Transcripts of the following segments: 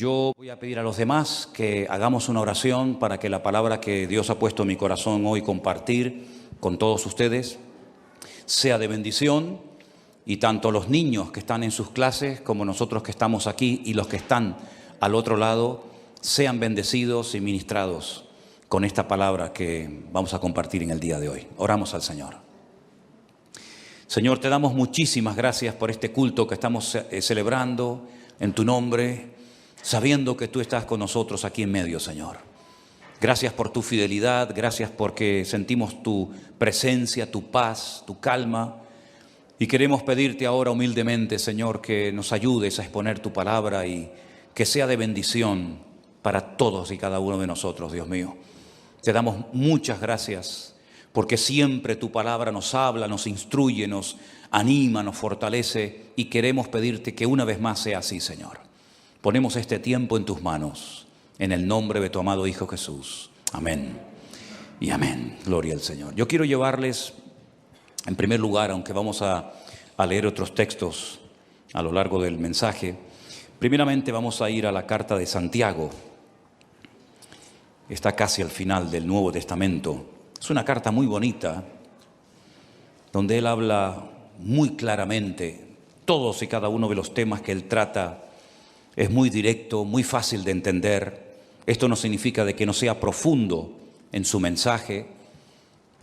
Yo voy a pedir a los demás que hagamos una oración para que la palabra que Dios ha puesto en mi corazón hoy compartir con todos ustedes sea de bendición, y tanto los niños que están en sus clases como nosotros que estamos aquí y los que están al otro lado sean bendecidos y ministrados con esta palabra que vamos a compartir en el día de hoy. Oramos al Señor. Señor, te damos muchísimas gracias por este culto que estamos celebrando en tu nombre, sabiendo que tú estás con nosotros aquí en medio, Señor. Gracias por tu fidelidad, gracias porque sentimos tu presencia, tu paz, tu calma. Y queremos pedirte ahora humildemente, Señor, que nos ayudes a exponer tu palabra y que sea de bendición para todos y cada uno de nosotros, Dios mío. Te damos muchas gracias porque siempre tu palabra nos habla, nos instruye, nos anima, nos fortalece, y queremos pedirte que una vez más sea así, Señor. Ponemos este tiempo en tus manos, en el nombre de tu amado Hijo Jesús. Amén y amén. Gloria al Señor. Yo quiero llevarles, en primer lugar, aunque vamos a leer otros textos a lo largo del mensaje, primeramente vamos a ir a la carta de Santiago. Está casi al final del Nuevo Testamento. Es una carta muy bonita, donde él habla muy claramente todos y cada uno de los temas que él trata. Es muy directo, muy fácil de entender. Esto no significa de que no sea profundo en su mensaje,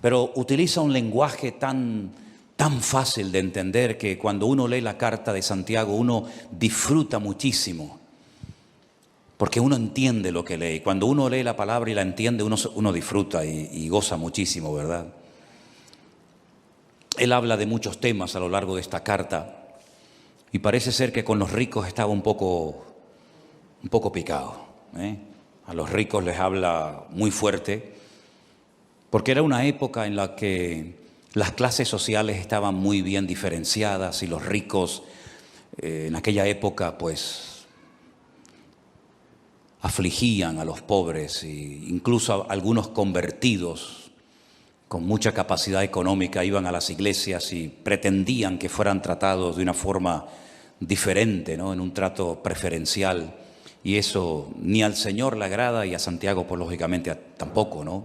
pero utiliza un lenguaje tan fácil de entender que cuando uno lee la carta de Santiago uno disfruta muchísimo, porque uno entiende lo que lee. Cuando uno lee la palabra y la entiende, uno disfruta y goza muchísimo, ¿verdad? Él habla de muchos temas a lo largo de esta carta, y parece ser que con los ricos estaba un poco picado, ¿eh? A los ricos les habla muy fuerte, porque era una época en la que las clases sociales estaban muy bien diferenciadas, y los ricos en aquella época pues afligían a los pobres, e incluso algunos convertidos con mucha capacidad económica iban a las iglesias y pretendían que fueran tratados de una forma diferente, ¿no? En un trato preferencial, y eso ni al Señor le agrada, y a Santiago pues lógicamente tampoco, ¿no?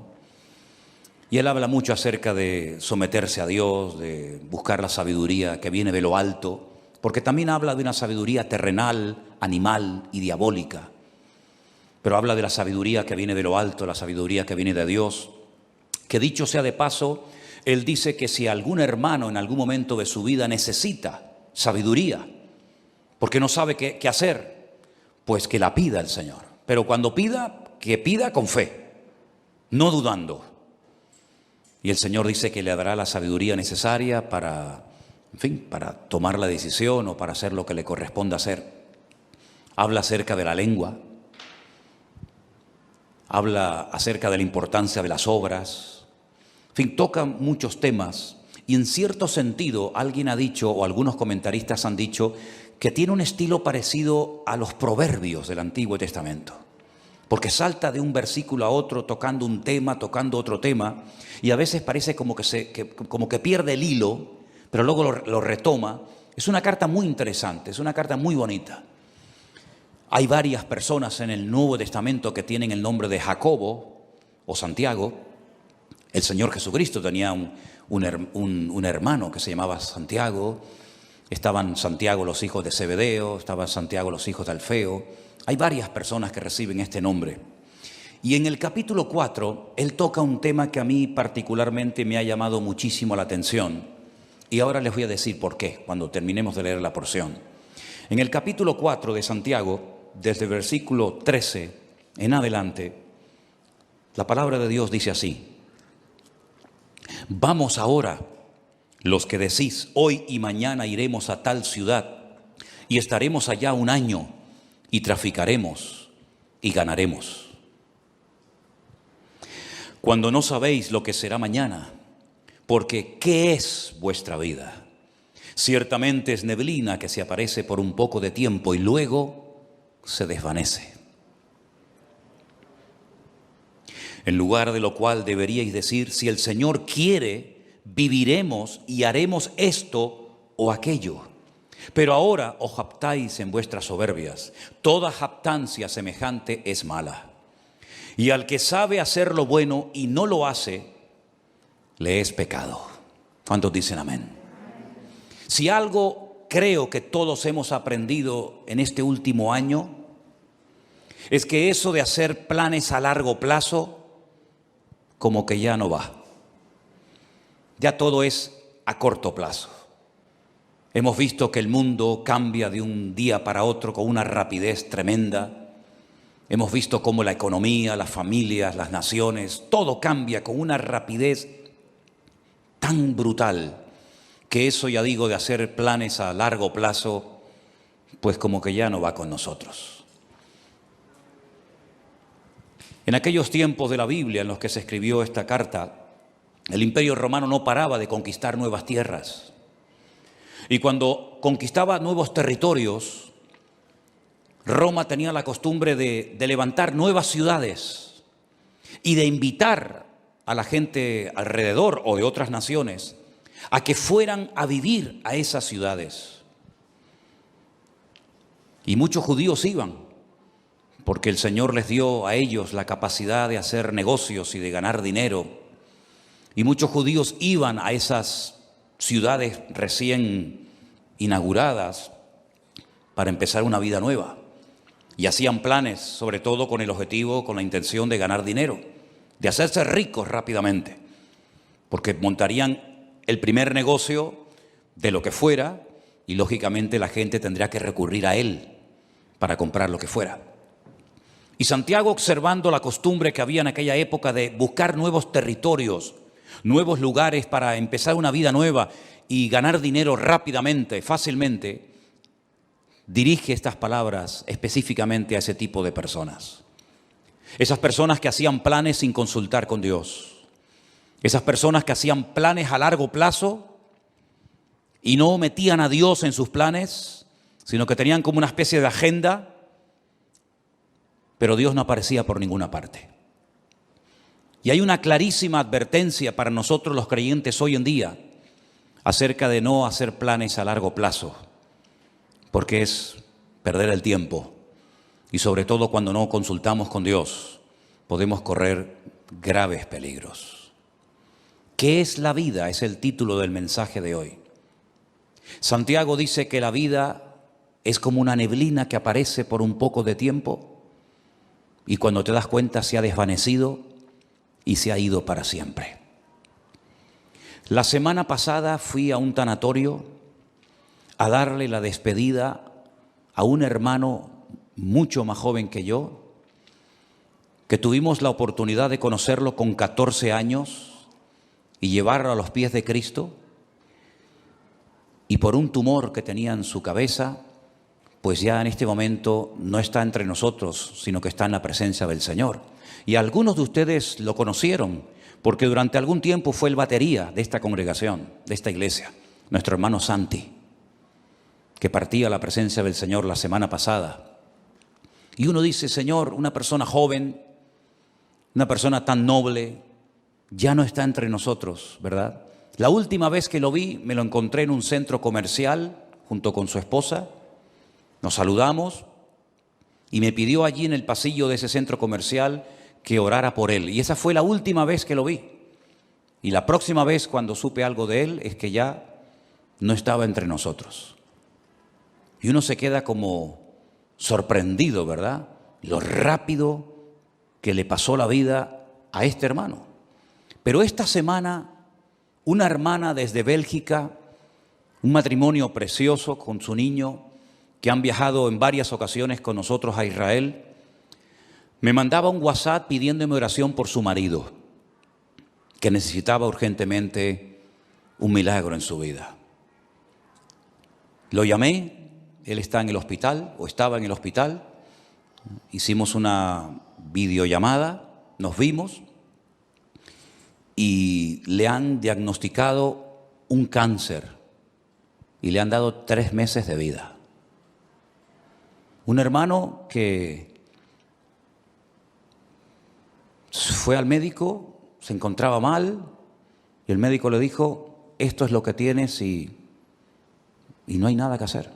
Y él habla mucho acerca de someterse a Dios, de buscar la sabiduría que viene de lo alto, porque también habla de una sabiduría terrenal, animal y diabólica, pero habla de la sabiduría que viene de lo alto, la sabiduría que viene de Dios. Que dicho sea de paso, él dice que si algún hermano en algún momento de su vida necesita sabiduría, porque no sabe qué hacer, pues que la pida el Señor. Pero cuando pida, que pida con fe, no dudando. Y el Señor dice que le dará la sabiduría necesaria para tomar la decisión o para hacer lo que le corresponda hacer. Habla acerca de la lengua, habla acerca de la importancia de las obras. Toca muchos temas, y en cierto sentido alguien ha dicho, o algunos comentaristas han dicho, que tiene un estilo parecido a los proverbios del Antiguo Testamento, porque salta de un versículo a otro tocando un tema, tocando otro tema, y a veces parece como que pierde el hilo, pero luego lo retoma. Es una carta muy interesante, es una carta muy bonita. Hay varias personas en el Nuevo Testamento que tienen el nombre de Jacobo o Santiago. El Señor Jesucristo tenía un hermano que se llamaba Santiago. Estaban Santiago los hijos de Zebedeo, estaban Santiago los hijos de Alfeo. Hay varias personas que reciben este nombre. Y en el capítulo 4, él toca un tema que a mí particularmente me ha llamado muchísimo la atención. Y ahora les voy a decir por qué, cuando terminemos de leer la porción. En el capítulo 4 de Santiago, desde el versículo 13 en adelante, la palabra de Dios dice así: Vamos ahora, los que decís, hoy y mañana iremos a tal ciudad, y estaremos allá un año, y traficaremos, y ganaremos. Cuando no sabéis lo que será mañana, porque ¿qué es vuestra vida? Ciertamente es neblina que se aparece por un poco de tiempo y luego se desvanece. En lugar de lo cual deberíais decir, si el Señor quiere, viviremos y haremos esto o aquello. Pero ahora os jactáis en vuestras soberbias. Toda jactancia semejante es mala. Y al que sabe hacer lo bueno y no lo hace, le es pecado. ¿Cuántos dicen amén? Si algo creo que todos hemos aprendido en este último año, es que eso de hacer planes a largo plazo, como que ya no va. Ya todo es a corto plazo. Hemos visto que el mundo cambia de un día para otro con una rapidez tremenda. Hemos visto cómo la economía, las familias, las naciones, todo cambia con una rapidez tan brutal que eso, ya digo, de hacer planes a largo plazo, pues como que ya no va con nosotros. En aquellos tiempos de la Biblia en los que se escribió esta carta, el Imperio Romano no paraba de conquistar nuevas tierras. Y cuando conquistaba nuevos territorios, Roma tenía la costumbre de levantar nuevas ciudades y de invitar a la gente alrededor o de otras naciones a que fueran a vivir a esas ciudades. Y muchos judíos iban, porque el Señor les dio a ellos la capacidad de hacer negocios y de ganar dinero. Y muchos judíos iban a esas ciudades recién inauguradas para empezar una vida nueva. Y hacían planes, sobre todo con el objetivo, con la intención de ganar dinero, de hacerse ricos rápidamente, porque montarían el primer negocio de lo que fuera y lógicamente la gente tendría que recurrir a él para comprar lo que fuera. Y Santiago, observando la costumbre que había en aquella época de buscar nuevos territorios, nuevos lugares para empezar una vida nueva y ganar dinero rápidamente, fácilmente, dirige estas palabras específicamente a ese tipo de personas. Esas personas que hacían planes sin consultar con Dios. Esas personas que hacían planes a largo plazo y no metían a Dios en sus planes, sino que tenían como una especie de agenda, pero Dios no aparecía por ninguna parte. Y hay una clarísima advertencia para nosotros los creyentes hoy en día acerca de no hacer planes a largo plazo, porque es perder el tiempo y sobre todo cuando no consultamos con Dios podemos correr graves peligros. ¿Qué es la vida? Es el título del mensaje de hoy. Santiago dice que la vida es como una neblina que aparece por un poco de tiempo y cuando te das cuenta se ha desvanecido y se ha ido para siempre. La semana pasada fui a un tanatorio a darle la despedida a un hermano mucho más joven que yo, que tuvimos la oportunidad de conocerlo con 14 años y llevarlo a los pies de Cristo, y por un tumor que tenía en su cabeza, pues ya en este momento no está entre nosotros, sino que está en la presencia del Señor. Y algunos de ustedes lo conocieron, porque durante algún tiempo fue el batería de esta congregación, de esta iglesia, nuestro hermano Santi, que partía a la presencia del Señor la semana pasada. Y uno dice, Señor, una persona joven, una persona tan noble, ya no está entre nosotros, ¿verdad? La última vez que lo vi, me lo encontré en un centro comercial junto con su esposa. Nos saludamos y me pidió allí en el pasillo de ese centro comercial que orara por él. Y esa fue la última vez que lo vi. Y la próxima vez cuando supe algo de él es que ya no estaba entre nosotros. Y uno se queda como sorprendido, ¿verdad? Lo rápido que le pasó la vida a este hermano. Pero esta semana, una hermana desde Bélgica, un matrimonio precioso con su niño, que han viajado en varias ocasiones con nosotros a Israel, me mandaba un WhatsApp pidiéndome oración por su marido, que necesitaba urgentemente un milagro en su vida. Lo llamé. Él está en el hospital, o estaba en el hospital. Hicimos una videollamada, nos vimos y le han diagnosticado un cáncer y le han dado 3 meses de vida. Un hermano que fue al médico, se encontraba mal y el médico le dijo, esto es lo que tienes y y no hay nada que hacer.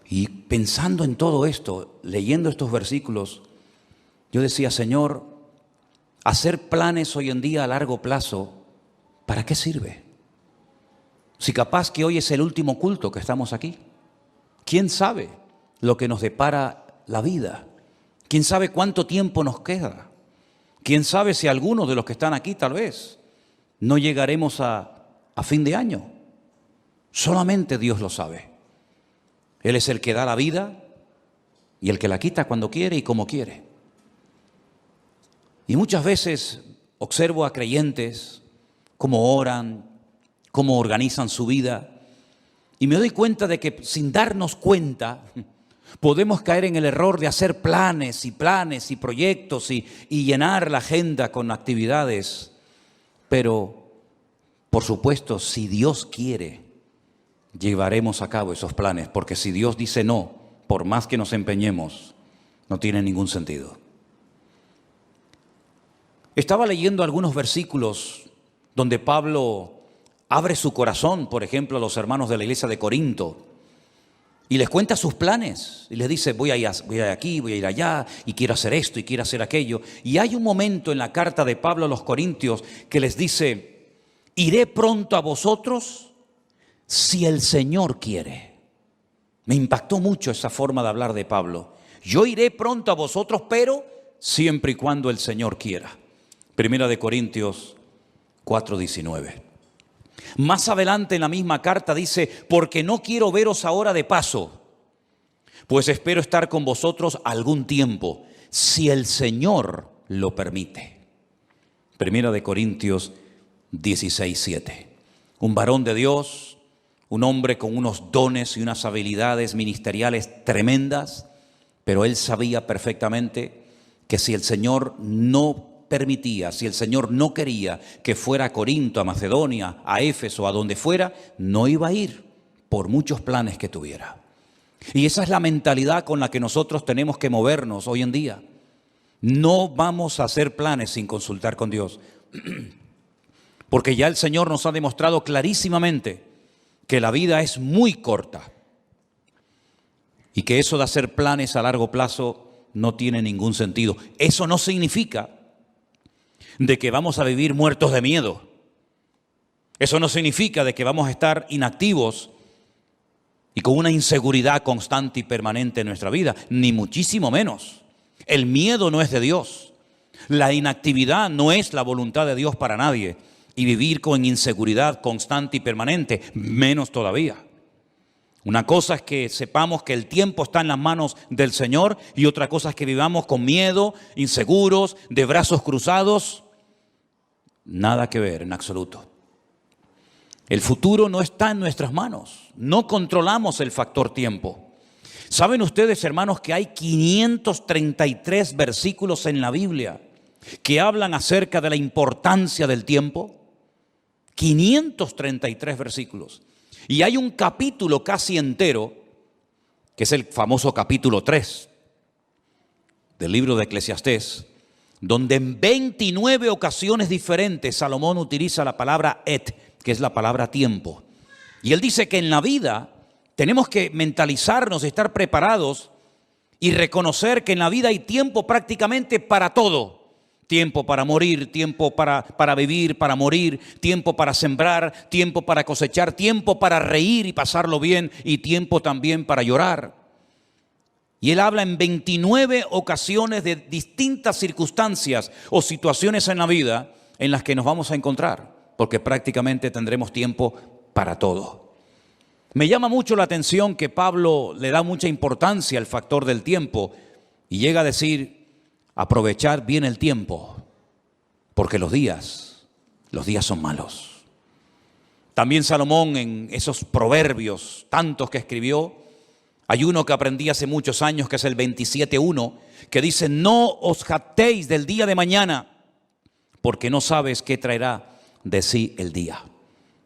Y pensando en todo esto, leyendo estos versículos, yo decía, Señor, hacer planes hoy en día a largo plazo, ¿para qué sirve? Si capaz que hoy es el último culto que estamos aquí. ¿Quién sabe lo que nos depara la vida? ¿Quién sabe cuánto tiempo nos queda? ¿Quién sabe si algunos de los que están aquí tal vez no llegaremos a fin de año? Solamente Dios lo sabe. Él es el que da la vida y el que la quita cuando quiere y como quiere. Y muchas veces observo a creyentes cómo oran, cómo organizan su vida, y me doy cuenta de que sin darnos cuenta podemos caer en el error de hacer planes y proyectos y llenar la agenda con actividades. Pero, por supuesto, si Dios quiere, llevaremos a cabo esos planes, porque si Dios dice no, por más que nos empeñemos, no tiene ningún sentido. Estaba leyendo algunos versículos donde Pablo abre su corazón, por ejemplo, a los hermanos de la iglesia de Corinto, y les cuenta sus planes, y les dice, voy a ir aquí, voy a ir allá, y quiero hacer esto, y quiero hacer aquello. Y hay un momento en la carta de Pablo a los Corintios que les dice, iré pronto a vosotros si el Señor quiere. Me impactó mucho esa forma de hablar de Pablo. Yo iré pronto a vosotros, pero siempre y cuando el Señor quiera. Primera de Corintios 4:19. Más adelante en la misma carta dice, porque no quiero veros ahora de paso, pues espero estar con vosotros algún tiempo, si el Señor lo permite. Primera de Corintios 16:7. Un varón de Dios, un hombre con unos dones y unas habilidades ministeriales tremendas, pero él sabía perfectamente que si el Señor no permitía, si el Señor no quería que fuera a Corinto, a Macedonia, a Éfeso, a donde fuera, no iba a ir por muchos planes que tuviera. Y esa es la mentalidad con la que nosotros tenemos que movernos hoy en día. No vamos a hacer planes sin consultar con Dios, porque ya el Señor nos ha demostrado clarísimamente que la vida es muy corta y que eso de hacer planes a largo plazo no tiene ningún sentido. Eso no significa de que vamos a vivir muertos de miedo. Eso no significa de que vamos a estar inactivos y con una inseguridad constante y permanente en nuestra vida, ni muchísimo menos. El miedo no es de Dios. La inactividad no es la voluntad de Dios para nadie. Y vivir con inseguridad constante y permanente, menos todavía. Una cosa es que sepamos que el tiempo está en las manos del Señor y otra cosa es que vivamos con miedo, inseguros, de brazos cruzados. Nada que ver en absoluto. El futuro no está en nuestras manos. No controlamos el factor tiempo. ¿Saben ustedes, hermanos, que hay 533 versículos en la Biblia que hablan acerca de la importancia del tiempo? 533 versículos. Y hay un capítulo casi entero, que es el famoso capítulo 3 del libro de Eclesiastés, donde en 29 ocasiones diferentes Salomón utiliza la palabra et, que es la palabra tiempo. Y él dice que en la vida tenemos que mentalizarnos, estar preparados y reconocer que en la vida hay tiempo prácticamente para todo. Tiempo para morir, tiempo para vivir, para morir, tiempo para sembrar, tiempo para cosechar, tiempo para reír y pasarlo bien y tiempo también para llorar. Y él habla en 29 ocasiones de distintas circunstancias o situaciones en la vida en las que nos vamos a encontrar, porque prácticamente tendremos tiempo para todo. Me llama mucho la atención que Pablo le da mucha importancia al factor del tiempo y llega a decir, aprovechar bien el tiempo, porque los días son malos. También Salomón en esos proverbios, tantos que escribió, hay uno que aprendí hace muchos años que es el 27:1, que dice, no os jactéis del día de mañana, porque no sabes qué traerá de sí el día.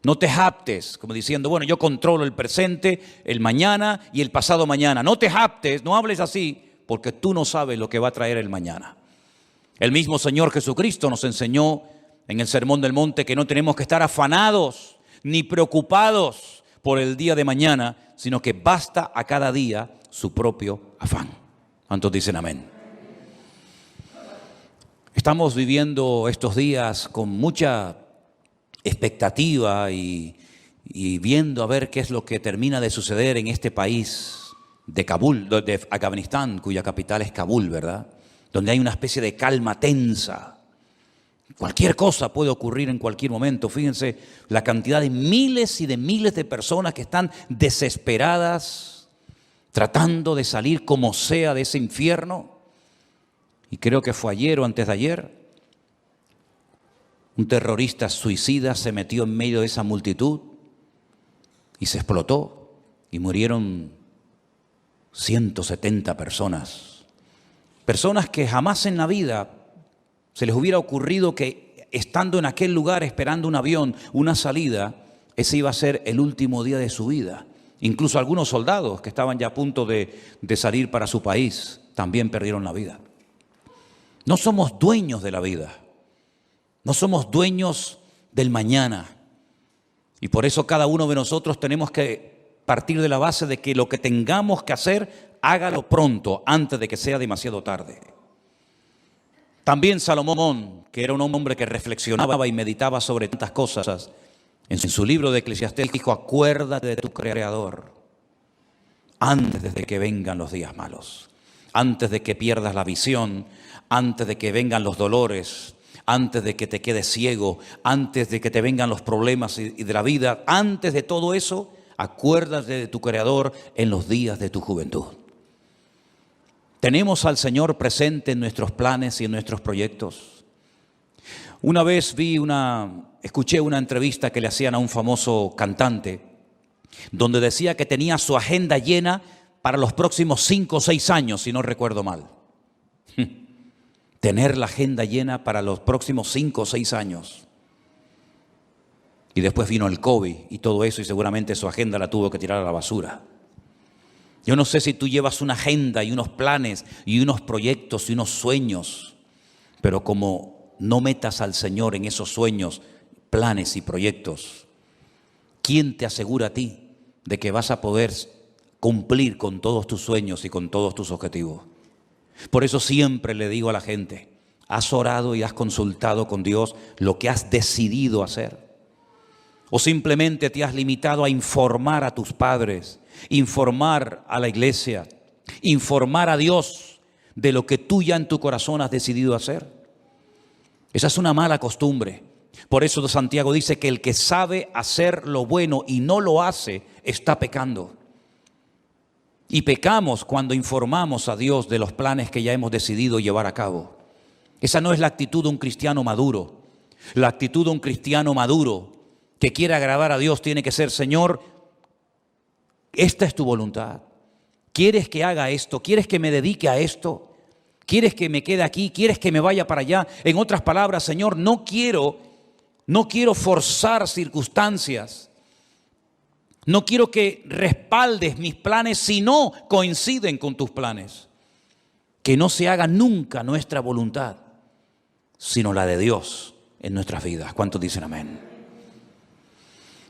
No te jactes, como diciendo, bueno, yo controlo el presente, el mañana y el pasado mañana. No te jactes, no hables así, porque tú no sabes lo que va a traer el mañana. El mismo Señor Jesucristo nos enseñó en el Sermón del Monte que no tenemos que estar afanados ni preocupados por el día de mañana, sino que basta a cada día su propio afán. ¿Cuántos dicen amén? Estamos viviendo estos días con mucha expectativa y viendo a ver qué es lo que termina de suceder en este país de Kabul, de Afganistán, cuya capital es Kabul, ¿verdad? Donde hay una especie de calma tensa. Cualquier cosa puede ocurrir en cualquier momento. Fíjense la cantidad de miles y de miles de personas que están desesperadas, tratando de salir como sea de ese infierno. Y creo que fue ayer o antes de ayer, un terrorista suicida se metió en medio de esa multitud y se explotó y murieron 170 personas. Personas que jamás en la vida se les hubiera ocurrido que estando en aquel lugar esperando un avión, una salida, ese iba a ser el último día de su vida. Incluso algunos soldados que estaban ya a punto de salir para su país también perdieron la vida. No somos dueños de la vida. No somos dueños del mañana. Y por eso cada uno de nosotros tenemos que partir de la base de que lo que tengamos que hacer, hágalo pronto, antes de que sea demasiado tarde. También Salomón, que era un hombre que reflexionaba y meditaba sobre tantas cosas, en su libro de Eclesiastés dijo: acuérdate de tu Creador antes de que vengan los días malos, antes de que pierdas la visión, antes de que vengan los dolores, antes de que te quedes ciego, antes de que te vengan los problemas y de la vida, antes de todo eso, acuérdate de tu Creador en los días de tu juventud. Tenemos al Señor presente en nuestros planes y en nuestros proyectos. Una vez escuché una entrevista que le hacían a un famoso cantante, donde decía que tenía su agenda llena para los próximos 5 o 6 años, si no recuerdo mal. Tener la agenda llena para los próximos 5 o 6 años. Y después vino el COVID y todo eso, y seguramente su agenda la tuvo que tirar a la basura. Yo no sé si tú llevas una agenda y unos planes y unos proyectos y unos sueños, pero como no metas al Señor en esos sueños, planes y proyectos, ¿quién te asegura a ti de que vas a poder cumplir con todos tus sueños y con todos tus objetivos? Por eso siempre le digo a la gente: ¿has orado y has consultado con Dios lo que has decidido hacer? ¿O simplemente te has limitado a informar a tus padres, informar a la iglesia, informar a Dios de lo que tú ya en tu corazón has decidido hacer? Esa es una mala costumbre. Por eso Santiago dice que el que sabe hacer lo bueno y no lo hace, está pecando. Y pecamos cuando informamos a Dios de los planes que ya hemos decidido llevar a cabo. Esa no es la actitud de un cristiano maduro. La actitud de un cristiano maduro que quiere agradar a Dios tiene que ser: Señor, esta es tu voluntad. ¿Quieres que haga esto? ¿Quieres que me dedique a esto? ¿Quieres que me quede aquí? ¿Quieres que me vaya para allá? En otras palabras, Señor, no quiero forzar circunstancias. No quiero que respaldes mis planes si no coinciden con tus planes. Que no se haga nunca nuestra voluntad, sino la de Dios en nuestras vidas. ¿Cuántos dicen amén?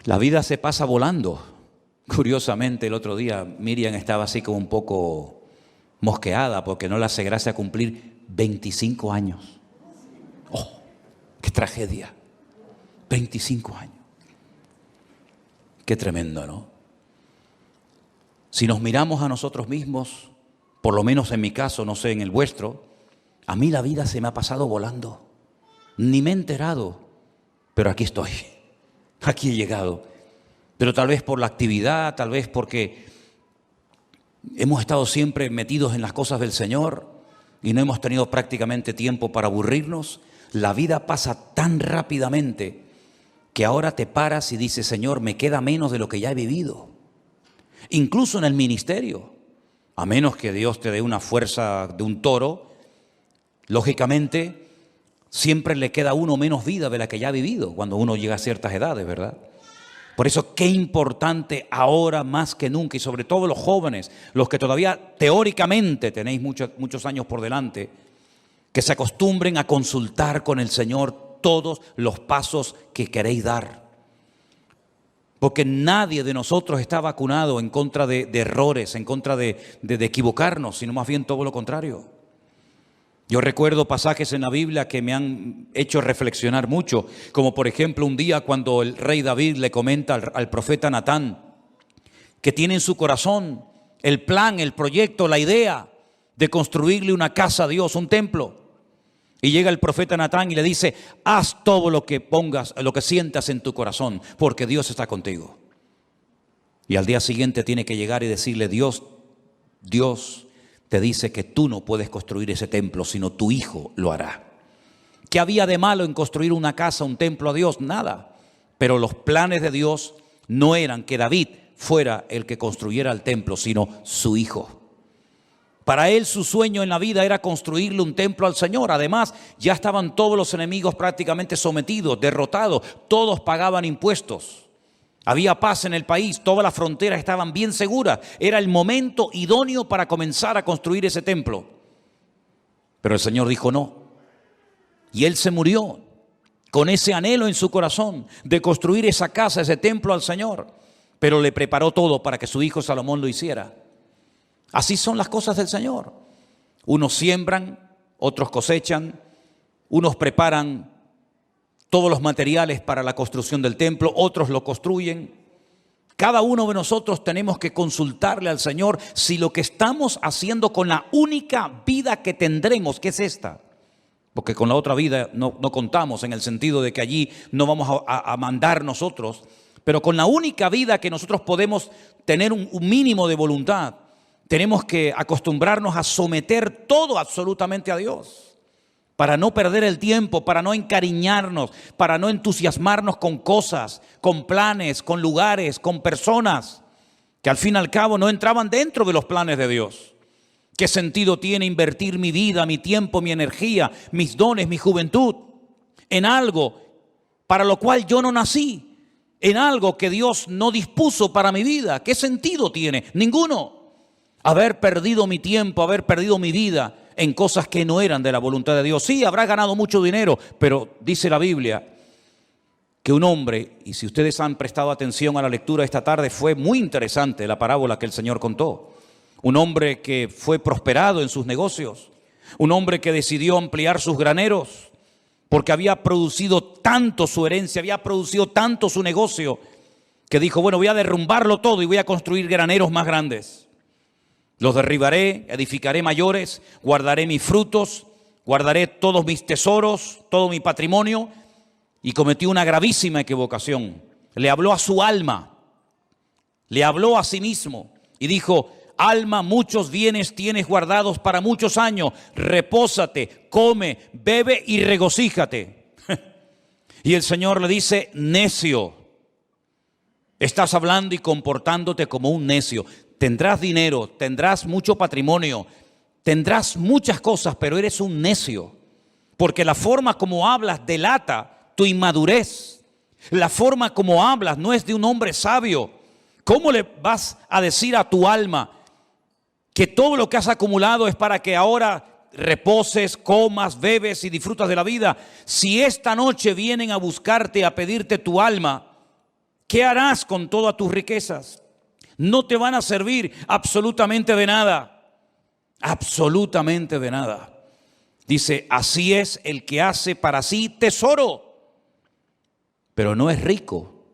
La vida se pasa volando. Curiosamente, el otro día Miriam estaba así como un poco mosqueada porque no le hace gracia cumplir 25 años. ¡Oh, qué tragedia! 25 años. Qué tremendo, ¿no? Si nos miramos a nosotros mismos, por lo menos en mi caso, no sé, en el vuestro, a mí la vida se me ha pasado volando. Ni me he enterado, pero aquí estoy, aquí he llegado. Pero tal vez por la actividad, tal vez porque hemos estado siempre metidos en las cosas del Señor y no hemos tenido prácticamente tiempo para aburrirnos. La vida pasa tan rápidamente que ahora te paras y dices: Señor, me queda menos de lo que ya he vivido. Incluso en el ministerio, a menos que Dios te dé una fuerza de un toro, lógicamente siempre le queda a uno menos vida de la que ya ha vivido cuando uno llega a ciertas edades, ¿verdad? Por eso qué importante ahora más que nunca, y sobre todo los jóvenes, los que todavía teóricamente tenéis muchos años por delante, que se acostumbren a consultar con el Señor todos los pasos que queréis dar. porque nadie de nosotros está vacunado en contra de errores, en contra de equivocarnos, sino más bien todo lo contrario. Yo recuerdo pasajes en la Biblia que me han hecho reflexionar mucho, como por ejemplo un día cuando el rey David le comenta al profeta Natán que tiene en su corazón el plan, el proyecto, la idea de construirle una casa a Dios, un templo. Y llega el profeta Natán y le dice: haz todo lo que pongas, lo que sientas en tu corazón, porque Dios está contigo. Y al día siguiente tiene que llegar y decirle: Dios te dice que tú no puedes construir ese templo, sino tu hijo lo hará. ¿Qué había de malo en construir una casa, un templo a Dios? Nada. Pero los planes de Dios no eran que David fuera el que construyera el templo, sino su hijo. Para él su sueño en la vida era construirle un templo al Señor. Además, ya estaban todos los enemigos prácticamente sometidos, derrotados. Todos pagaban impuestos. Había paz en el país, todas las fronteras estaban bien seguras. Era el momento idóneo para comenzar a construir ese templo. Pero el Señor dijo no. Y él se murió con ese anhelo en su corazón de construir esa casa, ese templo al Señor. Pero le preparó todo para que su hijo Salomón lo hiciera. Así son las cosas del Señor. Unos siembran, otros cosechan, unos preparan todos los materiales para la construcción del templo, otros lo construyen. Cada uno de nosotros tenemos que consultarle al Señor si lo que estamos haciendo con la única vida que tendremos, que es esta, porque con la otra vida no contamos, en el sentido de que allí no vamos a mandar nosotros, pero con la única vida que nosotros podemos tener un mínimo de voluntad, tenemos que acostumbrarnos a someter todo absolutamente a Dios, para no perder el tiempo, para no encariñarnos, para no entusiasmarnos con cosas, con planes, con lugares, con personas que al fin y al cabo no entraban dentro de los planes de Dios. ¿Qué sentido tiene invertir mi vida, mi tiempo, mi energía, mis dones, mi juventud en algo para lo cual yo no nací? En algo que Dios no dispuso para mi vida. ¿Qué sentido tiene? Ninguno. Haber perdido mi tiempo, haber perdido mi vida en cosas que no eran de la voluntad de Dios. Sí, habrá ganado mucho dinero, pero dice la Biblia que un hombre, y si ustedes han prestado atención a la lectura esta tarde, fue muy interesante la parábola que el Señor contó. Un hombre que fue prosperado en sus negocios, un hombre que decidió ampliar sus graneros, porque había producido tanto su herencia, había producido tanto su negocio, que dijo: bueno, voy a derrumbarlo todo y voy a construir graneros más grandes. Los derribaré, edificaré mayores, guardaré mis frutos, guardaré todos mis tesoros, todo mi patrimonio. Y cometió una gravísima equivocación. Le habló a su alma, le habló a sí mismo y dijo: alma, muchos bienes tienes guardados para muchos años, repósate, come, bebe y regocíjate. Y el Señor le dice: necio, estás hablando y comportándote como un necio. Tendrás dinero, tendrás mucho patrimonio, tendrás muchas cosas, pero eres un necio, porque la forma como hablas delata tu inmadurez. La forma como hablas no es de un hombre sabio. ¿Cómo le vas a decir a tu alma que todo lo que has acumulado es para que ahora reposes, comas, bebes y disfrutas de la vida? Si esta noche vienen a buscarte, a pedirte tu alma, ¿qué harás con todas tus riquezas? No te van a servir absolutamente de nada. Absolutamente de nada. Dice: así es el que hace para sí tesoro, pero no es rico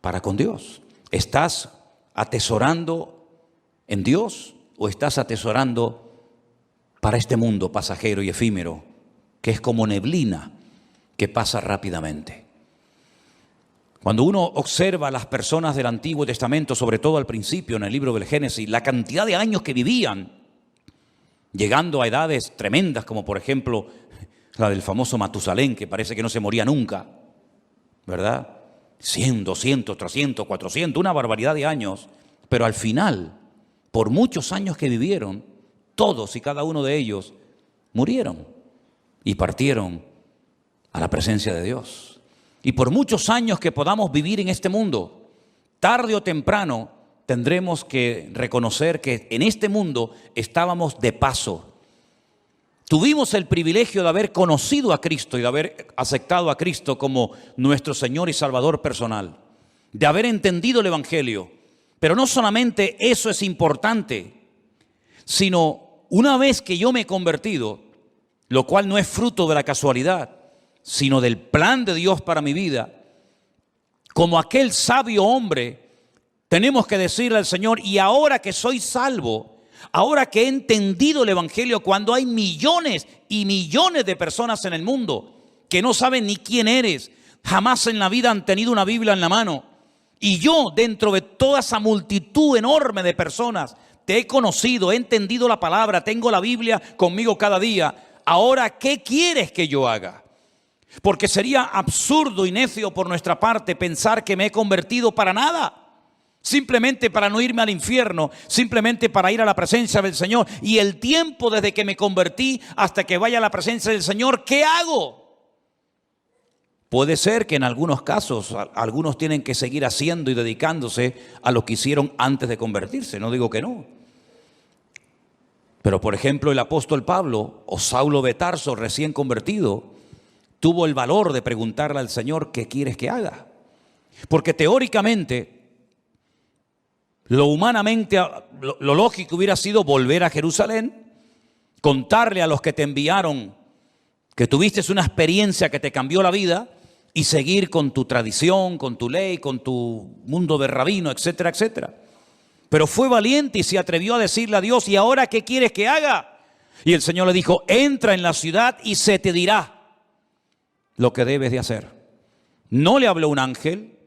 para con Dios. ¿Estás atesorando en Dios o estás atesorando para este mundo pasajero y efímero, que es como neblina que pasa rápidamente? Cuando uno observa a las personas del Antiguo Testamento, sobre todo al principio en el libro del Génesis, la cantidad de años que vivían, llegando a edades tremendas, como por ejemplo la del famoso Matusalén, que parece que no se moría nunca, ¿verdad? 100, 200, 300, 400, una barbaridad de años. Pero al final, por muchos años que vivieron, todos y cada uno de ellos murieron y partieron a la presencia de Dios. Y por muchos años que podamos vivir en este mundo, tarde o temprano tendremos que reconocer que en este mundo estábamos de paso. Tuvimos el privilegio de haber conocido a Cristo y de haber aceptado a Cristo como nuestro Señor y Salvador personal. de haber entendido el Evangelio. Pero no solamente eso es importante, sino una vez que yo me he convertido, lo cual no es fruto de la casualidad, sino del plan de Dios para mi vida, como aquel sabio hombre, tenemos que decirle al Señor, y ahora que soy salvo, ahora que he entendido el Evangelio, cuando hay millones y millones de personas en el mundo que no saben ni quién eres, jamás en la vida han tenido una Biblia en la mano, y yo dentro de toda esa multitud enorme de personas te he conocido, he entendido la palabra, tengo la Biblia conmigo cada día, ahora ¿qué quieres que yo haga? Porque sería absurdo y necio por nuestra parte pensar que me he convertido para nada. Simplemente para no irme al infierno, simplemente para ir a la presencia del Señor. Y el tiempo desde que me convertí hasta que vaya a la presencia del Señor, ¿qué hago? Puede ser que en algunos casos algunos tienen que seguir haciendo y dedicándose a lo que hicieron antes de convertirse, no digo que no. Pero por ejemplo el apóstol Pablo o Saulo de Tarso recién convertido tuvo el valor de preguntarle al Señor, ¿qué quieres que haga? Porque teóricamente, lo humanamente, lo lógico hubiera sido volver a Jerusalén, contarle a los que te enviaron que tuviste una experiencia que te cambió la vida y seguir con tu tradición, con tu ley, con tu mundo de rabino, etcétera, etcétera. Pero fue valiente y se atrevió a decirle a Dios, ¿y ahora qué quieres que haga? Y el Señor le dijo, entra en la ciudad y se te dirá lo que debes de hacer. No le habló un ángel,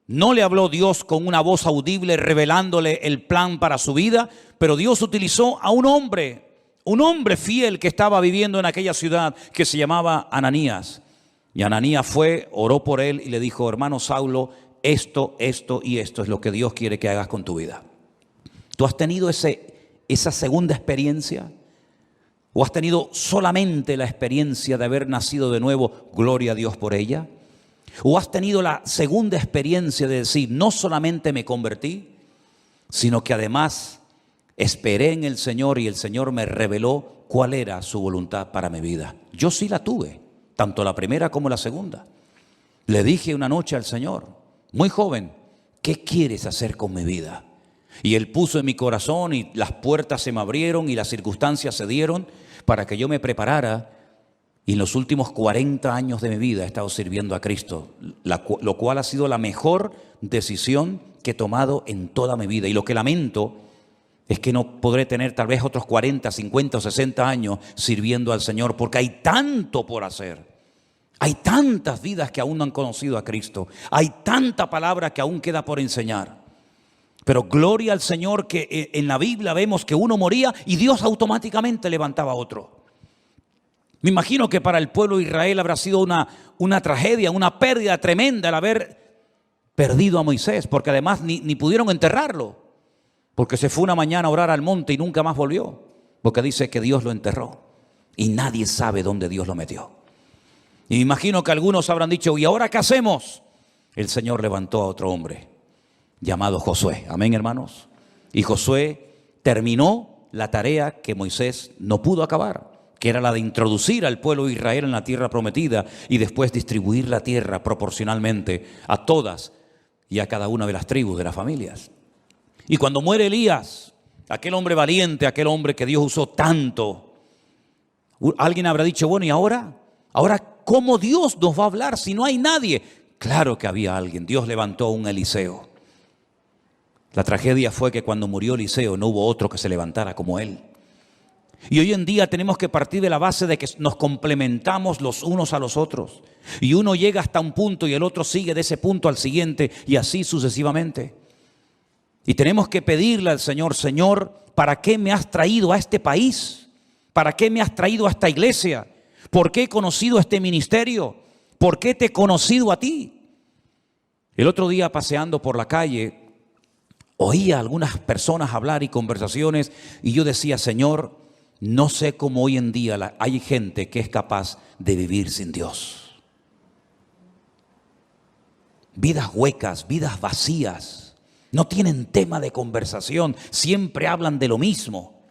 no le habló Dios con una voz audible revelándole el plan para su vida, pero Dios utilizó a un hombre fiel que estaba viviendo en aquella ciudad que se llamaba Ananías. Y Ananías fue, oró por él y le dijo, hermano Saulo, esto y esto es lo que Dios quiere que hagas con tu vida. ¿Tú has tenido esa segunda experiencia? ¿O has tenido solamente la experiencia de haber nacido de nuevo? Gloria a Dios por ella. ¿O has tenido la segunda experiencia de decir, no solamente me convertí, sino que además esperé en el Señor y el Señor me reveló cuál era su voluntad para mi vida? Yo sí la tuve, tanto la primera como la segunda. Le dije una noche al Señor, muy joven, ¿qué quieres hacer con mi vida? Y Él puso en mi corazón y las puertas se me abrieron y las circunstancias se dieron para que yo me preparara. Y en los últimos 40 años de mi vida he estado sirviendo a Cristo, lo cual ha sido la mejor decisión que he tomado en toda mi vida. Y lo que lamento es que no podré tener tal vez otros 40, 50 o 60 años sirviendo al Señor, porque hay tanto por hacer. Hay tantas vidas que aún no han conocido a Cristo. Hay tanta palabra que aún queda por enseñar. Pero gloria al Señor que en la Biblia vemos que uno moría y Dios automáticamente levantaba a otro. Me imagino que para el pueblo de Israel habrá sido una tragedia, una pérdida tremenda el haber perdido a Moisés, porque además ni pudieron enterrarlo, porque se fue una mañana a orar al monte y nunca más volvió, porque dice que Dios lo enterró y nadie sabe dónde Dios lo metió. Y me imagino que algunos habrán dicho, ¿y ahora qué hacemos? El Señor levantó a otro hombre llamado Josué. Amén, hermanos. Y Josué terminó la tarea que Moisés no pudo acabar, que era la de introducir al pueblo de Israel en la tierra prometida y después distribuir la tierra proporcionalmente a todas y a cada una de las tribus de las familias. Y cuando muere Elías, aquel hombre valiente, aquel hombre que Dios usó tanto, alguien habrá dicho, bueno, ¿y ahora? ¿Ahora cómo Dios nos va a hablar si no hay nadie? Claro que había alguien. Dios levantó a un Eliseo. La tragedia fue que cuando murió Eliseo no hubo otro que se levantara como él. Y hoy en día tenemos que partir de la base de que nos complementamos los unos a los otros. Y uno llega hasta un punto y el otro sigue de ese punto al siguiente y así sucesivamente. Y tenemos que pedirle al Señor, Señor, ¿para qué me has traído a este país? ¿Para qué me has traído a esta iglesia? ¿Por qué he conocido este ministerio? ¿Por qué te he conocido a ti? El otro día paseando por la calle, oía a algunas personas hablar y conversaciones y yo decía, Señor, no sé cómo hoy en día hay gente que es capaz de vivir sin Dios. Vidas huecas, vidas vacías, no tienen tema de conversación, siempre hablan de lo mismo.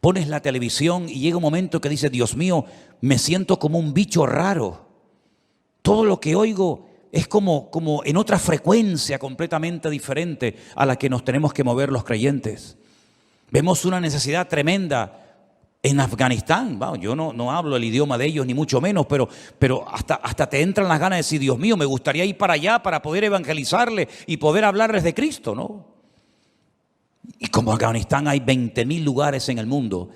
Pones la televisión y llega un momento que dices, Dios mío, me siento como un bicho raro. Todo lo que oigo es como en otra frecuencia completamente diferente a la que nos tenemos que mover los creyentes. Vemos una necesidad tremenda en Afganistán. Wow, yo no hablo el idioma de ellos, ni mucho menos, pero hasta te entran las ganas de decir, Dios mío, me gustaría ir para allá para poder evangelizarles y poder hablarles de Cristo, ¿no? Y como en Afganistán hay 20.000 lugares en el mundo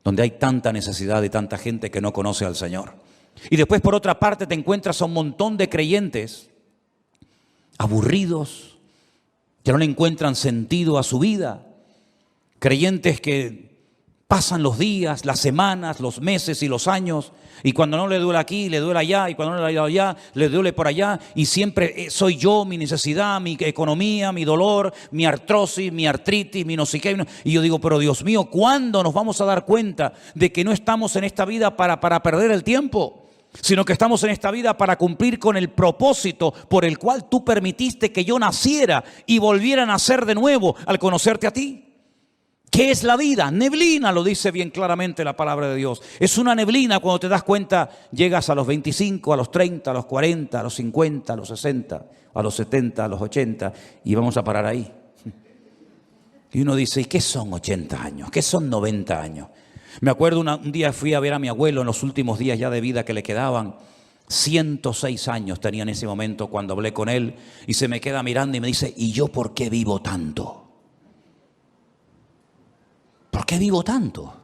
donde hay tanta necesidad de tanta gente que no conoce al Señor. Y después, por otra parte, te encuentras a un montón de creyentes aburridos, que no le encuentran sentido a su vida. Creyentes que pasan los días, las semanas, los meses y los años, y cuando no le duele aquí, le duele allá, y cuando no le duele allá, le duele por allá, y siempre soy yo, mi necesidad, mi economía, mi dolor, mi artrosis, mi artritis, mi no sé qué. Y yo digo, pero Dios mío, ¿cuándo nos vamos a dar cuenta de que no estamos en esta vida para perder el tiempo? Sino que estamos en esta vida para cumplir con el propósito por el cual tú permitiste que yo naciera y volviera a nacer de nuevo al conocerte a ti. ¿Qué es la vida? Neblina, lo dice bien claramente la palabra de Dios. Es una neblina. Cuando te das cuenta, llegas a los 25, a los 30, a los 40, a los 50, a los 60, a los 70, a los 80 y vamos a parar ahí. Y uno dice, ¿y qué son 80 años? ¿Qué son 90 años? Me acuerdo un día fui a ver a mi abuelo en los últimos días ya de vida que le quedaban. 106 años tenía en ese momento cuando hablé con él y se me queda mirando y me dice, ¿y yo por qué vivo tanto? ¿Por qué vivo tanto?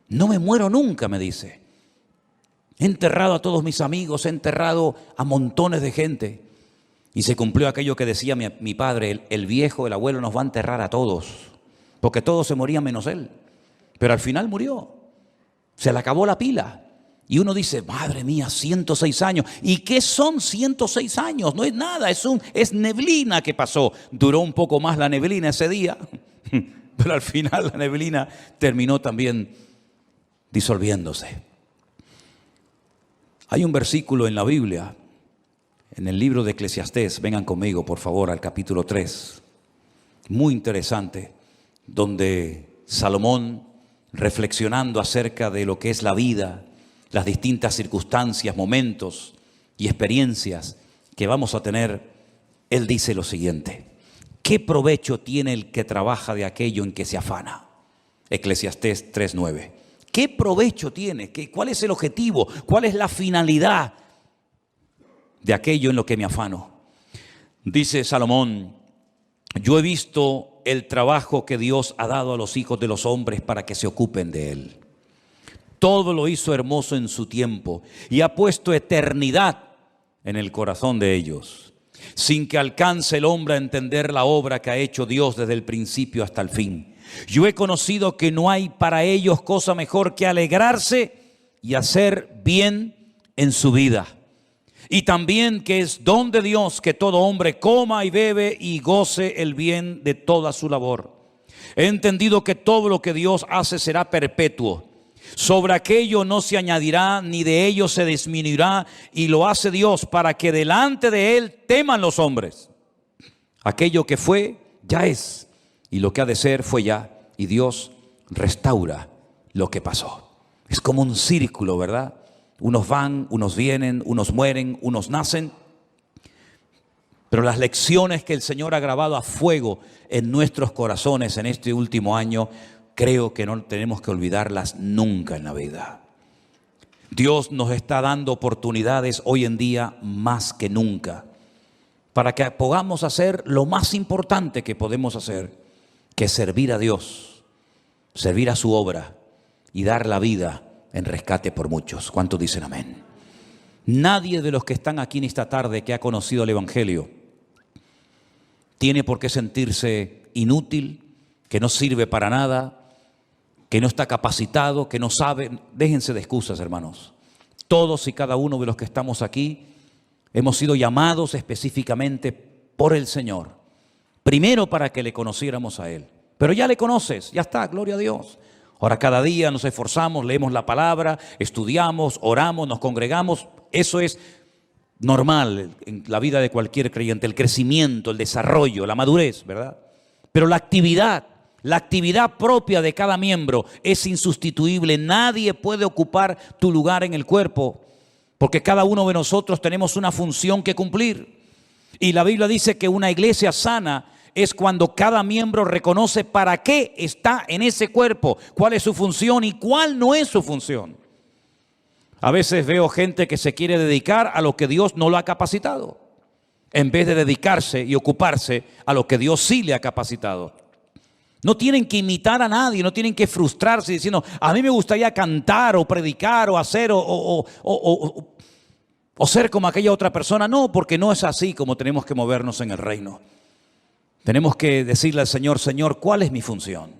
No me muero nunca, me dice. He enterrado a todos mis amigos, he enterrado a montones de gente. Y se cumplió aquello que decía mi padre, el viejo, el abuelo nos va a enterrar a todos, porque todos se morían menos él. Pero al final murió, se le acabó la pila. Y uno dice, madre mía, 106 años. ¿Y qué son 106 años? No es nada, es neblina que pasó. Duró un poco más la neblina ese día, pero al final la neblina terminó también disolviéndose. Hay un versículo en la Biblia, en el libro de Eclesiastés, vengan conmigo por favor al capítulo 3, muy interesante, donde Salomón, reflexionando acerca de lo que es la vida, las distintas circunstancias, momentos y experiencias que vamos a tener, él dice lo siguiente: ¿qué provecho tiene el que trabaja de aquello en que se afana? Eclesiastés 3:9. ¿Qué provecho tiene? ¿Cuál es el objetivo? ¿Cuál es la finalidad de aquello en lo que me afano? Dice Salomón, yo he visto el trabajo que Dios ha dado a los hijos de los hombres para que se ocupen de él. Todo lo hizo hermoso en su tiempo y ha puesto eternidad en el corazón de ellos, sin que alcance el hombre a entender la obra que ha hecho Dios desde el principio hasta el fin. Yo he conocido que no hay para ellos cosa mejor que alegrarse y hacer bien en su vida. Y también que es don de Dios que todo hombre coma y bebe y goce el bien de toda su labor. He entendido que todo lo que Dios hace será perpetuo. Sobre aquello no se añadirá ni de ello se disminuirá, y lo hace Dios para que delante de él teman los hombres. Aquello que fue ya es, y lo que ha de ser fue ya, y Dios restaura lo que pasó. Es como un círculo, ¿verdad? Unos van, unos vienen, unos mueren, unos nacen. Pero las lecciones que el Señor ha grabado a fuego en nuestros corazones en este último año, creo que no tenemos que olvidarlas nunca en la vida. Dios nos está dando oportunidades hoy en día más que nunca para que podamos hacer lo más importante que podemos hacer, que es servir a Dios, servir a su obra y dar la vida en rescate por muchos. ¿Cuántos dicen amén? Nadie de los que están aquí en esta tarde que ha conocido el Evangelio tiene por qué sentirse inútil, que no sirve para nada, que no está capacitado, que no sabe. Déjense de excusas, hermanos. Todos y cada uno de los que estamos aquí hemos sido llamados específicamente por el Señor. Primero para que le conociéramos a Él. Pero ya le conoces, ya está, gloria a Dios. Ahora cada día nos esforzamos, leemos la palabra, estudiamos, oramos, nos congregamos. Eso es normal en la vida de cualquier creyente, el crecimiento, el desarrollo, la madurez, ¿verdad? Pero la actividad propia de cada miembro es insustituible. Nadie puede ocupar tu lugar en el cuerpo. porque cada uno de nosotros tenemos una función que cumplir. Y la Biblia dice que una iglesia sana es cuando cada miembro reconoce para qué está en ese cuerpo, cuál es su función y cuál no es su función. A veces veo gente que se quiere dedicar a lo que Dios no lo ha capacitado, en vez de dedicarse y ocuparse a lo que Dios sí le ha capacitado. No tienen que imitar a nadie, no tienen que frustrarse diciendo, a mí me gustaría cantar o predicar o hacer o ser como aquella otra persona. No, porque no es así como tenemos que movernos en el reino. Tenemos que decirle al Señor, Señor, ¿cuál es mi función?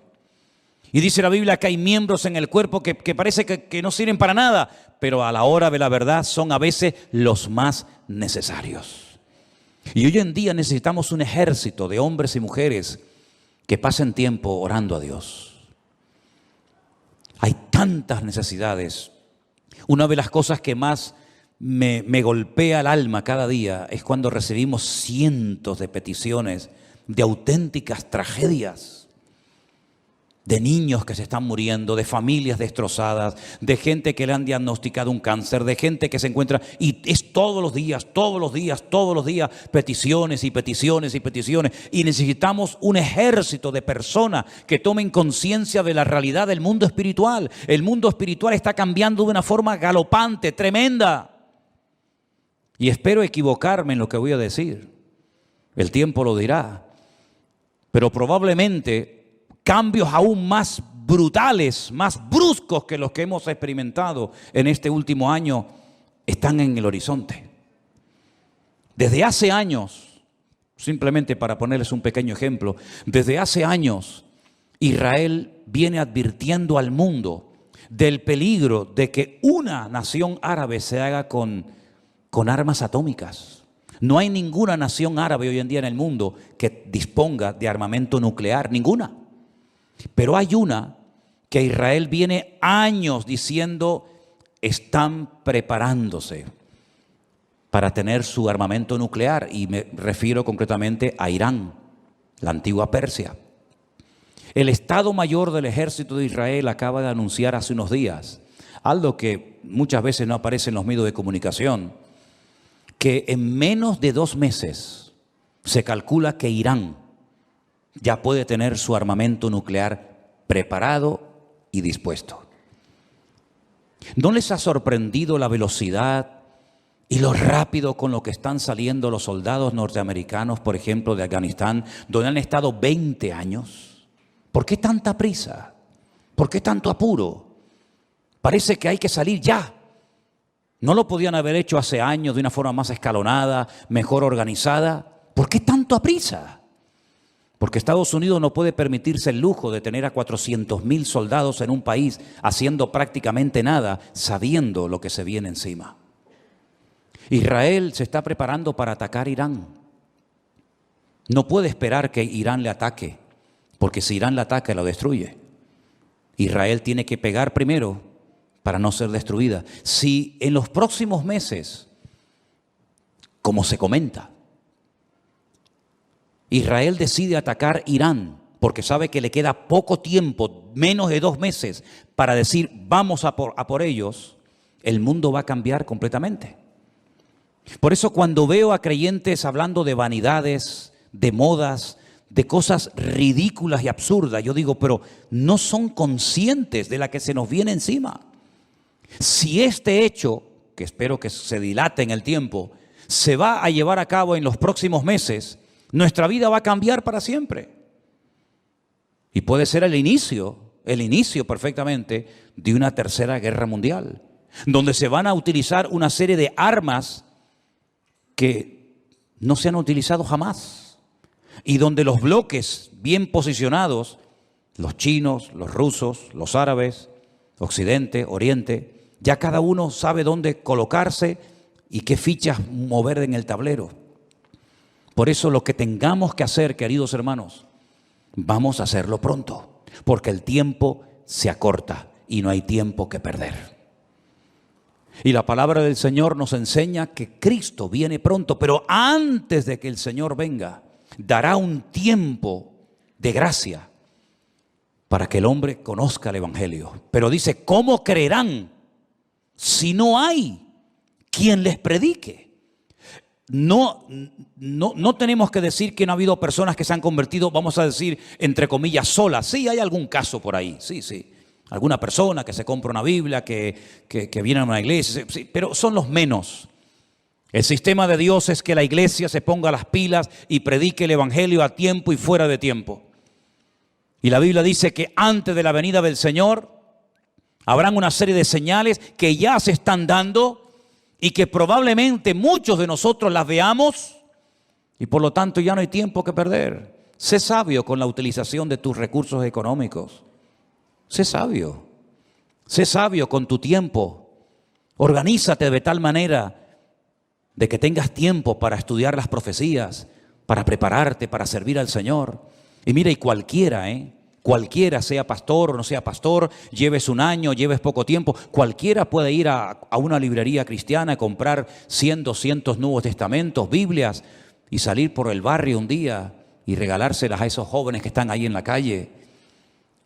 Y dice la Biblia que hay miembros en el cuerpo que parece que no sirven para nada, pero a la hora de la verdad son a veces los más necesarios. Y hoy en día necesitamos un ejército de hombres y mujeres que pasen tiempo orando a Dios. Hay tantas necesidades. Una de las cosas que más me golpea el alma cada día es cuando recibimos cientos de peticiones de auténticas tragedias, de niños que se están muriendo, de familias destrozadas, de gente que le han diagnosticado un cáncer, de gente que se encuentra, y es todos los días, peticiones y peticiones y peticiones, y necesitamos un ejército de personas que tomen conciencia de la realidad del mundo espiritual. El mundo espiritual está cambiando de una forma galopante, tremenda, y espero equivocarme en lo que voy a decir, el tiempo lo dirá. Pero probablemente cambios aún más brutales, más bruscos que los que hemos experimentado en este último año están en el horizonte. Desde hace años, simplemente para ponerles un pequeño ejemplo, desde hace años Israel viene advirtiendo al mundo del peligro de que una nación árabe se haga con armas atómicas. No hay ninguna nación árabe hoy en día en el mundo que disponga de armamento nuclear, ninguna. Pero hay una que Israel viene años diciendo están preparándose para tener su armamento nuclear, y me refiero concretamente a Irán, la antigua Persia. El Estado Mayor del Ejército de Israel acaba de anunciar hace unos días algo que muchas veces no aparece en los medios de comunicación, que en menos de 2 meses se calcula que Irán ya puede tener su armamento nuclear preparado y dispuesto. ¿No les ha sorprendido la velocidad y lo rápido con lo que están saliendo los soldados norteamericanos, por ejemplo, de Afganistán, donde han estado 20 años? ¿Por qué tanta prisa? ¿Por qué tanto apuro? Parece que hay que salir ya. ¿No lo podían haber hecho hace años de una forma más escalonada, mejor organizada? ¿Por qué tanto aprisa? Porque Estados Unidos no puede permitirse el lujo de tener a 400,000 soldados en un país haciendo prácticamente nada, sabiendo lo que se viene encima. Israel se está preparando para atacar Irán. No puede esperar que Irán le ataque, porque si Irán le ataca, lo destruye. Israel tiene que pegar primero para no ser destruida. Si en los próximos meses, como se comenta, Israel decide atacar Irán, porque sabe que le queda poco tiempo, menos de 2 meses, para decir vamos a por ellos, el mundo va a cambiar completamente. Por eso cuando veo a creyentes hablando de vanidades, de modas, de cosas ridículas y absurdas, yo digo, pero no son conscientes de la que se nos viene encima. Si este hecho, que espero que se dilate en el tiempo, se va a llevar a cabo en los próximos meses, nuestra vida va a cambiar para siempre. Y puede ser el inicio perfectamente de una tercera guerra mundial, donde se van a utilizar una serie de armas que no se han utilizado jamás, y donde los bloques bien posicionados, los chinos, los rusos, los árabes, Occidente, Oriente, ya cada uno sabe dónde colocarse y qué fichas mover en el tablero. Por eso lo que tengamos que hacer, queridos hermanos, vamos a hacerlo pronto, porque el tiempo se acorta y no hay tiempo que perder. Y la palabra del Señor nos enseña que Cristo viene pronto, pero antes de que el Señor venga, dará un tiempo de gracia para que el hombre conozca el Evangelio. Pero dice, ¿cómo creerán si no hay quien les predique. No tenemos que decir que no ha habido personas que se han convertido, vamos a decir, entre comillas, solas. Sí, hay algún caso por ahí, sí. Alguna persona que se compra una Biblia, que viene a una iglesia, sí, pero son los menos. El sistema de Dios es que la iglesia se ponga las pilas y predique el evangelio a tiempo y fuera de tiempo. Y la Biblia dice que antes de la venida del Señor habrán una serie de señales que ya se están dando y que probablemente muchos de nosotros las veamos, y por lo tanto ya no hay tiempo que perder. Sé sabio con la utilización de tus recursos económicos. Sé sabio con tu tiempo. Organízate de tal manera de que tengas tiempo para estudiar las profecías, para prepararte, para servir al Señor. Y mira, y cualquiera, sea pastor o no sea pastor, lleves un año, lleves poco tiempo, cualquiera puede ir a una librería cristiana y comprar 100, 200 Nuevos Testamentos, Biblias, y salir por el barrio un día y regalárselas a esos jóvenes que están ahí en la calle,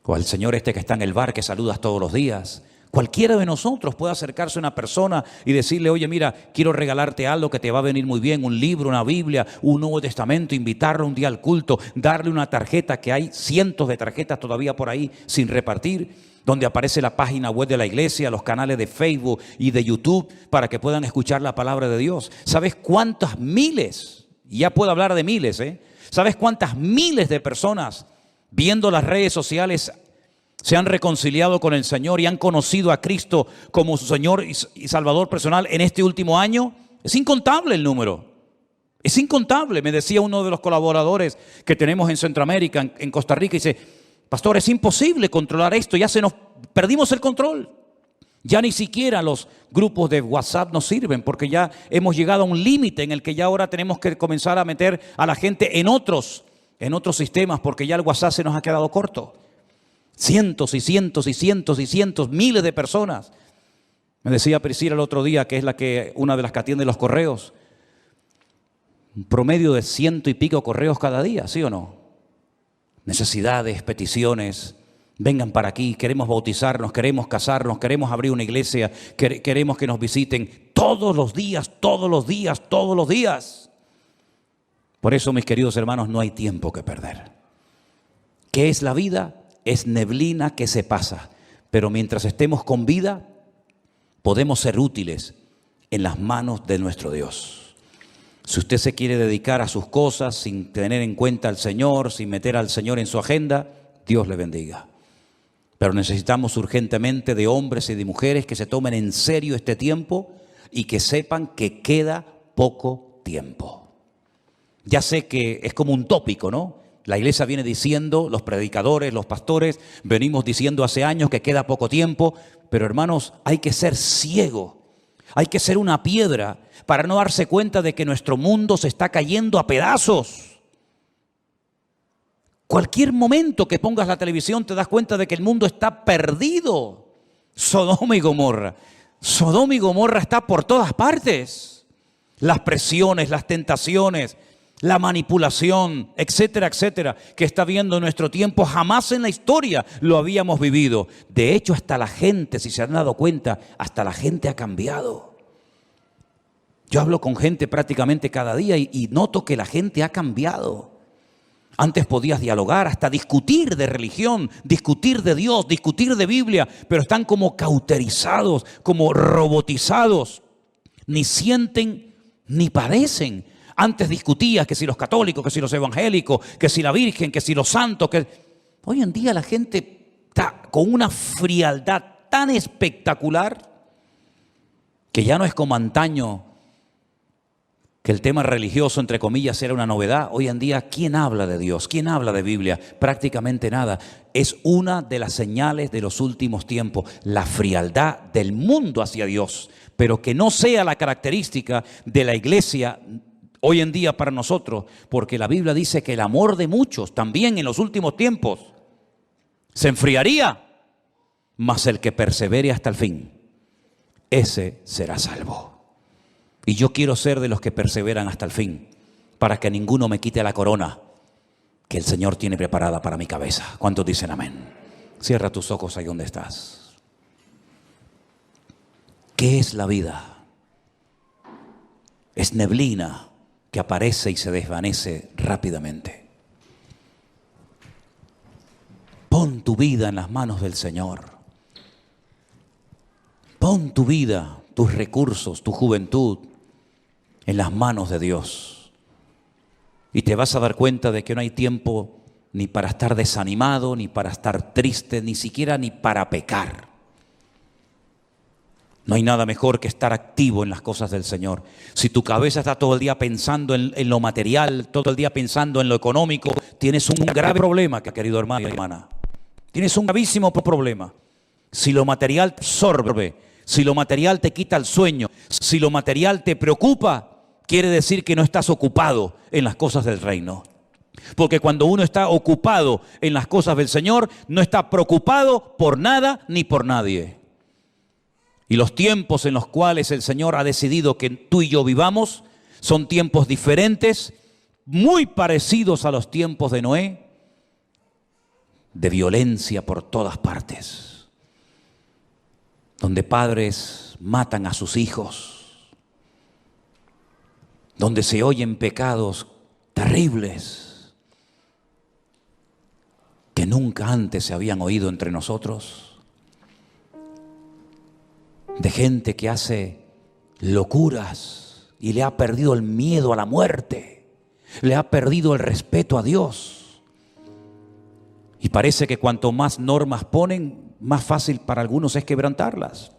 o al señor que está en el bar que saludas todos los días. Cualquiera de nosotros puede acercarse a una persona y decirle, oye, mira, quiero regalarte algo que te va a venir muy bien, un libro, una Biblia, un Nuevo Testamento, invitarlo un día al culto, darle una tarjeta, que hay cientos de tarjetas todavía por ahí sin repartir, donde aparece la página web de la iglesia, los canales de Facebook y de YouTube, para que puedan escuchar la palabra de Dios. ¿Sabes cuántas miles? Y ya puedo hablar de miles, ¿Sabes cuántas miles de personas viendo las redes sociales se han reconciliado con el Señor y han conocido a Cristo como su Señor y Salvador personal en este último año? Es incontable el número. Es incontable. Me decía uno de los colaboradores que tenemos en Centroamérica, en Costa Rica, y dice, pastor, es imposible controlar esto, ya perdimos el control. Ya ni siquiera los grupos de WhatsApp nos sirven, porque ya hemos llegado a un límite en el que ya ahora tenemos que comenzar a meter a la gente en otros sistemas, porque ya el WhatsApp se nos ha quedado corto. Cientos y cientos y cientos y cientos, miles de personas. Me decía Priscila el otro día, que es una de las que atiende los correos, un promedio de 100 y pico correos cada día, ¿sí o no? Necesidades, peticiones, vengan para aquí, queremos bautizarnos, queremos casarnos, queremos abrir una iglesia, queremos que nos visiten todos los días, todos los días, todos los días. Por eso, mis queridos hermanos, no hay tiempo que perder. ¿Qué es la vida? Es neblina que se pasa, pero mientras estemos con vida, podemos ser útiles en las manos de nuestro Dios. Si usted se quiere dedicar a sus cosas sin tener en cuenta al Señor, sin meter al Señor en su agenda, Dios le bendiga. Pero necesitamos urgentemente de hombres y de mujeres que se tomen en serio este tiempo y que sepan que queda poco tiempo. Ya sé que es como un tópico, ¿no? La iglesia viene diciendo, los predicadores, los pastores, venimos diciendo hace años que queda poco tiempo, pero hermanos, hay que ser ciego, hay que ser una piedra para no darse cuenta de que nuestro mundo se está cayendo a pedazos. Cualquier momento que pongas la televisión te das cuenta de que el mundo está perdido. Sodoma y Gomorra está por todas partes. Las presiones, las tentaciones, la manipulación, etcétera, etcétera, que está viendo en nuestro tiempo, jamás en la historia lo habíamos vivido. De hecho, hasta la gente, si se han dado cuenta, hasta la gente ha cambiado. Yo hablo con gente prácticamente cada día y noto que la gente ha cambiado. Antes podías dialogar, hasta discutir de religión, discutir de Dios, discutir de Biblia, pero están como cauterizados, como robotizados. Ni sienten ni padecen. Antes discutías que si los católicos, que si los evangélicos, que si la Virgen, que si los santos. Hoy en día la gente está con una frialdad tan espectacular que ya no es como antaño, que el tema religioso, entre comillas, era una novedad. Hoy en día, ¿quién habla de Dios? ¿Quién habla de Biblia? Prácticamente nada. Es una de las señales de los últimos tiempos, la frialdad del mundo hacia Dios, pero que no sea la característica de la iglesia hoy en día para nosotros, porque la Biblia dice que el amor de muchos también en los últimos tiempos se enfriaría, mas el que persevere hasta el fin, ese será salvo. Y yo quiero ser de los que perseveran hasta el fin, para que ninguno me quite la corona que el Señor tiene preparada para mi cabeza. ¿Cuántos dicen amén? Cierra tus ojos ahí donde estás. ¿Qué es la vida? Es neblina que aparece y se desvanece rápidamente. Pon tu vida en las manos del Señor. Pon tu vida, tus recursos, tu juventud en las manos de Dios. Y te vas a dar cuenta de que no hay tiempo ni para estar desanimado, ni para estar triste, ni siquiera ni para pecar. No hay nada mejor que estar activo en las cosas del Señor. Si tu cabeza está todo el día pensando en lo material, todo el día pensando en lo económico, tienes un grave problema, querido hermano y hermana. Tienes un gravísimo problema. Si lo material te absorbe, si lo material te quita el sueño, si lo material te preocupa, quiere decir que no estás ocupado en las cosas del reino. Porque cuando uno está ocupado en las cosas del Señor, no está preocupado por nada ni por nadie. Y los tiempos en los cuales el Señor ha decidido que tú y yo vivamos son tiempos diferentes, muy parecidos a los tiempos de Noé, de violencia por todas partes, donde padres matan a sus hijos, donde se oyen pecados terribles que nunca antes se habían oído entre nosotros, de gente que hace locuras y le ha perdido el miedo a la muerte, le ha perdido el respeto a Dios. Y parece que cuanto más normas ponen, más fácil para algunos es quebrantarlas.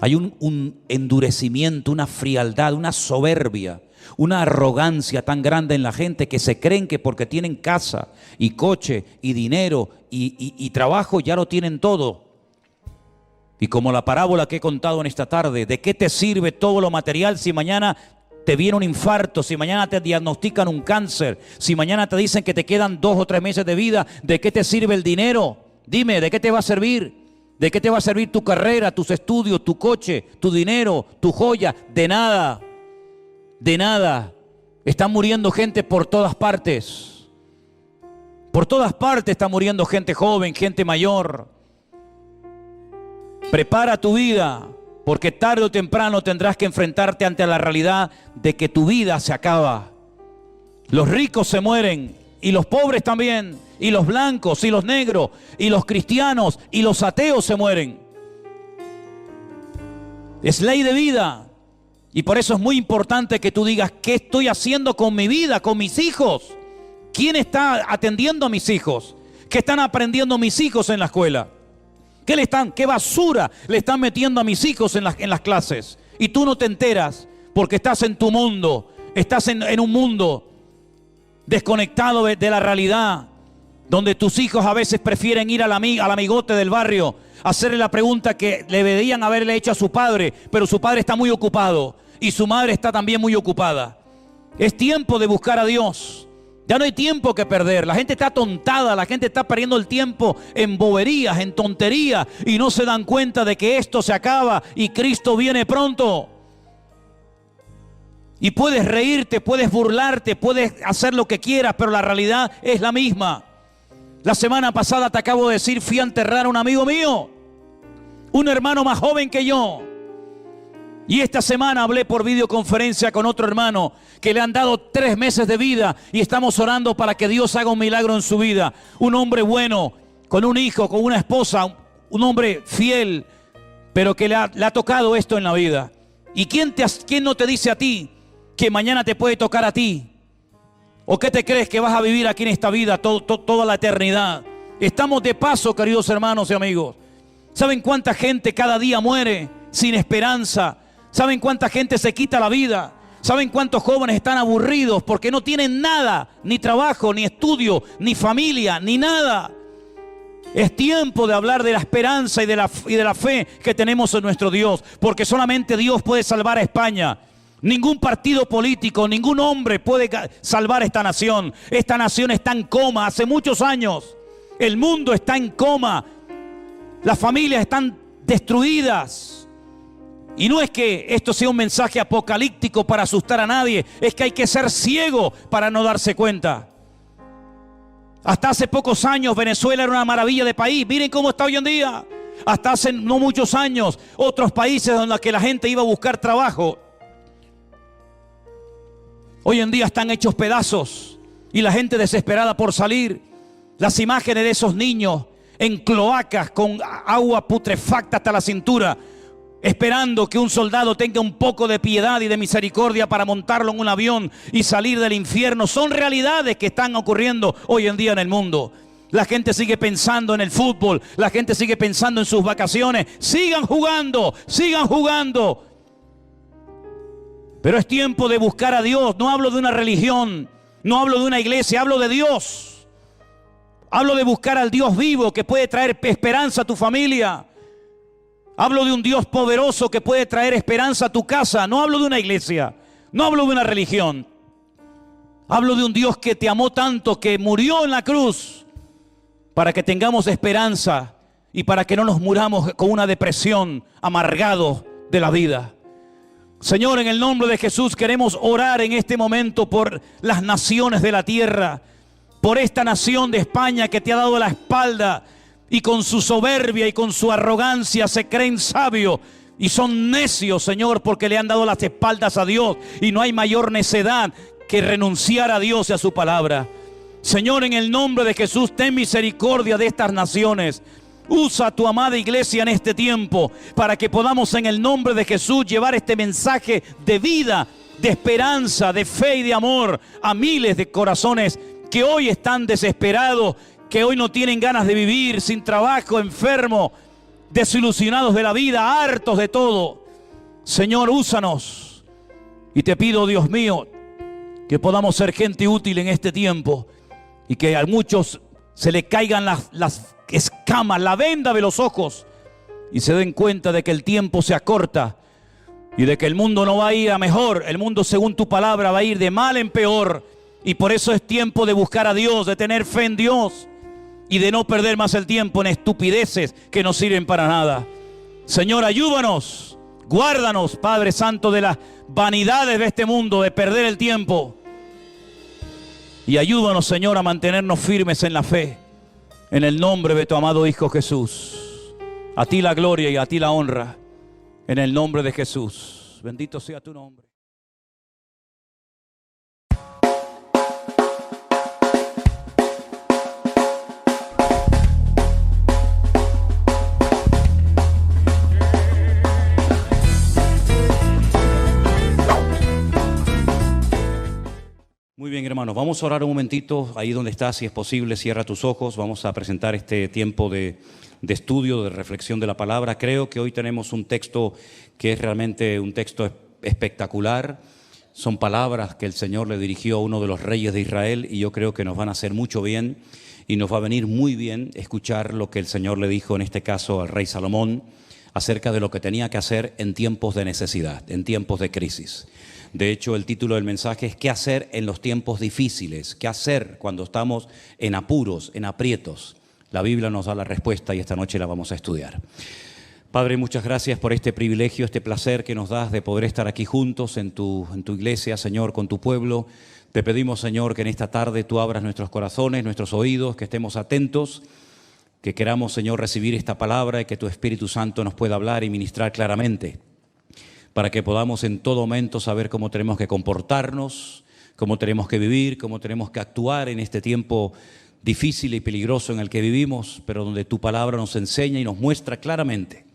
Hay un endurecimiento, una frialdad, una soberbia, una arrogancia tan grande en la gente que se creen que porque tienen casa y coche y dinero y trabajo ya lo tienen todo. Y como la parábola que he contado en esta tarde, ¿de qué te sirve todo lo material si mañana te viene un infarto, si mañana te diagnostican un cáncer, si mañana te dicen que te quedan 2 o 3 meses de vida? ¿De qué te sirve el dinero? Dime, ¿de qué te va a servir? ¿De qué te va a servir tu carrera, tus estudios, tu coche, tu dinero, tu joya? De nada, de nada. Están muriendo gente por todas partes. Por todas partes está muriendo gente joven, gente mayor. Prepara tu vida, porque tarde o temprano tendrás que enfrentarte ante la realidad de que tu vida se acaba. Los ricos se mueren y los pobres también, y los blancos y los negros y los cristianos y los ateos se mueren. Es ley de vida. Y por eso es muy importante que tú digas: ¿qué estoy haciendo con mi vida, con mis hijos? ¿Quién está atendiendo a mis hijos? ¿Qué están aprendiendo mis hijos en la escuela? ¿Qué basura le están metiendo a mis hijos en las clases? Y tú no te enteras porque estás en tu mundo, estás en un mundo desconectado de la realidad, donde tus hijos a veces prefieren ir al amigote del barrio, hacerle la pregunta que le deberían haberle hecho a su padre, pero su padre está muy ocupado y su madre está también muy ocupada. Es tiempo de buscar a Dios. Ya no hay tiempo que perder. La gente está atontada, la gente está perdiendo el tiempo en boberías, en tonterías, y no se dan cuenta de que esto se acaba y Cristo viene pronto. Y puedes reírte, puedes burlarte, puedes hacer lo que quieras, pero la realidad es la misma. La semana pasada te acabo de decir, fui a enterrar a un amigo mío, un hermano más joven que yo. Y esta semana hablé por videoconferencia con otro hermano que le han dado 3 meses de vida y estamos orando para que Dios haga un milagro en su vida. Un hombre bueno, con un hijo, con una esposa, un hombre fiel, pero que le ha tocado esto en la vida. ¿Y quién no te dice a ti que mañana te puede tocar a ti? ¿O qué te crees que vas a vivir aquí en esta vida toda la eternidad? Estamos de paso, queridos hermanos y amigos. ¿Saben cuánta gente cada día muere sin esperanza? ¿Saben cuánta gente se quita la vida? ¿Saben cuántos jóvenes están aburridos porque no tienen nada? Ni trabajo, ni estudio, ni familia, ni nada. Es tiempo de hablar de la esperanza y de la fe que tenemos en nuestro Dios, porque solamente Dios puede salvar a España. Ningún partido político, ningún hombre puede salvar esta nación. Esta nación está en coma hace muchos años. El mundo está en coma. Las familias están destruidas. Y no es que esto sea un mensaje apocalíptico para asustar a nadie, es que hay que ser ciego para no darse cuenta. Hasta hace pocos años Venezuela era una maravilla de país. Miren cómo está hoy en día. Hasta hace no muchos años otros países donde la gente iba a buscar trabajo Hoy en día están hechos pedazos y la gente desesperada por salir. Las imágenes de esos niños en cloacas con agua putrefacta hasta la cintura, esperando que un soldado tenga un poco de piedad y de misericordia para montarlo en un avión y salir del infierno, son realidades que están ocurriendo hoy en día en el mundo. La gente sigue pensando en el fútbol, la gente sigue pensando en sus vacaciones. Sigan jugando, sigan jugando. Pero es tiempo de buscar a Dios. No hablo de una religión, no hablo de una iglesia, hablo de Dios. Hablo de buscar al Dios vivo que puede traer esperanza a tu familia. Hablo de un Dios poderoso que puede traer esperanza a tu casa. No hablo de una iglesia, no hablo de una religión. Hablo de un Dios que te amó tanto, que murió en la cruz para que tengamos esperanza y para que no nos muramos con una depresión, amargado de la vida. Señor, en el nombre de Jesús queremos orar en este momento por las naciones de la tierra, por esta nación de España que te ha dado la espalda y con su soberbia y con su arrogancia se creen sabios y son necios, Señor, porque le han dado las espaldas a Dios, y no hay mayor necedad que renunciar a Dios y a su palabra. Señor, en el nombre de Jesús, ten misericordia de estas naciones. Usa a tu amada iglesia en este tiempo para que podamos en el nombre de Jesús llevar este mensaje de vida, de esperanza, de fe y de amor a miles de corazones que hoy están desesperados, que hoy no tienen ganas de vivir, sin trabajo, enfermos, desilusionados de la vida, hartos de todo. Señor, úsanos. Y te pido, Dios mío, que podamos ser gente útil en este tiempo y que a muchos se le caigan las escamas, la venda de los ojos y se den cuenta de que el tiempo se acorta y de que el mundo no va a ir a mejor. El mundo, según tu palabra, va a ir de mal en peor, y por eso es tiempo de buscar a Dios, de tener fe en Dios y de no perder más el tiempo en estupideces que no sirven para nada. Señor, ayúdanos, guárdanos, Padre Santo, de las vanidades de este mundo, de perder el tiempo, y ayúdanos, Señor, a mantenernos firmes en la fe. En el nombre de tu amado Hijo Jesús. A ti la gloria y a ti la honra. En el nombre de Jesús. Bendito sea tu nombre. Muy bien, hermanos, vamos a orar un momentito. Ahí donde estás, si es posible, cierra tus ojos. Vamos a presentar este tiempo de estudio, de reflexión de la palabra. Creo que hoy tenemos un texto que es realmente un texto espectacular. Son palabras que el Señor le dirigió a uno de los reyes de Israel, y yo creo que nos van a hacer mucho bien y nos va a venir muy bien escuchar lo que el Señor le dijo, en este caso al rey Salomón, acerca de lo que tenía que hacer en tiempos de necesidad, en tiempos de crisis. De hecho, el título del mensaje es ¿qué hacer en los tiempos difíciles? ¿Qué hacer cuando estamos en apuros, en aprietos? La Biblia nos da la respuesta y esta noche la vamos a estudiar. Padre, muchas gracias por este privilegio, este placer que nos das de poder estar aquí juntos en tu iglesia, Señor, con tu pueblo. Te pedimos, Señor, que en esta tarde tú abras nuestros corazones, nuestros oídos, que estemos atentos, que queramos, Señor, recibir esta palabra y que tu Espíritu Santo nos pueda hablar y ministrar claramente, para que podamos en todo momento saber cómo tenemos que comportarnos, cómo tenemos que vivir, cómo tenemos que actuar en este tiempo difícil y peligroso en el que vivimos, pero donde tu palabra nos enseña y nos muestra claramente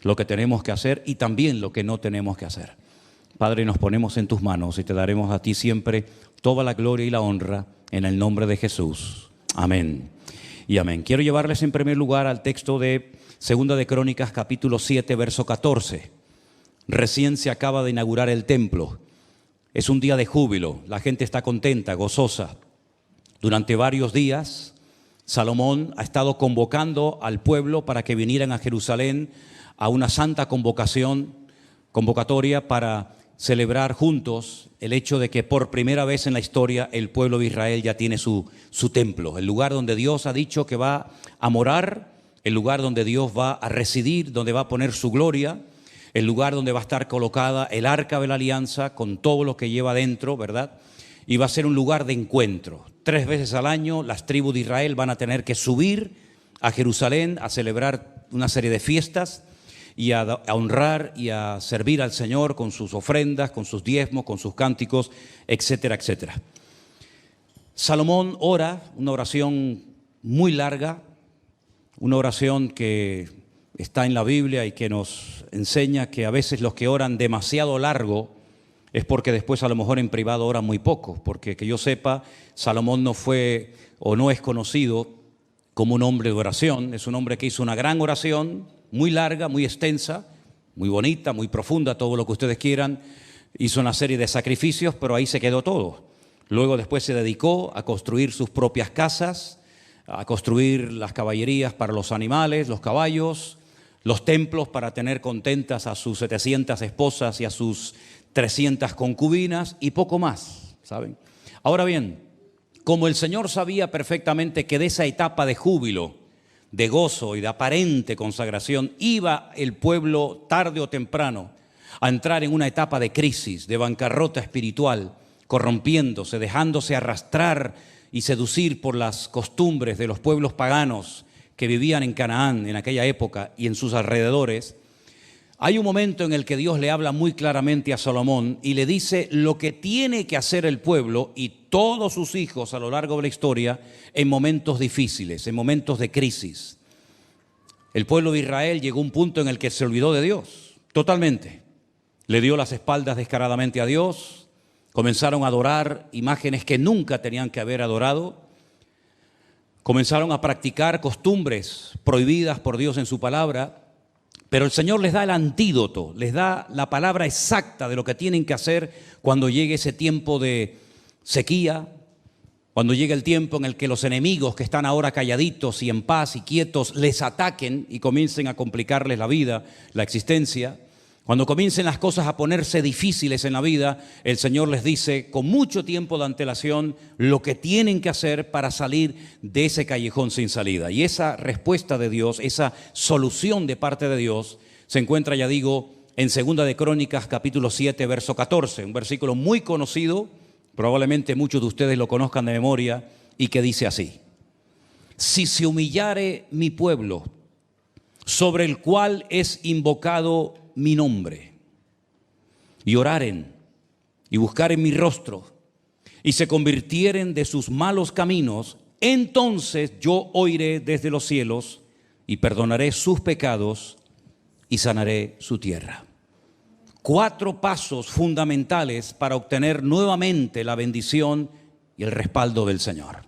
lo que tenemos que hacer y también lo que no tenemos que hacer. Padre, nos ponemos en tus manos y te daremos a ti siempre toda la gloria y la honra en el nombre de Jesús. Amén y amén. Quiero llevarles en primer lugar al texto de Segunda de Crónicas, capítulo 7, verso 14. Recién se acaba de inaugurar el templo. Es un día de júbilo. La gente está contenta, gozosa. Durante varios días, Salomón ha estado convocando al pueblo para que vinieran a Jerusalén a una santa convocatoria para celebrar juntos el hecho de que por primera vez en la historia el pueblo de Israel ya tiene su templo, el lugar donde Dios ha dicho que va a morar, el lugar donde Dios va a residir, donde va a poner su gloria, el lugar donde va a estar colocada el arca de la alianza con todo lo que lleva dentro, ¿verdad? Y va a ser un lugar de encuentro. 3 veces al año las tribus de Israel van a tener que subir a Jerusalén a celebrar una serie de fiestas, y a honrar y a servir al Señor con sus ofrendas, con sus diezmos, con sus cánticos, etcétera, etcétera. Salomón ora una oración muy larga, una oración que está en la Biblia y que nos enseña que a veces los que oran demasiado largo es porque después a lo mejor en privado oran muy poco, porque que yo sepa, Salomón no fue o no es conocido como un hombre de oración. Es un hombre que hizo una gran oración, muy larga, muy extensa, muy bonita, muy profunda, todo lo que ustedes quieran. Hizo una serie de sacrificios, pero ahí se quedó todo. Luego después se dedicó a construir sus propias casas, a construir las caballerías para los animales, los caballos, los templos para tener contentas a sus 700 esposas y a sus 300 concubinas y poco más, ¿saben? Ahora bien, como el Señor sabía perfectamente que de esa etapa de júbilo, de gozo y de aparente consagración iba el pueblo tarde o temprano a entrar en una etapa de crisis, de bancarrota espiritual, corrompiéndose, dejándose arrastrar y seducir por las costumbres de los pueblos paganos que vivían en Canaán en aquella época y en sus alrededores, hay un momento en el que Dios le habla muy claramente a Salomón y le dice lo que tiene que hacer el pueblo y todos sus hijos a lo largo de la historia en momentos difíciles, en momentos de crisis. El pueblo de Israel llegó a un punto en el que se olvidó de Dios, totalmente. Le dio las espaldas descaradamente a Dios, comenzaron a adorar imágenes que nunca tenían que haber adorado, comenzaron a practicar costumbres prohibidas por Dios en su palabra. Pero el Señor les da el antídoto, les da la palabra exacta de lo que tienen que hacer cuando llegue ese tiempo de sequía, cuando llegue el tiempo en el que los enemigos que están ahora calladitos y en paz y quietos les ataquen y comiencen a complicarles la vida, la existencia. Cuando comiencen las cosas a ponerse difíciles en la vida, el Señor les dice con mucho tiempo de antelación lo que tienen que hacer para salir de ese callejón sin salida. Y esa respuesta de Dios, esa solución de parte de Dios, se encuentra, ya digo, en 2 de Crónicas, capítulo 7, verso 14, un versículo muy conocido, probablemente muchos de ustedes lo conozcan de memoria, y que dice así: si se humillare mi pueblo, sobre el cual es invocado mi nombre, y oraren y buscaren mi rostro y se convirtieren de sus malos caminos, entonces yo oiré desde los cielos y perdonaré sus pecados y sanaré su tierra. 4 pasos fundamentales para obtener nuevamente la bendición y el respaldo del Señor.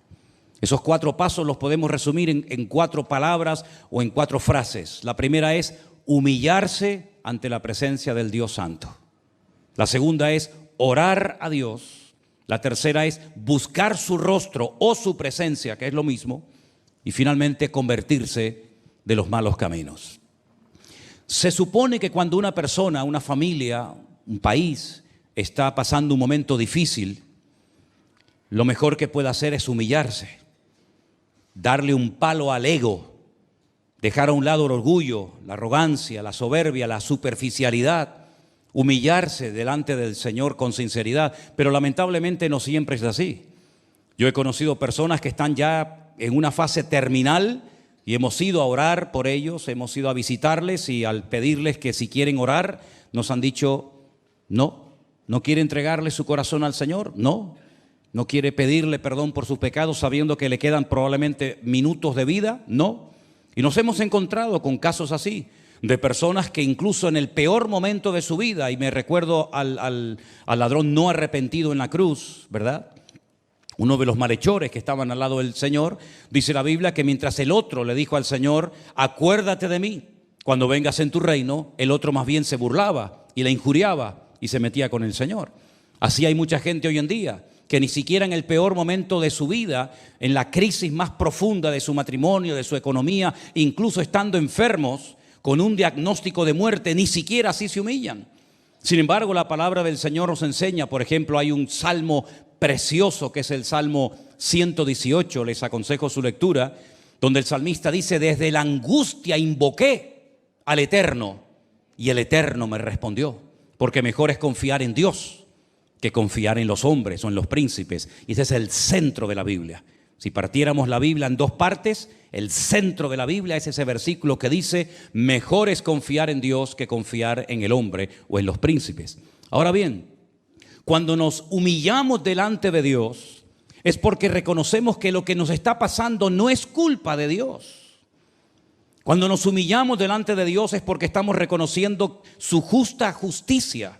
Esos 4 pasos los podemos resumir en 4 palabras o en 4 frases. La primera es humillarse ante la presencia del Dios Santo. La segunda es orar a Dios. La tercera es buscar su rostro o su presencia, que es lo mismo. Y finalmente convertirse de los malos caminos. Se supone que cuando una persona, una familia, un país está pasando un momento difícil, lo mejor que puede hacer es humillarse, darle un palo al ego, dejar a un lado el orgullo, la arrogancia, la soberbia, la superficialidad, humillarse delante del Señor con sinceridad. Pero lamentablemente no siempre es así. Yo he conocido personas que están ya en una fase terminal y hemos ido a orar por ellos, hemos ido a visitarles y al pedirles que si quieren orar, nos han dicho no quiere entregarle su corazón al Señor, no quiere pedirle perdón por sus pecados sabiendo que le quedan probablemente minutos de vida, no. Y nos hemos encontrado con casos así, de personas que incluso en el peor momento de su vida, y me recuerdo al ladrón no arrepentido en la cruz, ¿verdad? Uno de los malhechores que estaban al lado del Señor, dice la Biblia que mientras el otro le dijo al Señor, acuérdate de mí cuando vengas en tu reino, el otro más bien se burlaba y le injuriaba y se metía con el Señor. Así hay mucha gente hoy en día que ni siquiera en el peor momento de su vida, en la crisis más profunda de su matrimonio, de su economía, incluso estando enfermos con un diagnóstico de muerte, ni siquiera así se humillan. Sin embargo, la palabra del Señor nos enseña, por ejemplo, hay un salmo precioso que es el Salmo 118, les aconsejo su lectura, donde el salmista dice, desde la angustia invoqué al Eterno y el Eterno me respondió, porque mejor es confiar en Dios que confiar en los hombres o en los príncipes. Y ese es el centro de la Biblia. Si partiéramos la Biblia en dos partes, el centro de la Biblia es ese versículo que dice: mejor es confiar en Dios que confiar en el hombre o en los príncipes. Ahora bien, cuando nos humillamos delante de Dios, es porque reconocemos que lo que nos está pasando no es culpa de Dios. Cuando nos humillamos delante de Dios es porque estamos reconociendo su justa justicia,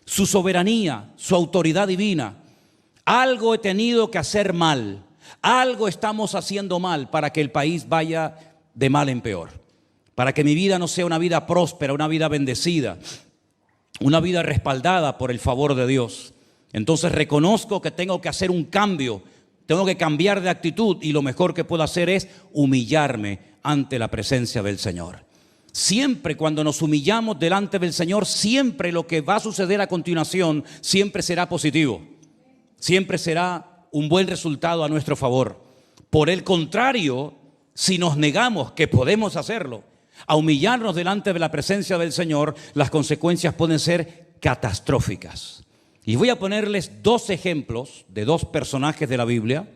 su soberanía, su autoridad divina. Algo he tenido que hacer mal, algo estamos haciendo mal para que el país vaya de mal en peor, para que mi vida no sea una vida próspera, una vida bendecida, una vida respaldada por el favor de Dios. Entonces reconozco que tengo que hacer un cambio, tengo que cambiar de actitud, y lo mejor que puedo hacer es humillarme ante la presencia del Señor. Siempre cuando nos humillamos delante del Señor, siempre lo que va a suceder a continuación siempre será positivo, siempre será un buen resultado a nuestro favor. Por el contrario, si nos negamos, que podemos hacerlo, a humillarnos delante de la presencia del Señor, las consecuencias pueden ser catastróficas. Y voy a ponerles dos ejemplos de dos personajes de la Biblia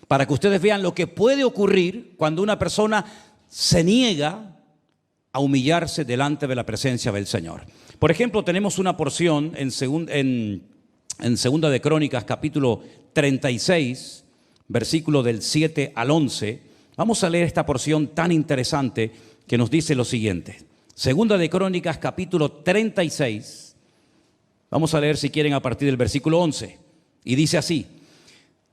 para que ustedes vean lo que puede ocurrir cuando una persona se niega a humillarse delante de la presencia del Señor. Por ejemplo, tenemos una porción en Segunda de Crónicas, capítulo 36, versículo del 7 al 11. Vamos a leer esta porción tan interesante que nos dice lo siguiente. Segunda de Crónicas, capítulo 36. Vamos a leer, si quieren, a partir del versículo 11. Y dice así: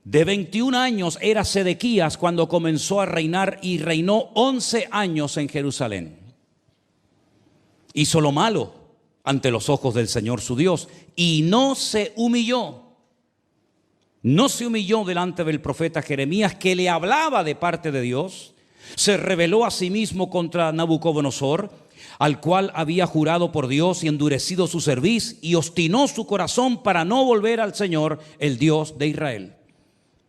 de 21 años era Sedequías cuando comenzó a reinar, y reinó 11 años en Jerusalén. Hizo lo malo ante los ojos del Señor su Dios, y no se humilló. No se humilló delante del profeta Jeremías, que le hablaba de parte de Dios. Se rebeló a sí mismo contra Nabucodonosor, al cual había jurado por Dios y endurecido su cerviz, y obstinó su corazón para no volver al Señor, el Dios de Israel.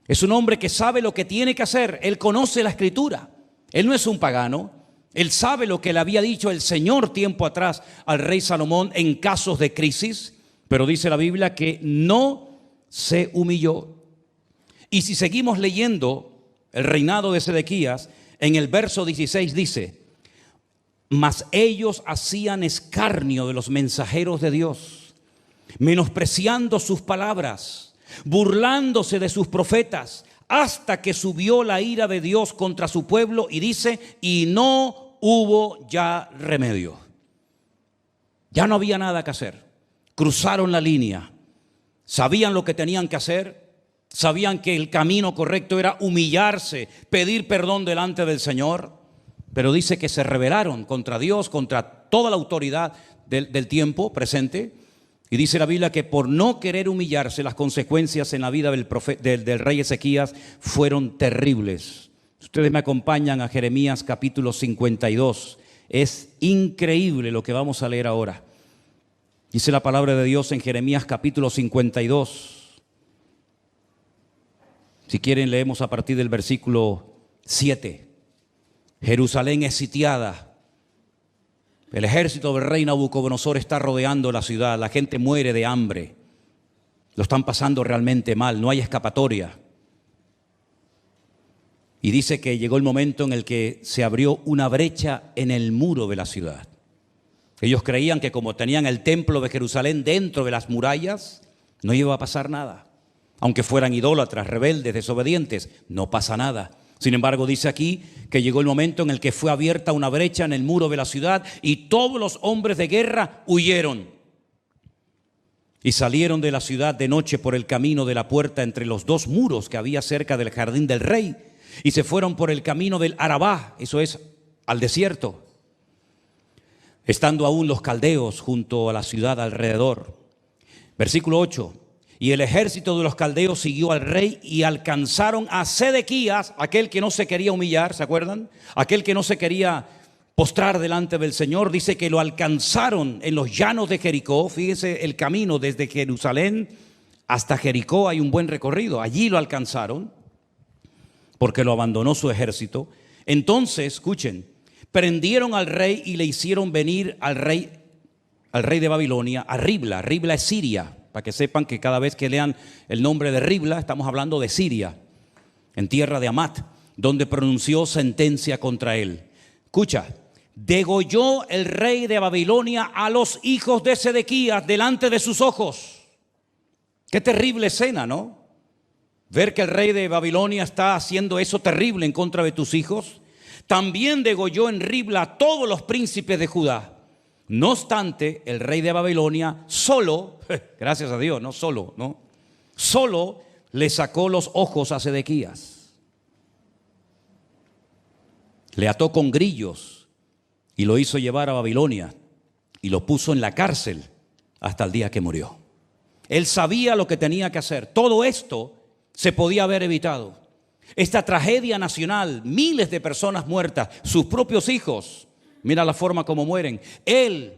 Es un hombre que sabe lo que tiene que hacer. Él conoce la Escritura. Él no es un pagano. Él sabe lo que le había dicho el Señor tiempo atrás al rey Salomón en casos de crisis. Pero dice la Biblia que no se humilló. Y si seguimos leyendo el reinado de Sedequías, en el verso 16 dice: mas ellos hacían escarnio de los mensajeros de Dios, menospreciando sus palabras, burlándose de sus profetas, hasta que subió la ira de Dios contra su pueblo, y dice: y no hubo ya remedio. Ya no había nada que hacer. Cruzaron la línea. Sabían lo que tenían que hacer. Sabían que el camino correcto era humillarse, pedir perdón delante del Señor. Pero dice que se rebelaron contra Dios, contra toda la autoridad del tiempo presente. Y dice la Biblia que por no querer humillarse, las consecuencias en la vida del rey Ezequías fueron terribles. Ustedes me acompañan a Jeremías capítulo 52. Es increíble lo que vamos a leer ahora. Dice la palabra de Dios en Jeremías capítulo 52. Si quieren, leemos a partir del versículo 7. Jerusalén es sitiada. El ejército del rey Nabucodonosor está rodeando la ciudad. La gente muere de hambre. Lo están pasando realmente mal. No hay escapatoria. Y dice que llegó el momento en el que se abrió una brecha en el muro de la ciudad. Ellos creían que como tenían el templo de Jerusalén dentro de las murallas, no iba a pasar nada. Aunque fueran idólatras, rebeldes, desobedientes, no pasa nada. Sin embargo, dice aquí que llegó el momento en el que fue abierta una brecha en el muro de la ciudad, y todos los hombres de guerra huyeron. Y salieron de la ciudad de noche por el camino de la puerta entre los dos muros que había cerca del jardín del rey, y se fueron por el camino del Arabá, eso es, al desierto, estando aún los caldeos junto a la ciudad alrededor. Versículo 8. Y el ejército de los caldeos siguió al rey, y alcanzaron a Sedequías, aquel que no se quería humillar, ¿se acuerdan? Aquel que no se quería postrar delante del Señor. Dice que lo alcanzaron en los llanos de Jericó. Fíjese el camino desde Jerusalén hasta Jericó, hay un buen recorrido. Allí lo alcanzaron porque lo abandonó su ejército. Entonces, escuchen, prendieron al rey y le hicieron venir al rey de Babilonia a Ribla. Ribla es Siria. Para que sepan que cada vez que lean el nombre de Ribla, estamos hablando de Siria. en tierra de Hamat, donde pronunció sentencia contra él. Escucha, degolló el rey de Babilonia a los hijos de Sedequías delante de sus ojos. Qué terrible escena, ¿no? Ver que el rey de Babilonia está haciendo eso terrible en contra de tus hijos. También degolló en Ribla a todos los príncipes de Judá. No obstante, el rey de Babilonia solo, gracias a Dios, no solo, ¿no? Solo le sacó los ojos a Sedequías. Le ató con grillos y lo hizo llevar a Babilonia y lo puso en la cárcel hasta el día que murió. Él sabía lo que tenía que hacer. Todo esto se podía haber evitado. Esta tragedia nacional, miles de personas muertas, sus propios hijos, mira la forma como mueren. Él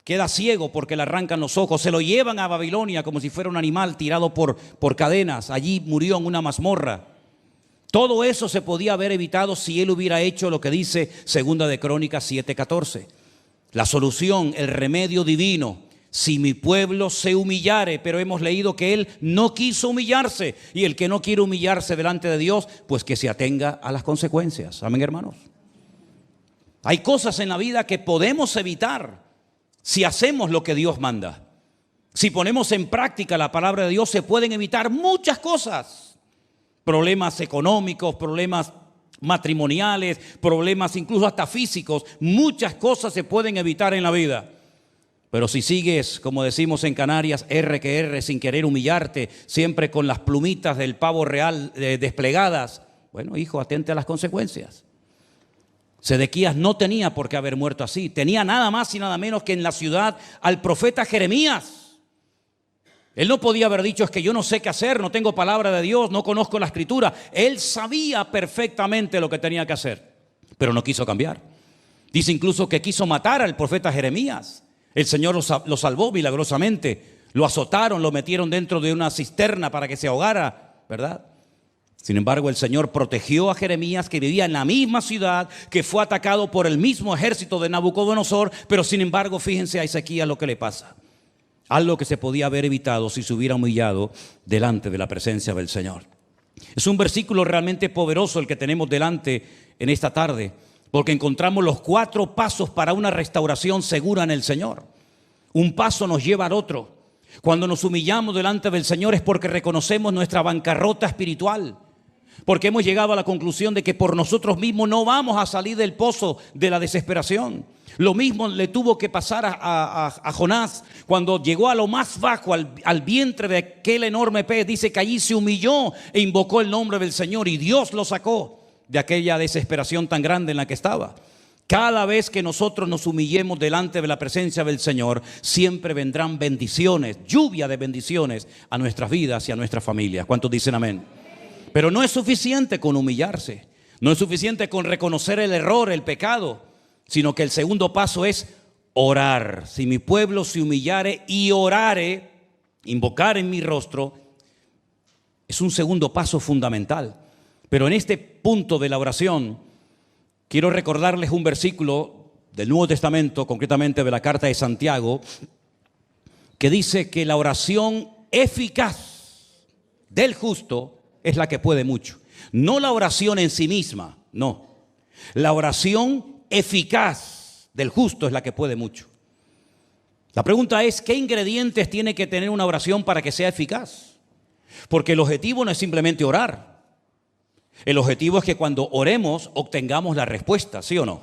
queda ciego porque le arrancan los ojos, se lo llevan a Babilonia como si fuera un animal tirado por cadenas. Allí murió en una mazmorra. Todo eso se podía haber evitado si él hubiera hecho lo que dice Segunda de Crónicas 7:14. La solución, el remedio divino. Si mi pueblo se humillare, pero hemos leído que él no quiso humillarse. Y el que no quiere humillarse delante de Dios, pues que se atenga a las consecuencias. Amén, hermanos. Hay cosas en la vida que podemos evitar si hacemos lo que Dios manda. Si ponemos en práctica la palabra de Dios, se pueden evitar muchas cosas. Problemas económicos, problemas matrimoniales, problemas incluso hasta físicos. Muchas cosas se pueden evitar en la vida. Pero si sigues, como decimos en Canarias, R que R, sin querer humillarte, siempre con las plumitas del pavo real desplegadas, bueno, hijo, atente a las consecuencias. Sedequías no tenía por qué haber muerto así. Tenía nada más y nada menos que en la ciudad al profeta Jeremías. Él no podía haber dicho, es que yo no sé qué hacer, no tengo palabra de Dios, no conozco la escritura. Él sabía perfectamente lo que tenía que hacer, pero no quiso cambiar. Dice incluso que quiso matar al profeta Jeremías. El Señor lo salvó milagrosamente. Lo azotaron, lo metieron dentro de una cisterna para que se ahogara, ¿verdad? Sin embargo, el Señor protegió a Jeremías, que vivía en la misma ciudad, que fue atacado por el mismo ejército de Nabucodonosor, pero sin embargo, fíjense a Ezequías lo que le pasa. Algo que se podía haber evitado si se hubiera humillado delante de la presencia del Señor. Es un versículo realmente poderoso el que tenemos delante en esta tarde, porque encontramos los 4 pasos para una restauración segura en el Señor. Un paso nos lleva al otro. Cuando nos humillamos delante del Señor es porque reconocemos nuestra bancarrota espiritual, porque hemos llegado a la conclusión de que por nosotros mismos no vamos a salir del pozo de la desesperación. Lo mismo le tuvo que pasar a Jonás cuando llegó a lo más bajo, al vientre de aquel enorme pez. Dice que allí se humilló e invocó el nombre del Señor y Dios lo sacó de aquella desesperación tan grande en la que estaba. Cada vez que nosotros nos humillemos delante de la presencia del Señor, siempre vendrán bendiciones, lluvia de bendiciones a nuestras vidas y a nuestras familias. ¿Cuántos dicen amén? Pero no es suficiente con humillarse, no es suficiente con reconocer el error, el pecado, sino que el segundo paso es orar. Si mi pueblo se humillare y orare, invocar en mi rostro, es un segundo paso fundamental. Pero en este punto de la oración, quiero recordarles un versículo del Nuevo Testamento, concretamente de la carta de Santiago, que dice que la oración eficaz del justo es la que puede mucho. No la oración en sí misma, no. La oración eficaz del justo es la que puede mucho. La pregunta es, ¿qué ingredientes tiene que tener una oración para que sea eficaz? Porque el objetivo no es simplemente orar. El objetivo es que cuando oremos obtengamos la respuesta, ¿sí o no?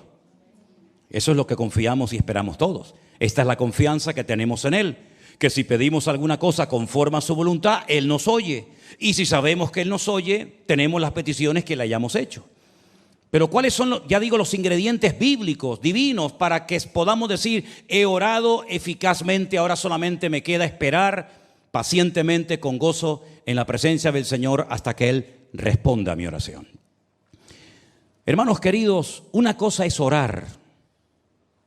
Eso es lo que confiamos y esperamos todos. Esta es la confianza que tenemos en Él, que si pedimos alguna cosa conforme a su voluntad, Él nos oye. Y si sabemos que Él nos oye, tenemos las peticiones que le hayamos hecho. Pero ¿cuáles son, los ingredientes bíblicos, divinos, para que podamos decir, he orado eficazmente, ahora solamente me queda esperar pacientemente, con gozo, en la presencia del Señor hasta que Él responda a mi oración? Hermanos queridos, una cosa es orar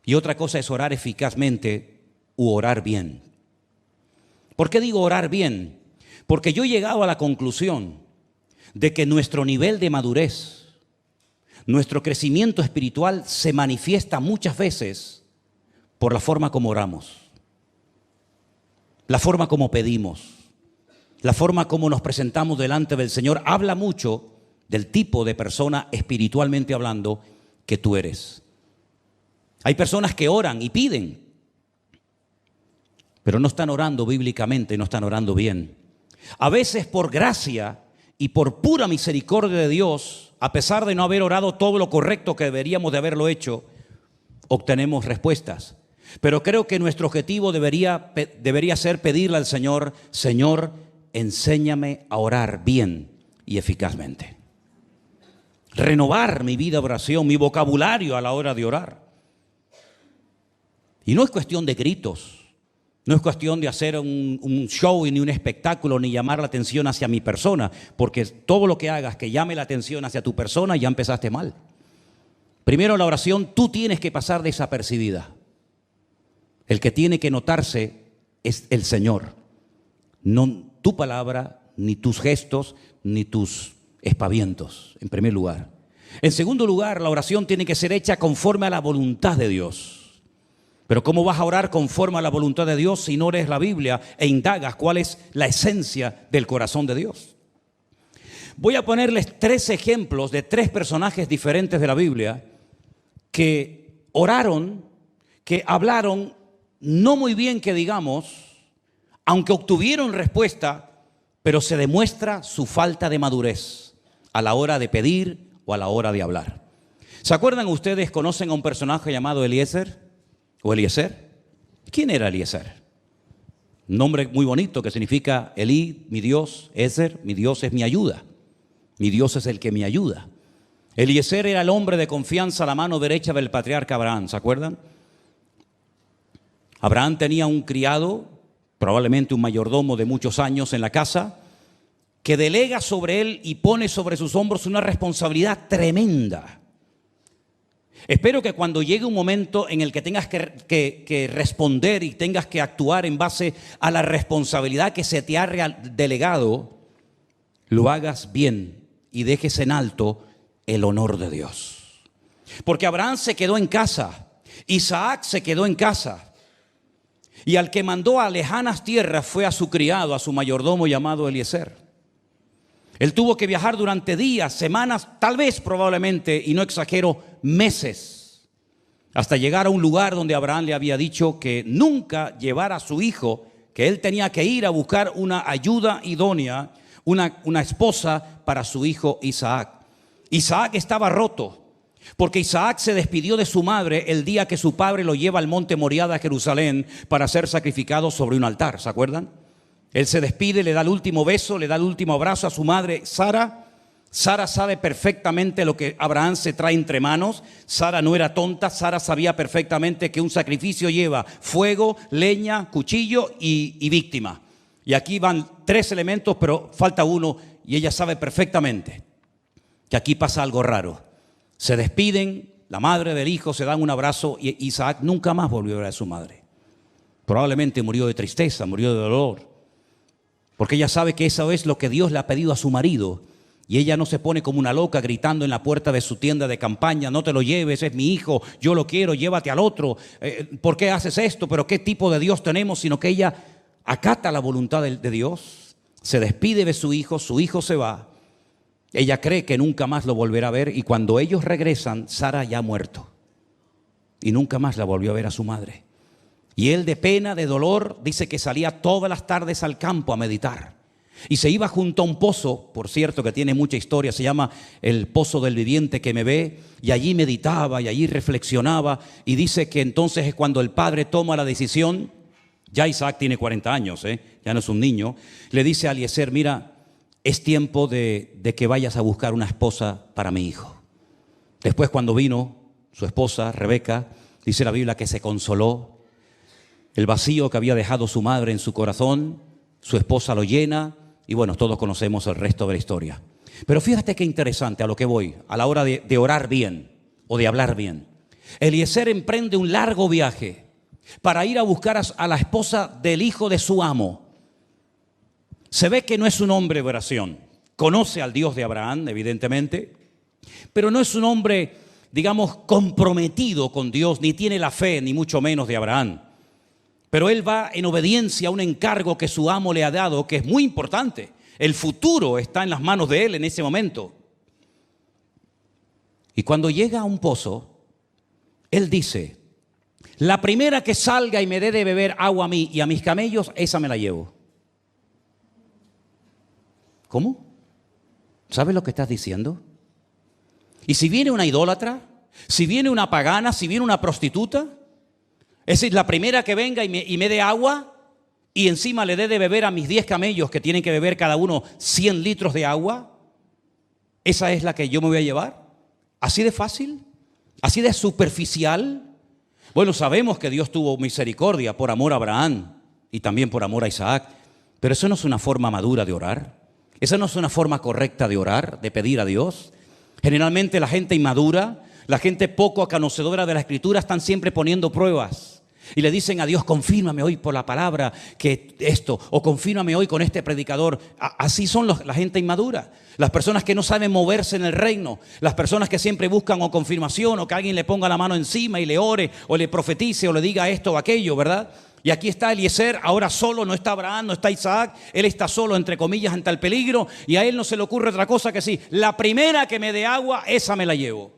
y otra cosa es orar eficazmente u orar bien. ¿Por qué digo orar bien? Porque yo he llegado a la conclusión de que nuestro nivel de madurez, nuestro crecimiento espiritual se manifiesta muchas veces por la forma como oramos, la forma como pedimos, la forma como nos presentamos delante del Señor. Habla mucho del tipo de persona espiritualmente hablando que tú eres. Hay personas que oran y piden, pero no están orando bíblicamente, no están orando bien. A veces por gracia y por pura misericordia de Dios, a pesar de no haber orado todo lo correcto que deberíamos de haberlo hecho, obtenemos respuestas. Pero creo que nuestro objetivo debería ser pedirle al Señor: Señor, enséñame a orar bien y eficazmente. Renovar mi vida de oración, mi vocabulario a la hora de orar. Y no es cuestión de gritos, no es cuestión de hacer un show ni un espectáculo, ni llamar la atención hacia mi persona, porque todo lo que hagas que llame la atención hacia tu persona, ya empezaste mal. Primero, la oración tú tienes que pasar desapercibida. El que tiene que notarse es el Señor, no tu palabra, ni tus gestos, ni tus espavientos, en primer lugar. En segundo lugar, la oración tiene que ser hecha conforme a la voluntad de Dios. Pero ¿cómo vas a orar conforme a la voluntad de Dios si no lees la Biblia e indagas cuál es la esencia del corazón de Dios? Voy a ponerles 3 ejemplos de 3 personajes diferentes de la Biblia que oraron, que hablaron no muy bien que digamos, aunque obtuvieron respuesta, pero se demuestra su falta de madurez a la hora de pedir o a la hora de hablar. ¿Se acuerdan ustedes, conocen a un personaje llamado Eliezer? ¿O Eliezer? ¿Quién era Eliezer? Un nombre muy bonito que significa Elí, mi Dios, Ezer, mi Dios es mi ayuda. Mi Dios es el que me ayuda. Eliezer era el hombre de confianza a la mano derecha del patriarca Abraham, ¿se acuerdan? Abraham tenía un criado, probablemente un mayordomo de muchos años en la casa, que delega sobre él y pone sobre sus hombros una responsabilidad tremenda. Espero que cuando llegue un momento en el que tengas que responder y tengas que actuar en base a la responsabilidad que se te ha delegado, lo hagas bien y dejes en alto el honor de Dios. Porque Abraham se quedó en casa, Isaac se quedó en casa, y al que mandó a lejanas tierras fue a su criado, a su mayordomo llamado Eliezer. Él tuvo que viajar durante días, semanas, tal vez probablemente, y no exagero, meses, hasta llegar a un lugar donde Abraham le había dicho que nunca llevara a su hijo, que él tenía que ir a buscar una ayuda idónea, una esposa para su hijo Isaac. Isaac estaba roto, porque Isaac se despidió de su madre el día que su padre lo lleva al monte Moriah de Jerusalén para ser sacrificado sobre un altar, ¿se acuerdan? Él se despide, le da el último beso, le da el último abrazo a su madre Sara. Sara sabe perfectamente lo que Abraham se trae entre manos. Sara no era tonta, Sara sabía perfectamente que un sacrificio lleva fuego, leña, cuchillo y víctima. Y aquí van 3 elementos, pero falta uno, y ella sabe perfectamente que aquí pasa algo raro. Se despiden, la madre del hijo se dan un abrazo y Isaac nunca más volvió a ver a su madre. Probablemente murió de tristeza, murió de dolor. Porque ella sabe que eso es lo que Dios le ha pedido a su marido. Y ella no se pone como una loca gritando en la puerta de su tienda de campaña: no te lo lleves, es mi hijo, yo lo quiero, llévate al otro. ¿Por qué haces esto? ¿Pero qué tipo de Dios tenemos? Sino que ella acata la voluntad de Dios, se despide de su hijo se va. Ella cree que nunca más lo volverá a ver, y cuando ellos regresan, Sara ya ha muerto. Y nunca más la volvió a ver a su madre. Y él, de pena, de dolor, dice que salía todas las tardes al campo a meditar. Y se iba junto a un pozo, por cierto, que tiene mucha historia, se llama el Pozo del Viviente que me ve, y allí meditaba y allí reflexionaba. Y dice que entonces es cuando el padre toma la decisión. Ya Isaac tiene 40 años, ya no es un niño. Le dice a Eliezer: mira, es tiempo de que vayas a buscar una esposa para mi hijo. Después, cuando vino su esposa, Rebeca, dice la Biblia que se consoló. El vacío que había dejado su madre en su corazón, su esposa lo llena, y bueno, todos conocemos el resto de la historia. Pero fíjate qué interesante a lo que voy, a la hora de orar bien o de hablar bien. Eliezer emprende un largo viaje para ir a buscar a la esposa del hijo de su amo. Se ve que no es un hombre de oración, conoce al Dios de Abraham, evidentemente, pero no es un hombre, digamos, comprometido con Dios, ni tiene la fe, ni mucho menos de Abraham. Pero él va en obediencia a un encargo que su amo le ha dado, que es muy importante. El futuro está en las manos de él en ese momento. Y cuando llega a un pozo, él dice, la primera que salga y me dé de beber agua a mí y a mis camellos, esa me la llevo. ¿Cómo? ¿Sabes lo que estás diciendo? Y si viene una idólatra, si viene una pagana, si viene una prostituta, esa es la primera que venga y me dé agua y encima le dé de beber a mis 10 camellos que tienen que beber cada uno 100 litros de agua, ¿esa es la que yo me voy a llevar? ¿Así de fácil? ¿Así de superficial? Bueno, sabemos que Dios tuvo misericordia por amor a Abraham y también por amor a Isaac, pero eso no es una forma madura de orar. Esa no es una forma correcta de orar, de pedir a Dios. Generalmente la gente inmadura, la gente poco conocedora de la Escritura están siempre poniendo pruebas y le dicen a Dios, confírmame hoy por la palabra que esto, o confírmame hoy con este predicador. Así son la gente inmadura, las personas que no saben moverse en el reino, las personas que siempre buscan o confirmación o que alguien le ponga la mano encima y le ore o le profetice o le diga esto o aquello, ¿verdad? Y aquí está Eliezer, ahora solo, no está Abraham, no está Isaac, él está solo, entre comillas, ante el peligro, y a él no se le ocurre otra cosa que sí, la primera que me dé agua, esa me la llevo.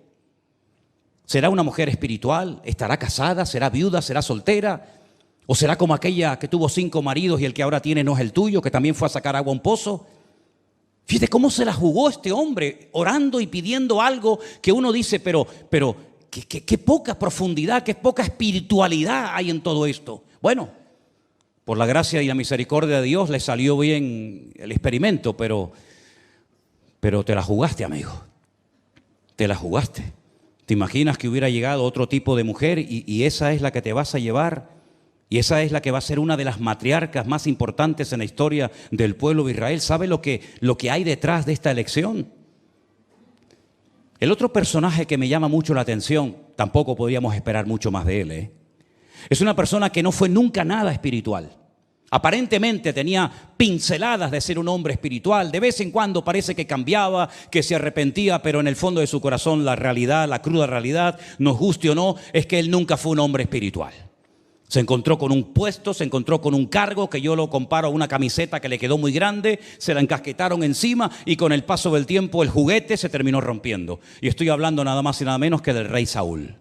¿Será una mujer espiritual? ¿Estará casada? ¿Será viuda? ¿Será soltera? ¿O será como aquella que tuvo 5 maridos y el que ahora tiene no es el tuyo, que también fue a sacar agua a un pozo? Fíjate cómo se la jugó este hombre, orando y pidiendo algo que uno dice, pero qué poca profundidad, qué poca espiritualidad hay en todo esto. Bueno, por la gracia y la misericordia de Dios le salió bien el experimento, pero te la jugaste, amigo. Te la jugaste. ¿Te imaginas que hubiera llegado otro tipo de mujer y esa es la que te vas a llevar? Y esa es la que va a ser una de las matriarcas más importantes en la historia del pueblo de Israel. ¿Sabe lo que hay detrás de esta elección? El otro personaje que me llama mucho la atención, tampoco podríamos esperar mucho más de él, es una persona que no fue nunca nada espiritual. Aparentemente tenía pinceladas de ser un hombre espiritual. De vez en cuando parece que cambiaba, que se arrepentía, pero en el fondo de su corazón la realidad, la cruda realidad, nos guste o no, es que él nunca fue un hombre espiritual. Se encontró con un puesto, se encontró con un cargo que yo lo comparo a una camiseta que le quedó muy grande, se la encasquetaron encima y con el paso del tiempo el juguete se terminó rompiendo. Y estoy hablando nada más y nada menos que del rey Saúl.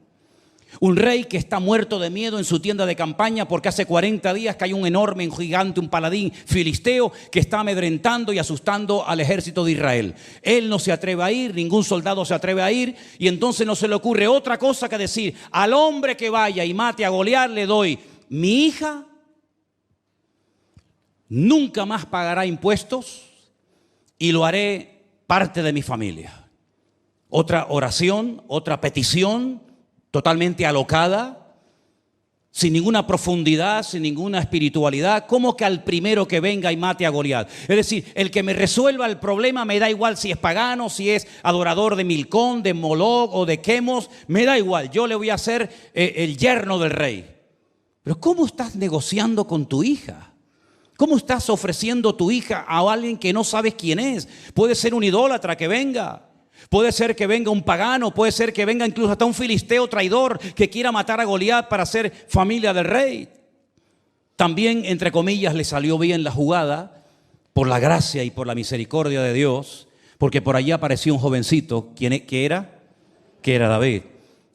Un rey que está muerto de miedo en su tienda de campaña porque hace 40 días que hay un enorme, un gigante, un paladín filisteo que está amedrentando y asustando al ejército de Israel. Él no se atreve a ir, ningún soldado se atreve a ir y entonces no se le ocurre otra cosa que decir, al hombre que vaya y mate a Goliat le doy mi hija, nunca más pagará impuestos y lo haré parte de mi familia. Otra oración, otra petición totalmente alocada, sin ninguna profundidad, sin ninguna espiritualidad. ¿Cómo que al primero que venga y mate a Goliat? Es decir, el que me resuelva el problema, me da igual si es pagano, si es adorador de Milcón, de Moloc o de Quemos, me da igual, yo le voy a hacer el yerno del rey. Pero ¿cómo estás negociando con tu hija? ¿Cómo estás ofreciendo tu hija a alguien que no sabes quién es? Puede ser un idólatra que venga. Puede ser que venga un pagano, puede ser que venga incluso hasta un filisteo traidor que quiera matar a Goliat para ser familia del rey. También, entre comillas, le salió bien la jugada por la gracia y por la misericordia de Dios, porque por allí apareció un jovencito, que era David.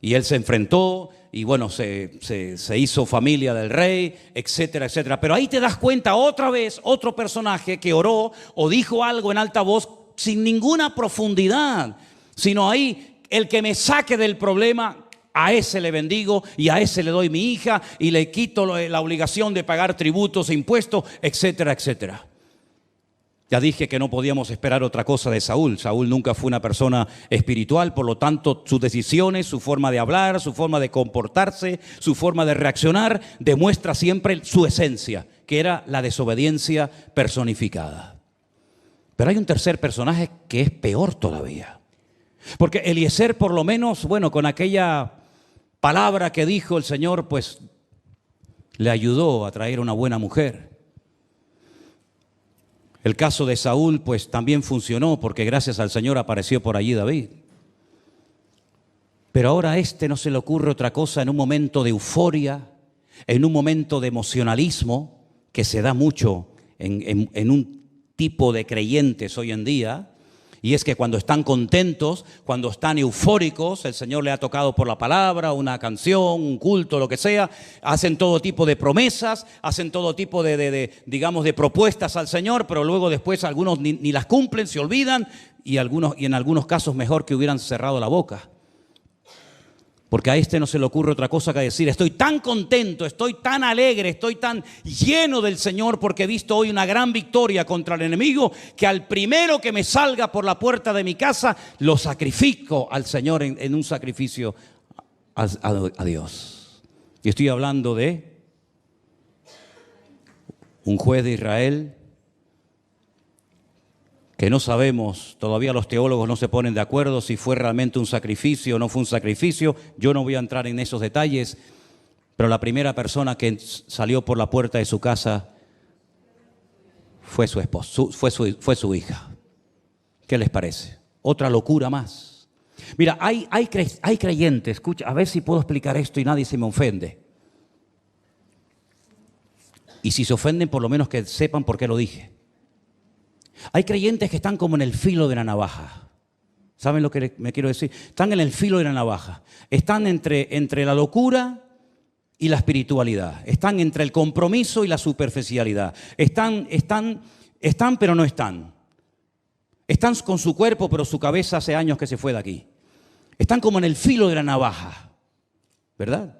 Y él se enfrentó y bueno, se hizo familia del rey, etcétera, etcétera. Pero ahí te das cuenta otra vez, otro personaje que oró o dijo algo en alta voz sin ninguna profundidad, sino ahí el que me saque del problema, a ese le bendigo y a ese le doy mi hija y le quito la obligación de pagar tributos e impuestos, etcétera, etcétera. Ya dije que no podíamos esperar otra cosa de Saúl. Saúl nunca fue una persona espiritual, por lo tanto sus decisiones, su forma de hablar, su forma de comportarse, su forma de reaccionar, demuestra siempre su esencia, que era la desobediencia personificada. Pero hay un tercer personaje que es peor todavía. Porque Eliezer, por lo menos, bueno, con aquella palabra que dijo el Señor, pues le ayudó a traer una buena mujer. El caso de Saúl, pues también funcionó porque gracias al Señor apareció por allí David. Pero ahora a este no se le ocurre otra cosa en un momento de euforia, en un momento de emocionalismo que se da mucho en un tipo de creyentes hoy en día, Y es que cuando están contentos, cuando están eufóricos, el Señor le ha tocado por la palabra, una canción, un culto, lo que sea, hacen todo tipo de promesas, hacen todo tipo digamos, de propuestas al Señor, pero luego después algunos ni las cumplen, se olvidan y en algunos casos mejor que hubieran cerrado la boca. Porque a este no se le ocurre otra cosa que decir: estoy tan contento, estoy tan alegre, estoy tan lleno del Señor porque he visto hoy una gran victoria contra el enemigo, que al primero que me salga por la puerta de mi casa, lo sacrifico al Señor en un sacrificio a Dios. Y estoy hablando de un juez de Israel que no sabemos, todavía los teólogos no se ponen de acuerdo si fue realmente un sacrificio o no fue un sacrificio. Yo no voy a entrar en esos detalles, pero la primera persona que salió por la puerta de su casa fue su esposo, fue su hija. ¿Qué les parece? Otra locura más. Mira, hay creyentes, escucha, a ver si puedo explicar esto y nadie se me ofende. Y si se ofenden, por lo menos que sepan por qué lo dije. Hay creyentes que están como en el filo de la navaja. ¿Saben lo que me quiero decir? Están en el filo de la navaja. Están entre la locura y la espiritualidad. Están entre el compromiso y la superficialidad. Están, pero no están. Están con su cuerpo, pero su cabeza hace años que se fue de aquí. Están como en el filo de la navaja, ¿verdad?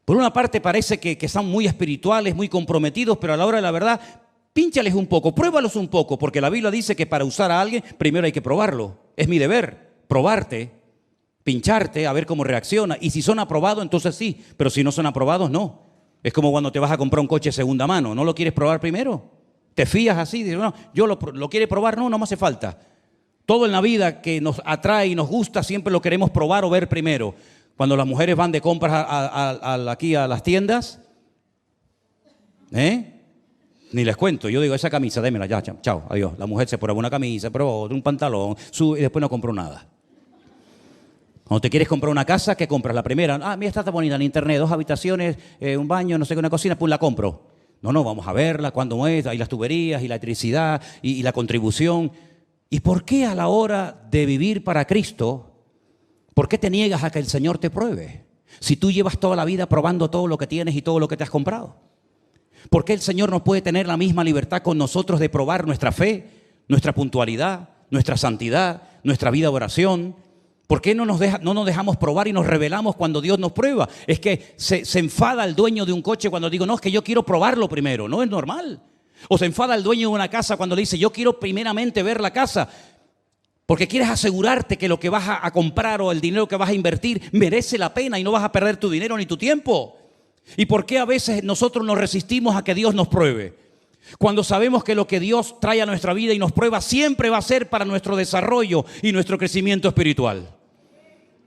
Por una parte parece que son muy espirituales, muy comprometidos, pero a la hora de la verdad, pínchales un poco, pruébalos un poco, porque la Biblia dice que para usar a alguien primero hay que probarlo. Es mi deber, probarte, pincharte, a ver cómo reacciona. Y si son aprobados, entonces sí, pero si no son aprobados, no. Es como cuando te vas a comprar un coche de segunda mano, ¿no lo quieres probar primero? ¿Te fías así? Dices, no, yo lo quiere probar, no me hace falta. Todo en la vida que nos atrae y nos gusta siempre lo queremos probar o ver primero. Cuando las mujeres van de compras aquí a las tiendas, ni les cuento, yo digo, esa camisa, démela ya, chao, adiós. La mujer se prueba una camisa, prueba un pantalón, sube y después no compró nada. Cuando te quieres comprar una casa, ¿qué compras? La primera, mira, está bonita en internet, 2 habitaciones, un baño, no sé qué, una cocina, pues la compro. No, vamos a verla, cuándo es, ahí las tuberías y la electricidad y la contribución. ¿Y por qué a la hora de vivir para Cristo, por qué te niegas a que el Señor te pruebe? Si tú llevas toda la vida probando todo lo que tienes y todo lo que te has comprado. ¿Por qué el Señor no puede tener la misma libertad con nosotros de probar nuestra fe, nuestra puntualidad, nuestra santidad, nuestra vida de oración? ¿Por qué no nos dejamos probar y nos rebelamos cuando Dios nos prueba? Es que se enfada el dueño de un coche cuando digo, no, es que yo quiero probarlo primero. No es normal. O se enfada el dueño de una casa cuando le dice, yo quiero primeramente ver la casa. Porque quieres asegurarte que lo que vas a comprar o el dinero que vas a invertir merece la pena y no vas a perder tu dinero ni tu tiempo. ¿Y por qué a veces nosotros nos resistimos a que Dios nos pruebe? Cuando sabemos que lo que Dios trae a nuestra vida y nos prueba siempre va a ser para nuestro desarrollo y nuestro crecimiento espiritual.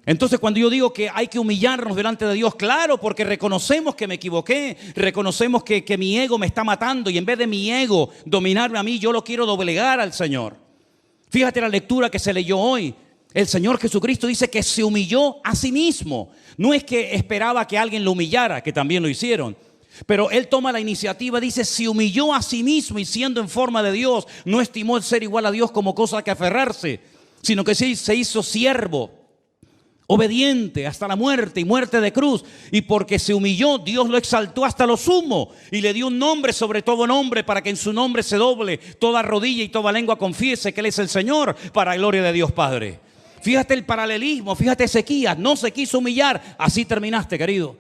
Entonces cuando yo digo que hay que humillarnos delante de Dios, claro, porque reconocemos que me equivoqué, reconocemos que mi ego me está matando y en vez de mi ego dominarme a mí, yo lo quiero doblegar al Señor. Fíjate la lectura que se leyó hoy. El Señor Jesucristo dice que se humilló a sí mismo. No es que esperaba que alguien lo humillara, que también lo hicieron. Pero Él toma la iniciativa, dice, se humilló a sí mismo y siendo en forma de Dios, no estimó el ser igual a Dios como cosa que aferrarse, sino que se hizo siervo, obediente hasta la muerte y muerte de cruz. Y porque se humilló, Dios lo exaltó hasta lo sumo y le dio un nombre sobre todo nombre para que en su nombre se doble toda rodilla y toda lengua confiese que Él es el Señor, para gloria de Dios Padre. Fíjate el paralelismo, fíjate Ezequías, no se quiso humillar, así terminaste, querido.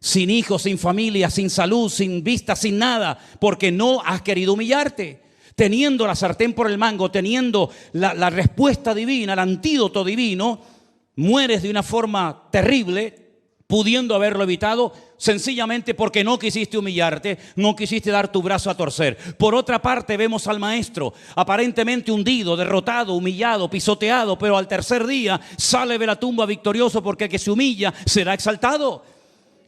Sin hijos, sin familia, sin salud, sin vista, sin nada, porque no has querido humillarte. Teniendo la sartén por el mango, teniendo la respuesta divina, el antídoto divino, mueres de una forma terrible, pudiendo haberlo evitado, sencillamente porque no quisiste humillarte, no quisiste dar tu brazo a torcer. Por otra parte vemos al maestro aparentemente hundido, derrotado, humillado, pisoteado, pero al tercer día sale de la tumba victorioso, porque el que se humilla será exaltado.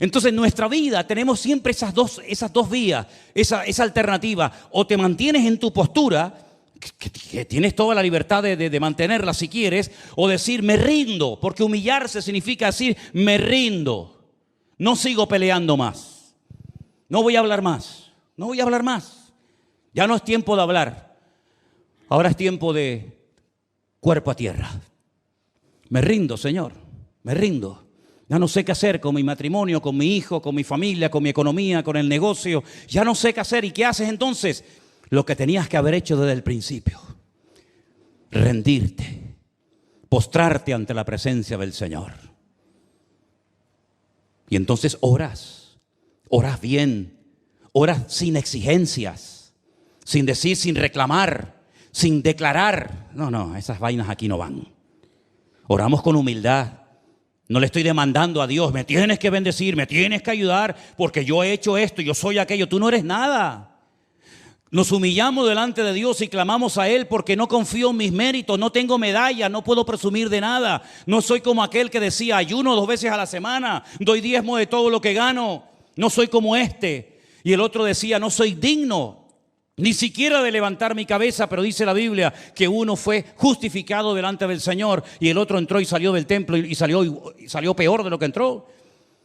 Entonces en nuestra vida tenemos siempre esas dos vías, esa alternativa. O te mantienes en tu postura, que tienes toda la libertad de mantenerla si quieres, o decir me rindo, porque humillarse significa decir me rindo, no sigo peleando más, no voy a hablar más, ya no es tiempo de hablar, ahora es tiempo de cuerpo a tierra. Me rindo, Señor, me rindo. Ya no sé qué hacer con mi matrimonio, con mi hijo, con mi familia, con mi economía, con el negocio. Ya no sé qué hacer. ¿Y qué haces entonces? Lo que tenías que haber hecho desde el principio. Rendirte, postrarte ante la presencia del Señor. Y entonces oras bien, oras sin exigencias, sin decir, sin reclamar, sin declarar. No, esas vainas aquí no van. Oramos con humildad. No le estoy demandando a Dios, me tienes que bendecir, me tienes que ayudar, porque yo he hecho esto, yo soy aquello. Tú no eres nada. Nos humillamos delante de Dios y clamamos a Él porque no confío en mis méritos, no tengo medalla, no puedo presumir de nada. No soy como aquel que decía, ayuno 2 veces a la semana, doy diezmo de todo lo que gano. No soy como este. Y el otro decía, no soy digno ni siquiera de levantar mi cabeza, pero dice la Biblia que uno fue justificado delante del Señor y el otro entró y salió del templo y salió peor de lo que entró.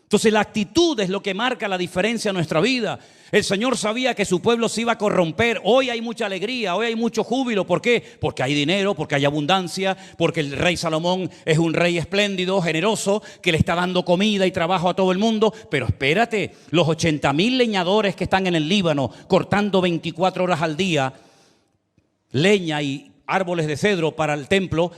Entonces la actitud es lo que marca la diferencia en nuestra vida. El Señor sabía que su pueblo se iba a corromper. Hoy hay mucha alegría, hoy hay mucho júbilo. ¿Por qué? Porque hay dinero, porque hay abundancia, porque el rey Salomón es un rey espléndido, generoso, que le está dando comida y trabajo a todo el mundo. Pero espérate, los 80,000 leñadores que están en el Líbano cortando 24 horas al día leña y árboles de cedro para el templo,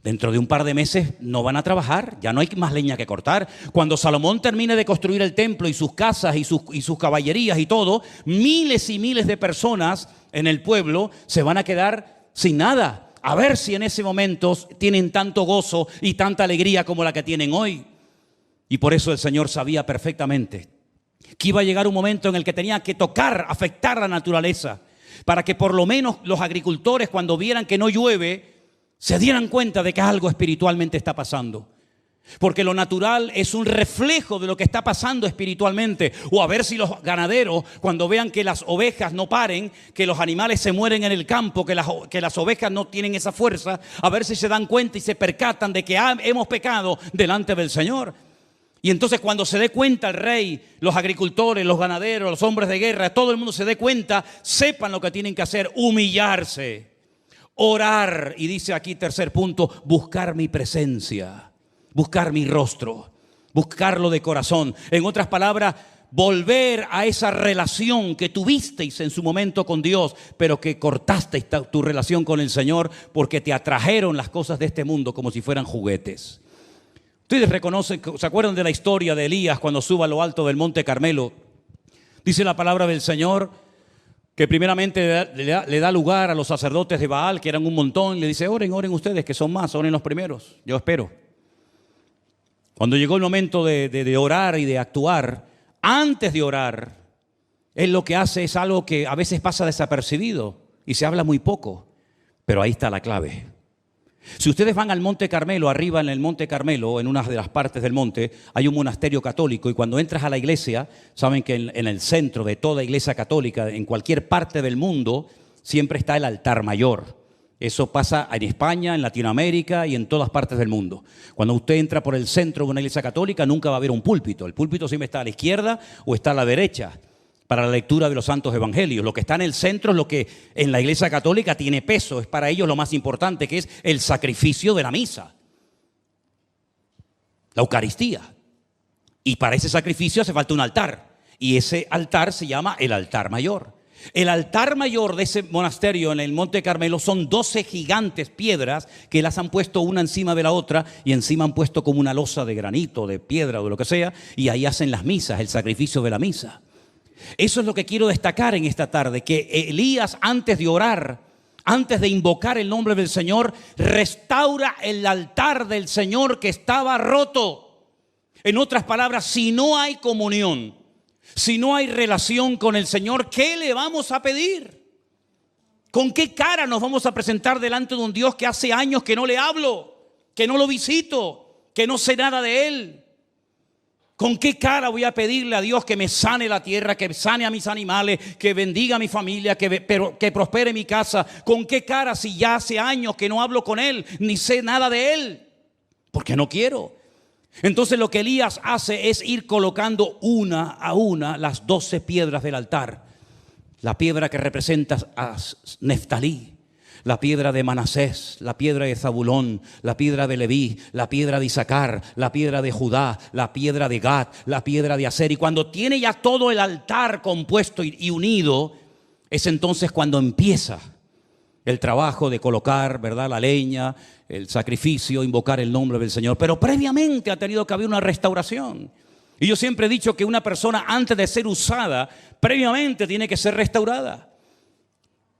dentro de un par de meses no van a trabajar, ya no hay más leña que cortar. Cuando Salomón termine de construir el templo y sus casas y sus caballerías y todo, miles y miles de personas en el pueblo se van a quedar sin nada. A ver si en ese momento tienen tanto gozo y tanta alegría como la que tienen hoy. Y por eso el Señor sabía perfectamente que iba a llegar un momento en el que tenía que tocar, afectar la naturaleza, para que por lo menos los agricultores, cuando vieran que no llueve, se dieran cuenta de que algo espiritualmente está pasando. Porque lo natural es un reflejo de lo que está pasando espiritualmente. O a ver si los ganaderos, cuando vean que las ovejas no paren, que los animales se mueren en el campo, que las ovejas no tienen esa fuerza, a ver si se dan cuenta y se percatan de que hemos pecado delante del Señor. Y entonces cuando se dé cuenta el rey, los agricultores, los ganaderos, los hombres de guerra, todo el mundo se dé cuenta, sepan lo que tienen que hacer: humillarse, orar. Y dice aquí, tercer punto, buscar mi presencia, buscar mi rostro, buscarlo de corazón. En otras palabras, volver a esa relación que tuvisteis en su momento con Dios, pero que cortasteis tu relación con el Señor porque te atrajeron las cosas de este mundo como si fueran juguetes. Ustedes reconocen, ¿se acuerdan de la historia de Elías cuando sube a lo alto del Monte Carmelo? Dice la palabra del Señor que primeramente le da lugar a los sacerdotes de Baal, que eran un montón, y le dice: oren ustedes, que son más, oren los primeros, yo espero. Cuando llegó el momento de orar y de actuar, antes de orar, él lo que hace es algo que a veces pasa desapercibido y se habla muy poco, pero ahí está la clave. Si ustedes van al Monte Carmelo, arriba en el Monte Carmelo, en una de las partes del monte, hay un monasterio católico, y cuando entras a la iglesia, saben que en el centro de toda iglesia católica, en cualquier parte del mundo, siempre está el altar mayor. Eso pasa en España, en Latinoamérica y en todas partes del mundo. Cuando usted entra por el centro de una iglesia católica, nunca va a haber un púlpito. El púlpito siempre está a la izquierda o está a la derecha para la lectura de los santos evangelios. Lo que está en el centro es lo que en la iglesia católica tiene peso, es para ellos lo más importante, que es el sacrificio de la misa, la Eucaristía. Y para ese sacrificio hace falta un altar, y ese altar se llama el altar mayor. El altar mayor de ese monasterio en el Monte Carmelo son 12 gigantes piedras que las han puesto una encima de la otra, y encima han puesto como una losa de granito, de piedra o de lo que sea, y ahí hacen las misas, el sacrificio de la misa. Eso es lo que quiero destacar en esta tarde, que Elías, antes de orar, antes de invocar el nombre del Señor, restaura el altar del Señor que estaba roto. En otras palabras, si no hay comunión, si no hay relación con el Señor, ¿qué le vamos a pedir? ¿Con qué cara nos vamos a presentar delante de un Dios que hace años que no le hablo, que no lo visito, que no sé nada de Él? ¿Con qué cara voy a pedirle a Dios que me sane la tierra, que sane a mis animales, que bendiga a mi familia, que prospere mi casa? ¿Con qué cara si ya hace años que no hablo con Él, ni sé nada de Él? Porque no quiero. Entonces lo que Elías hace es ir colocando una a una las 12 piedras del altar. La piedra que representa a Neftalí, la piedra de Manasés, la piedra de Zabulón, la piedra de Leví, la piedra de Isaacar, la piedra de Judá, la piedra de Gad, la piedra de Aser. Y cuando tiene ya todo el altar compuesto y unido, es entonces cuando empieza el trabajo de colocar, ¿verdad?, la leña, el sacrificio, invocar el nombre del Señor. Pero previamente ha tenido que haber una restauración. Y yo siempre he dicho que una persona, antes de ser usada, previamente tiene que ser restaurada.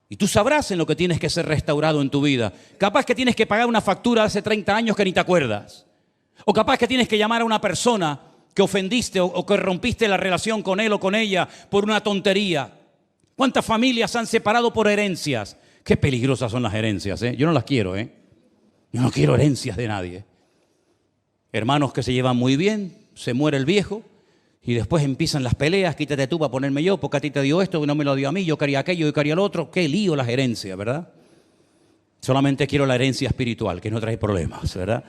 Y tú sabrás en lo que tienes que ser restaurado en tu vida. Capaz que tienes que pagar una factura hace 30 años que ni te acuerdas. O capaz que tienes que llamar a una persona que ofendiste o que rompiste la relación con él o con ella por una tontería. ¿Cuántas familias se han separado por herencias? Qué peligrosas son las herencias, ¿eh? Yo no las quiero, ¿eh? Yo no quiero herencias de nadie. Hermanos que se llevan muy bien, se muere el viejo y después empiezan las peleas. Quítate tú para ponerme yo, porque a ti te dio esto que no me lo dio a mí, yo quería aquello, yo quería el otro. Qué lío las herencias, ¿verdad? Solamente quiero la herencia espiritual, que no trae problemas, ¿verdad?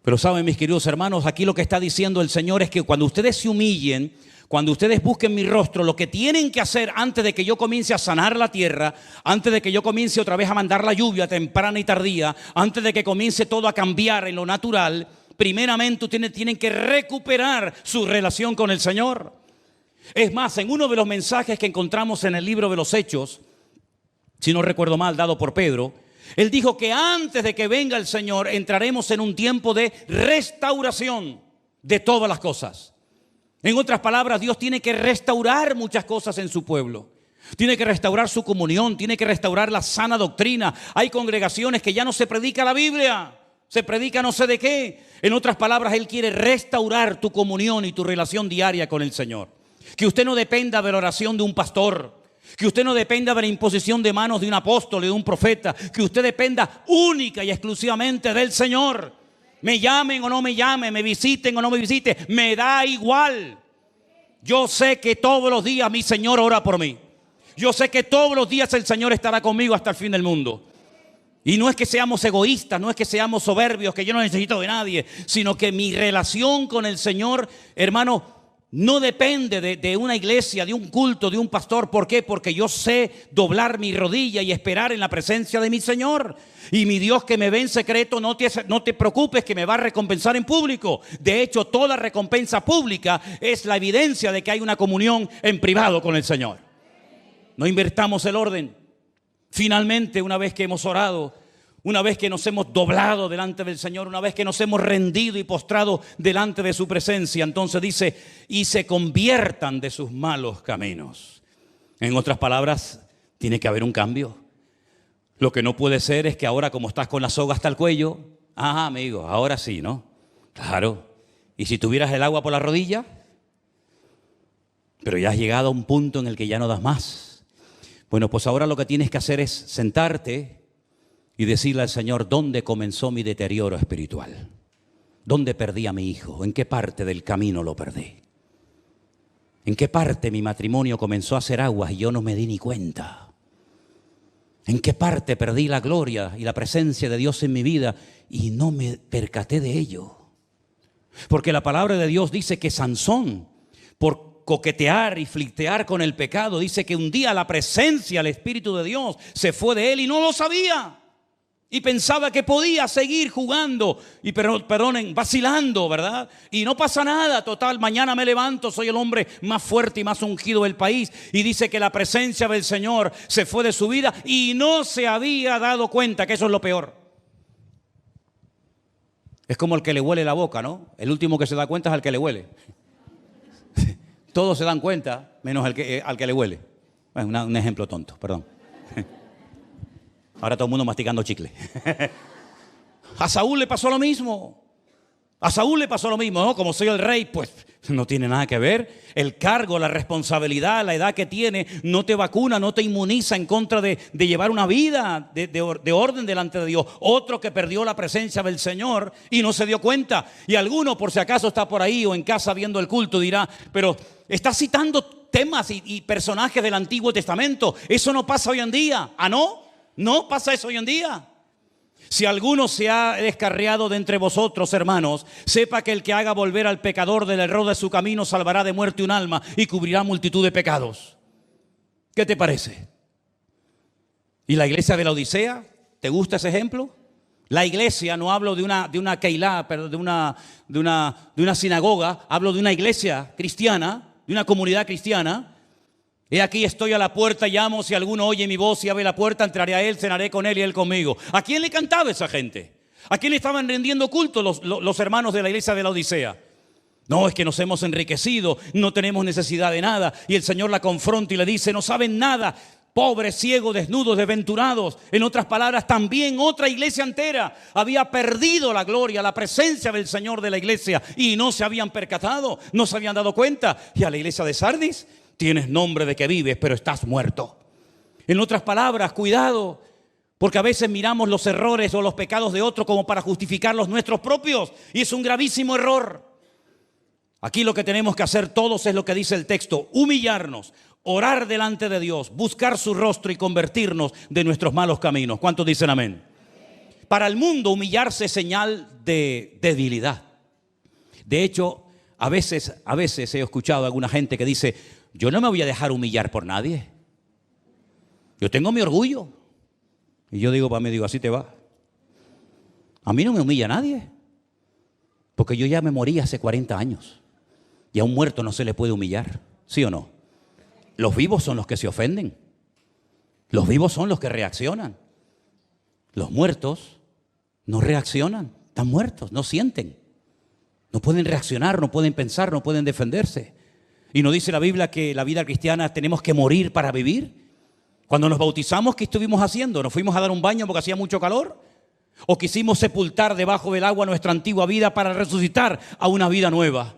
Pero saben, mis queridos hermanos, aquí lo que está diciendo el Señor es que cuando ustedes se humillen, cuando ustedes busquen mi rostro, lo que tienen que hacer antes de que yo comience a sanar la tierra, antes de que yo comience otra vez a mandar la lluvia temprana y tardía, antes de que comience todo a cambiar en lo natural, primeramente ustedes tienen que recuperar su relación con el Señor. Es más, en uno de los mensajes que encontramos en el libro de los Hechos, si no recuerdo mal, dado por Pedro, él dijo que antes de que venga el Señor entraremos en un tiempo de restauración de todas las cosas. En otras palabras, Dios tiene que restaurar muchas cosas en su pueblo. Tiene que restaurar su comunión, tiene que restaurar la sana doctrina. Hay congregaciones que ya no se predica la Biblia, se predica no sé de qué. En otras palabras, Él quiere restaurar tu comunión y tu relación diaria con el Señor. Que usted no dependa de la oración de un pastor, que usted no dependa de la imposición de manos de un apóstol, de un profeta, que usted dependa única y exclusivamente del Señor. Me llamen o no me llamen, me visiten o no me visiten, me da igual. Yo sé que todos los días mi Señor ora por mí. Yo sé que todos los días el Señor estará conmigo hasta el fin del mundo. Y no es que seamos egoístas, no es que seamos soberbios, que yo no necesito de nadie, sino que mi relación con el Señor, hermano, no depende de una iglesia, de un culto, de un pastor. ¿Por qué? Porque yo sé doblar mi rodilla y esperar en la presencia de mi Señor. Y mi Dios que me ve en secreto, no te preocupes que me va a recompensar en público. De hecho, toda recompensa pública es la evidencia de que hay una comunión en privado con el Señor. No invertamos el orden. Finalmente, una vez que hemos orado, una vez que nos hemos doblado delante del Señor, una vez que nos hemos rendido y postrado delante de su presencia, entonces dice, y se conviertan de sus malos caminos. En otras palabras, tiene que haber un cambio. Lo que no puede ser es que ahora, como estás con la soga hasta el cuello, amigo, ahora sí, ¿no? Claro. ¿Y si tuvieras el agua por la rodilla? Pero ya has llegado a un punto en el que ya no das más. Bueno, pues ahora lo que tienes que hacer es sentarte y decirle al Señor, ¿dónde comenzó mi deterioro espiritual? ¿Dónde perdí a mi hijo? ¿En qué parte del camino lo perdí? ¿En qué parte mi matrimonio comenzó a hacer aguas y yo no me di ni cuenta? ¿En qué parte perdí la gloria y la presencia de Dios en mi vida y no me percaté de ello? Porque la palabra de Dios dice que Sansón, por coquetear y flirtear con el pecado, dice que un día la presencia, el Espíritu de Dios se fue de él y no lo sabía. Y pensaba que podía seguir jugando y perdonen, vacilando, ¿verdad? Y no pasa nada, total, mañana me levanto, soy el hombre más fuerte y más ungido del país. Y dice que la presencia del Señor se fue de su vida y no se había dado cuenta, que eso es lo peor. Es como el que le huele la boca, ¿no? El último que se da cuenta es al que le huele. Todos se dan cuenta, menos al que le huele. Bueno, un ejemplo tonto, perdón. Ahora todo el mundo masticando chicle. A Saúl le pasó lo mismo. A Saúl le pasó lo mismo, ¿no? Como soy el rey, pues no tiene nada que ver. El cargo, la responsabilidad, la edad que tiene, no te vacuna, no te inmuniza en contra de llevar una vida de orden delante de Dios. Otro que perdió la presencia del Señor y no se dio cuenta. Y alguno, por si acaso está por ahí o en casa viendo el culto, dirá, pero está citando temas y personajes del Antiguo Testamento. Eso no pasa hoy en día. ¿Ah, no? No pasa eso hoy en día. Si alguno se ha descarriado de entre vosotros, hermanos, sepa que el que haga volver al pecador del error de su camino salvará de muerte un alma y cubrirá multitud de pecados. ¿Qué te parece? ¿Y la iglesia de la Odisea? ¿Te gusta ese ejemplo? La iglesia, no hablo de una keilá, pero de una sinagoga, hablo de una iglesia cristiana, de una comunidad cristiana. He aquí estoy a la puerta, llamo, si alguno oye mi voz y abre la puerta, entraré a él, cenaré con él y él conmigo. ¿A quién le cantaba esa gente? ¿A quién le estaban rendiendo culto los hermanos de la iglesia de la Odisea? No, es que nos hemos enriquecido, no tenemos necesidad de nada. Y el Señor la confronta y le dice, no saben nada, pobres, ciegos, desnudos, desventurados. En otras palabras, también otra iglesia entera había perdido la gloria, la presencia del Señor de la iglesia y no se habían percatado, no se habían dado cuenta. Y a la iglesia de Sardis, tienes nombre de que vives, pero estás muerto. En otras palabras, cuidado, porque a veces miramos los errores o los pecados de otro como para justificar los nuestros propios, y es un gravísimo error. Aquí lo que tenemos que hacer todos es lo que dice el texto: humillarnos, orar delante de Dios, buscar su rostro y convertirnos de nuestros malos caminos. ¿Cuántos dicen amén? Para el mundo, humillarse es señal de debilidad. De hecho, a veces he escuchado a alguna gente que dice: yo no me voy a dejar humillar por nadie. Yo tengo mi orgullo. Y yo digo para mí, así te va. A mí no me humilla nadie. Porque yo ya me morí hace 40 años. Y a un muerto no se le puede humillar. ¿Sí o no? Los vivos son los que se ofenden. Los vivos son los que reaccionan. Los muertos no reaccionan. Están muertos, no sienten. No pueden reaccionar, no pueden pensar, no pueden defenderse. ¿Y no dice la Biblia que la vida cristiana tenemos que morir para vivir? Cuando nos bautizamos, ¿qué estuvimos haciendo? ¿Nos fuimos a dar un baño porque hacía mucho calor? ¿O quisimos sepultar debajo del agua nuestra antigua vida para resucitar a una vida nueva?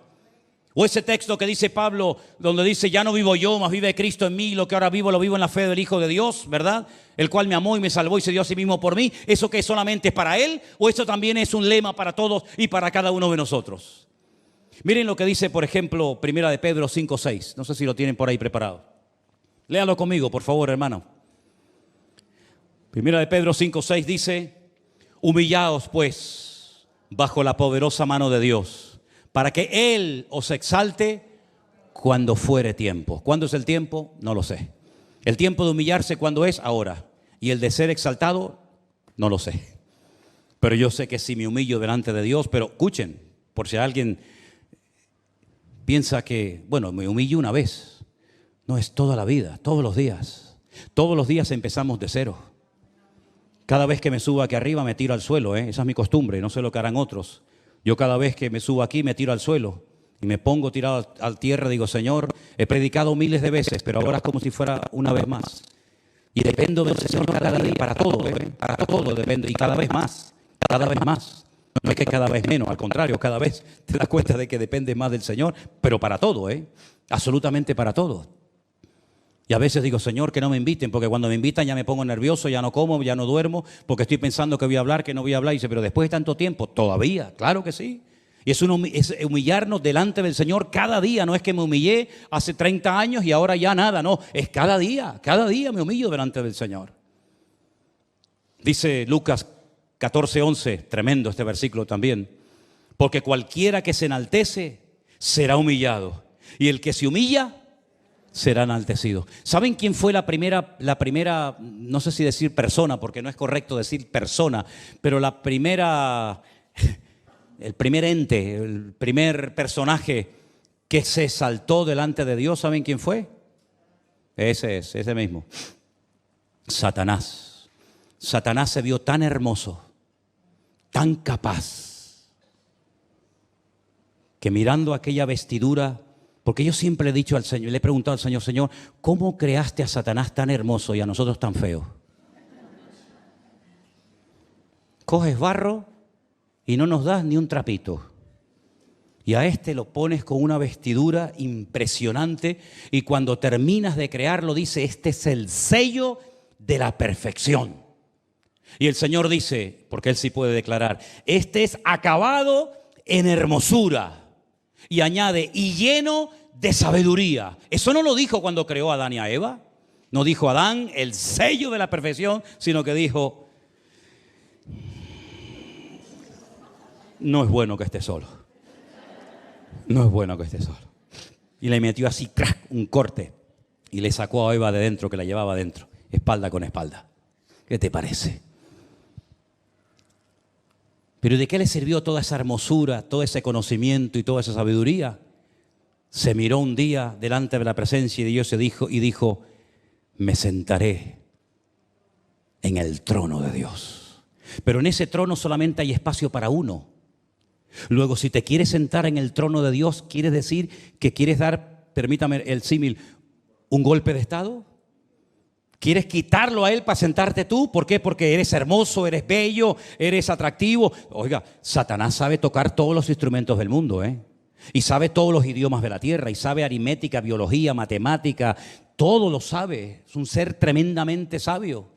O ese texto que dice Pablo, donde dice: ya no vivo yo, mas vive Cristo en mí, lo que ahora vivo lo vivo en la fe del Hijo de Dios, ¿verdad? El cual me amó y me salvó y se dio a sí mismo por mí. ¿Eso que solamente es para Él? ¿O eso también es un lema para todos y para cada uno de nosotros? Miren lo que dice, por ejemplo, Primera de Pedro 5:6. No sé si lo tienen por ahí preparado. Léalo conmigo, por favor, hermano. Primera de Pedro 5:6 dice: humillaos pues bajo la poderosa mano de Dios, para que Él os exalte cuando fuere tiempo. ¿Cuándo es el tiempo? No lo sé. El tiempo de humillarse, ¿cuándo es? Ahora. Y el de ser exaltado, no lo sé. Pero yo sé que si me humillo delante de Dios, pero escuchen, por si alguien piensa que, bueno, me humillo una vez. No, es toda la vida, todos los días. Todos los días empezamos de cero. Cada vez que me subo aquí arriba me tiro al suelo, esa es mi costumbre, no sé lo que harán otros. Yo cada vez que me subo aquí me tiro al suelo y me pongo tirado a tierra. Digo: Señor, he predicado miles de veces, pero ahora es como si fuera una vez más. Y dependo del Señor cada día, para todo, para todo dependo, y cada vez más, cada vez más. No es que cada vez menos, al contrario, cada vez te das cuenta de que dependes más del Señor, pero para todo, absolutamente para todo. Y a veces digo: Señor, que no me inviten, porque cuando me invitan ya me pongo nervioso, ya no como, ya no duermo, porque estoy pensando que voy a hablar, que no voy a hablar. Y dice: pero después de tanto tiempo, todavía, claro que sí. Y es humillarnos delante del Señor cada día. No es que me humillé hace 30 años y ahora ya nada, no. Es cada día me humillo delante del Señor. Dice Lucas 14:11, tremendo este versículo también: porque cualquiera que se enaltece será humillado, y el que se humilla será enaltecido. ¿Saben quién fue la primera, no sé si decir persona, porque no es correcto decir persona, pero el primer ente, el primer personaje que se exaltó delante de Dios? ¿Saben quién fue? Ese mismo. Satanás. Satanás se vio tan hermoso, tan capaz, que mirando aquella vestidura, porque yo siempre he dicho al Señor, le he preguntado al Señor: Señor, ¿cómo creaste a Satanás tan hermoso y a nosotros tan feos? Coges barro y no nos das ni un trapito. Y a este lo pones con una vestidura impresionante, y cuando terminas de crearlo dice: este es el sello de la perfección. Y el Señor dice, porque Él sí puede declarar: este es acabado en hermosura. Y añade: y lleno de sabiduría. Eso no lo dijo cuando creó a Adán y a Eva. No dijo Adán el sello de la perfección, sino que dijo: no es bueno que esté solo. No es bueno que esté solo. Y le metió así, crack, un corte, y le sacó a Eva de dentro, que la llevaba dentro, espalda con espalda. ¿Qué te parece? Pero ¿de qué le sirvió toda esa hermosura, todo ese conocimiento y toda esa sabiduría? Se miró un día delante de la presencia de Dios y dijo, me sentaré en el trono de Dios. Pero en ese trono solamente hay espacio para uno. Luego, si te quieres sentar en el trono de Dios, ¿quiere decir que quieres dar, permítame el símil, un golpe de estado? ¿Quieres quitarlo a Él para sentarte tú? ¿Por qué? Porque eres hermoso, eres bello, eres atractivo. Oiga, Satanás sabe tocar todos los instrumentos del mundo, y sabe todos los idiomas de la tierra, y sabe aritmética, biología, matemática, todo lo sabe. Es un ser tremendamente sabio,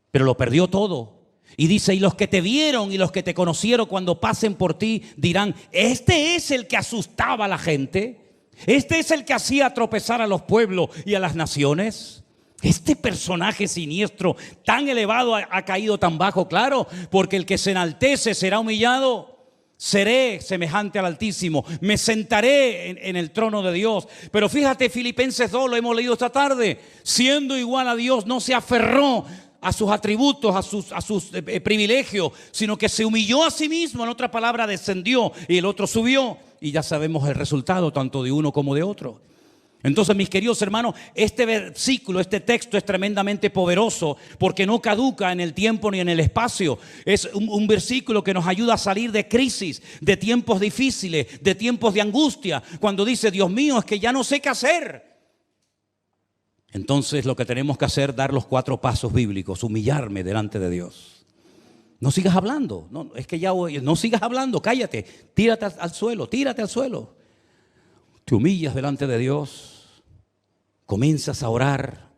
pero lo perdió todo. Y dice, y los que te vieron y los que te conocieron cuando pasen por ti dirán, este es el que asustaba a la gente, este es el que hacía tropezar a los pueblos y a las naciones. Este personaje siniestro tan elevado ha caído tan bajo, claro, porque el que se enaltece será humillado. Seré semejante al Altísimo, me sentaré en el trono de Dios. Pero fíjate, Filipenses 2, lo hemos leído esta tarde, siendo igual a Dios, no se aferró a sus atributos, a sus privilegios, sino que se humilló a sí mismo. En otra palabra, descendió y el otro subió. Y ya sabemos el resultado tanto de uno como de otro. Entonces, mis queridos hermanos, este versículo, este texto es tremendamente poderoso porque no caduca en el tiempo ni en el espacio. Es un versículo que nos ayuda a salir de crisis, de tiempos difíciles, de tiempos de angustia. Cuando dice, Dios mío, es que ya no sé qué hacer. Entonces, lo que tenemos que hacer es dar los 4 pasos bíblicos, humillarme delante de Dios. No sigas hablando, es que ya no sigas hablando, cállate, tírate al suelo, tírate al suelo. Te humillas delante de Dios. Comienzas a orar,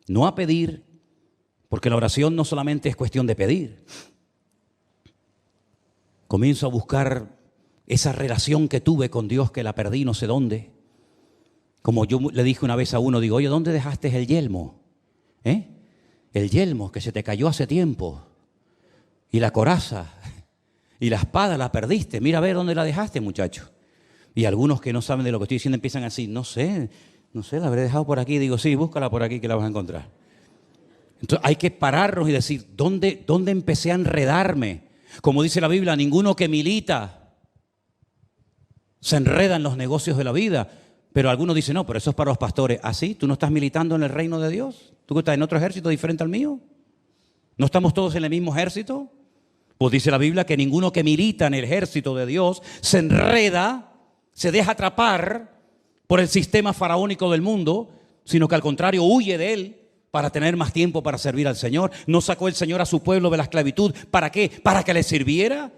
no a pedir, porque la oración no solamente es cuestión de pedir. Comienzo a buscar esa relación que tuve con Dios, que la perdí no sé dónde. Como yo le dije una vez a uno, digo, oye, ¿dónde dejaste el yelmo? El yelmo que se te cayó hace tiempo. Y la coraza, y la espada la perdiste. Mira a ver dónde la dejaste, muchacho. Y algunos que no saben de lo que estoy diciendo empiezan así, no sé, la habré dejado por aquí. Digo, sí, búscala por aquí que la vas a encontrar. Entonces hay que pararnos y decir, ¿dónde empecé a enredarme? Como dice la Biblia, ninguno que milita se enreda en los negocios de la vida. Pero algunos dicen, no, pero eso es para los pastores. ¿Ah, sí? ¿Tú no estás militando en el reino de Dios? ¿Tú estás en otro ejército diferente al mío? ¿No estamos todos en el mismo ejército? Pues dice la Biblia que ninguno que milita en el ejército de Dios se enreda, se deja atrapar por el sistema faraónico del mundo, sino que al contrario huye de él para tener más tiempo para servir al Señor. ¿No sacó el Señor a su pueblo de la esclavitud? ¿Para qué? ¿Para que le sirviera?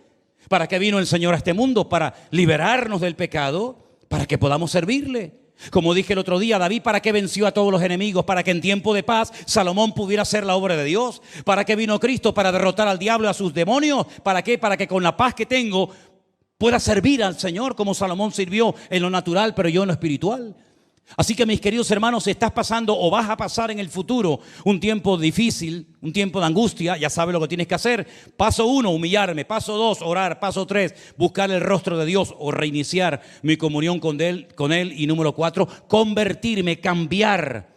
¿Para qué vino el Señor a este mundo? Para liberarnos del pecado, para que podamos servirle. Como dije el otro día, David, ¿para qué venció a todos los enemigos? Para que en tiempo de paz Salomón pudiera hacer la obra de Dios. ¿Para qué vino Cristo? Para derrotar al diablo y a sus demonios. ¿Para qué? Para que con la paz que tengo pueda servir al Señor como Salomón sirvió en lo natural, pero yo en lo espiritual. Así que, mis queridos hermanos, si estás pasando o vas a pasar en el futuro un tiempo difícil, un tiempo de angustia, ya sabes lo que tienes que hacer. Paso 1, humillarme. Paso 2, orar. Paso 3, buscar el rostro de Dios o reiniciar mi comunión con Él. Y número 4, convertirme, cambiar.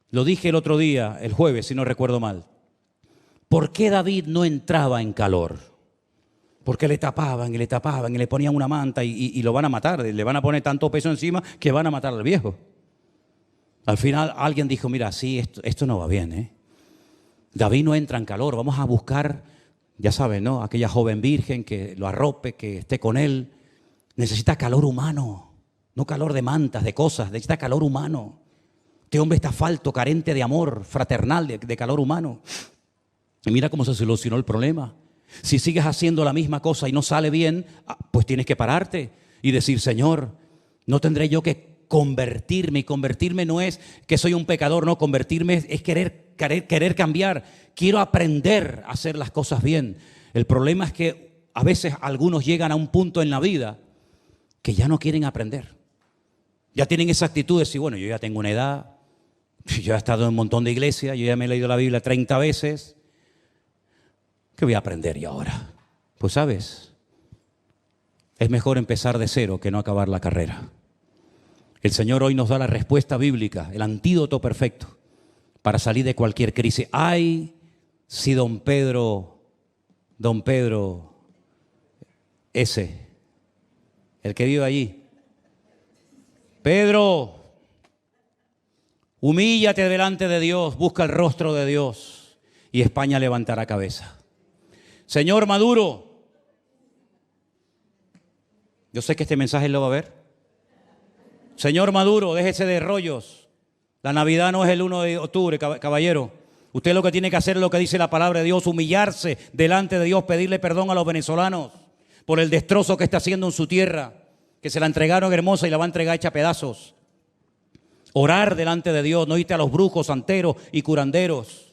Lo dije el otro día, el jueves, si no recuerdo mal. ¿Por qué David no entraba en calor? Porque le tapaban y le ponían una manta y lo van a matar. Le van a poner tanto peso encima que van a matar al viejo. Al final alguien dijo, mira, sí, esto no va bien, David no entra en calor, vamos a buscar, ya saben, ¿no? Aquella joven virgen que lo arrope, que esté con él. Necesita calor humano, no calor de mantas, de cosas, necesita calor humano. Este hombre está falto, carente de amor fraternal, de calor humano. Y mira cómo se solucionó el problema. Si sigues haciendo la misma cosa y no sale bien, pues tienes que pararte y decir, Señor, no tendré yo que convertirme. Y convertirme no es que soy un pecador, no, convertirme es querer cambiar. Quiero aprender a hacer las cosas bien. El problema es que a veces algunos llegan a un punto en la vida que ya no quieren aprender. Ya tienen esa actitud de decir, bueno, yo ya tengo una edad, yo he estado en un montón de iglesias, yo ya me he leído la Biblia 30 veces. ¿Qué voy a aprender yo ahora? Pues sabes, es mejor empezar de cero que no acabar la carrera. El Señor hoy nos da la respuesta bíblica, el antídoto perfecto para salir de cualquier crisis. Ay, si don Pedro, ese, el que vive allí. Pedro, humíllate delante de Dios, busca el rostro de Dios y España levantará cabeza. Señor Maduro, yo sé que este mensaje lo va a ver. Señor Maduro, déjese de rollos. La Navidad no es el 1 de octubre, caballero. Usted lo que tiene que hacer es lo que dice la palabra de Dios, humillarse delante de Dios, pedirle perdón a los venezolanos por el destrozo que está haciendo en su tierra, que se la entregaron hermosa y la va a entregar hecha a pedazos. Orar delante de Dios, no irte a los brujos, santeros y curanderos.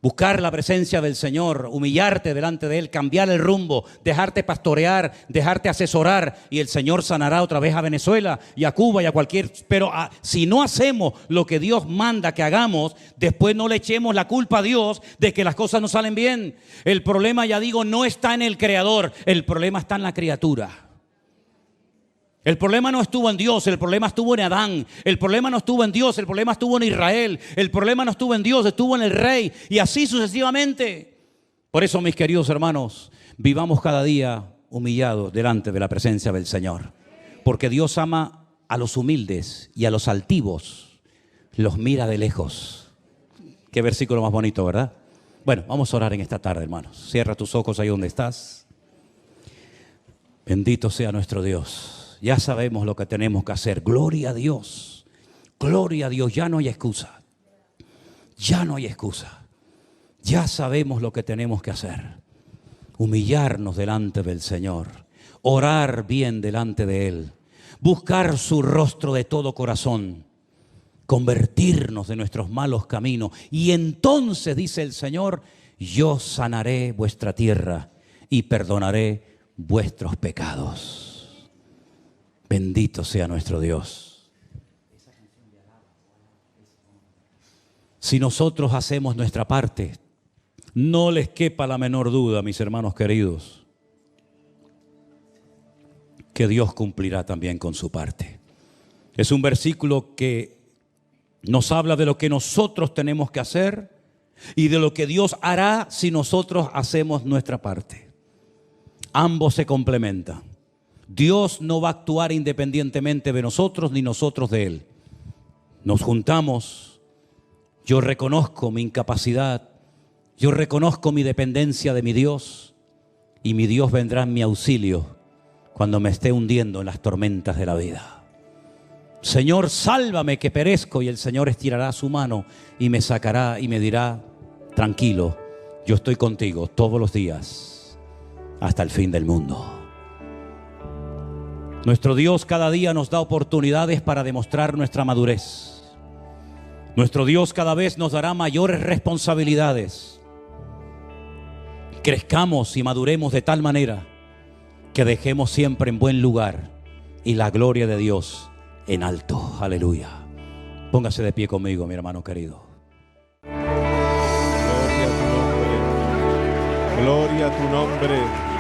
Buscar la presencia del Señor, humillarte delante de Él, cambiar el rumbo, dejarte pastorear, dejarte asesorar y el Señor sanará otra vez a Venezuela y a Cuba y a cualquier... Pero si no hacemos lo que Dios manda que hagamos, después no le echemos la culpa a Dios de que las cosas no salen bien. El problema, ya digo, no está en el Creador, el problema está en la criatura. El problema no estuvo en Dios, el problema estuvo en Adán. El problema no estuvo en Dios, el problema estuvo en Israel. El problema no estuvo en Dios, estuvo en el rey. Y así sucesivamente. Por eso, mis queridos hermanos, vivamos cada día humillados delante de la presencia del Señor. Porque Dios ama a los humildes y a los altivos los mira de lejos. Qué versículo más bonito, ¿verdad? Bueno, vamos a orar en esta tarde, hermanos. Cierra tus ojos ahí donde estás. Bendito sea nuestro Dios. Ya sabemos lo que tenemos que hacer. Gloria a Dios. Gloria a Dios. Ya no hay excusa. Ya no hay excusa. Ya sabemos lo que tenemos que hacer. Humillarnos delante del Señor. Orar bien delante de Él. Buscar su rostro de todo corazón. Convertirnos de nuestros malos caminos. Y entonces, dice el Señor, yo sanaré vuestra tierra y perdonaré vuestros pecados. Bendito sea nuestro Dios. Si nosotros hacemos nuestra parte, no les quepa la menor duda, mis hermanos queridos, que Dios cumplirá también con su parte. Es un versículo que nos habla de lo que nosotros tenemos que hacer y de lo que Dios hará si nosotros hacemos nuestra parte. Ambos se complementan. Dios no va a actuar independientemente de nosotros ni nosotros de Él. Nos juntamos, yo reconozco mi incapacidad, yo reconozco mi dependencia de mi Dios y mi Dios vendrá en mi auxilio cuando me esté hundiendo en las tormentas de la vida. Señor, sálvame que perezco, y el Señor estirará su mano y me sacará y me dirá, tranquilo, yo estoy contigo todos los días hasta el fin del mundo. Nuestro Dios cada día nos da oportunidades para demostrar nuestra madurez. Nuestro Dios cada vez nos dará mayores responsabilidades. Crezcamos y maduremos de tal manera que dejemos siempre en buen lugar y la gloria de Dios en alto. Aleluya. Póngase de pie conmigo, mi hermano querido. Gloria a tu nombre. Gloria a tu nombre.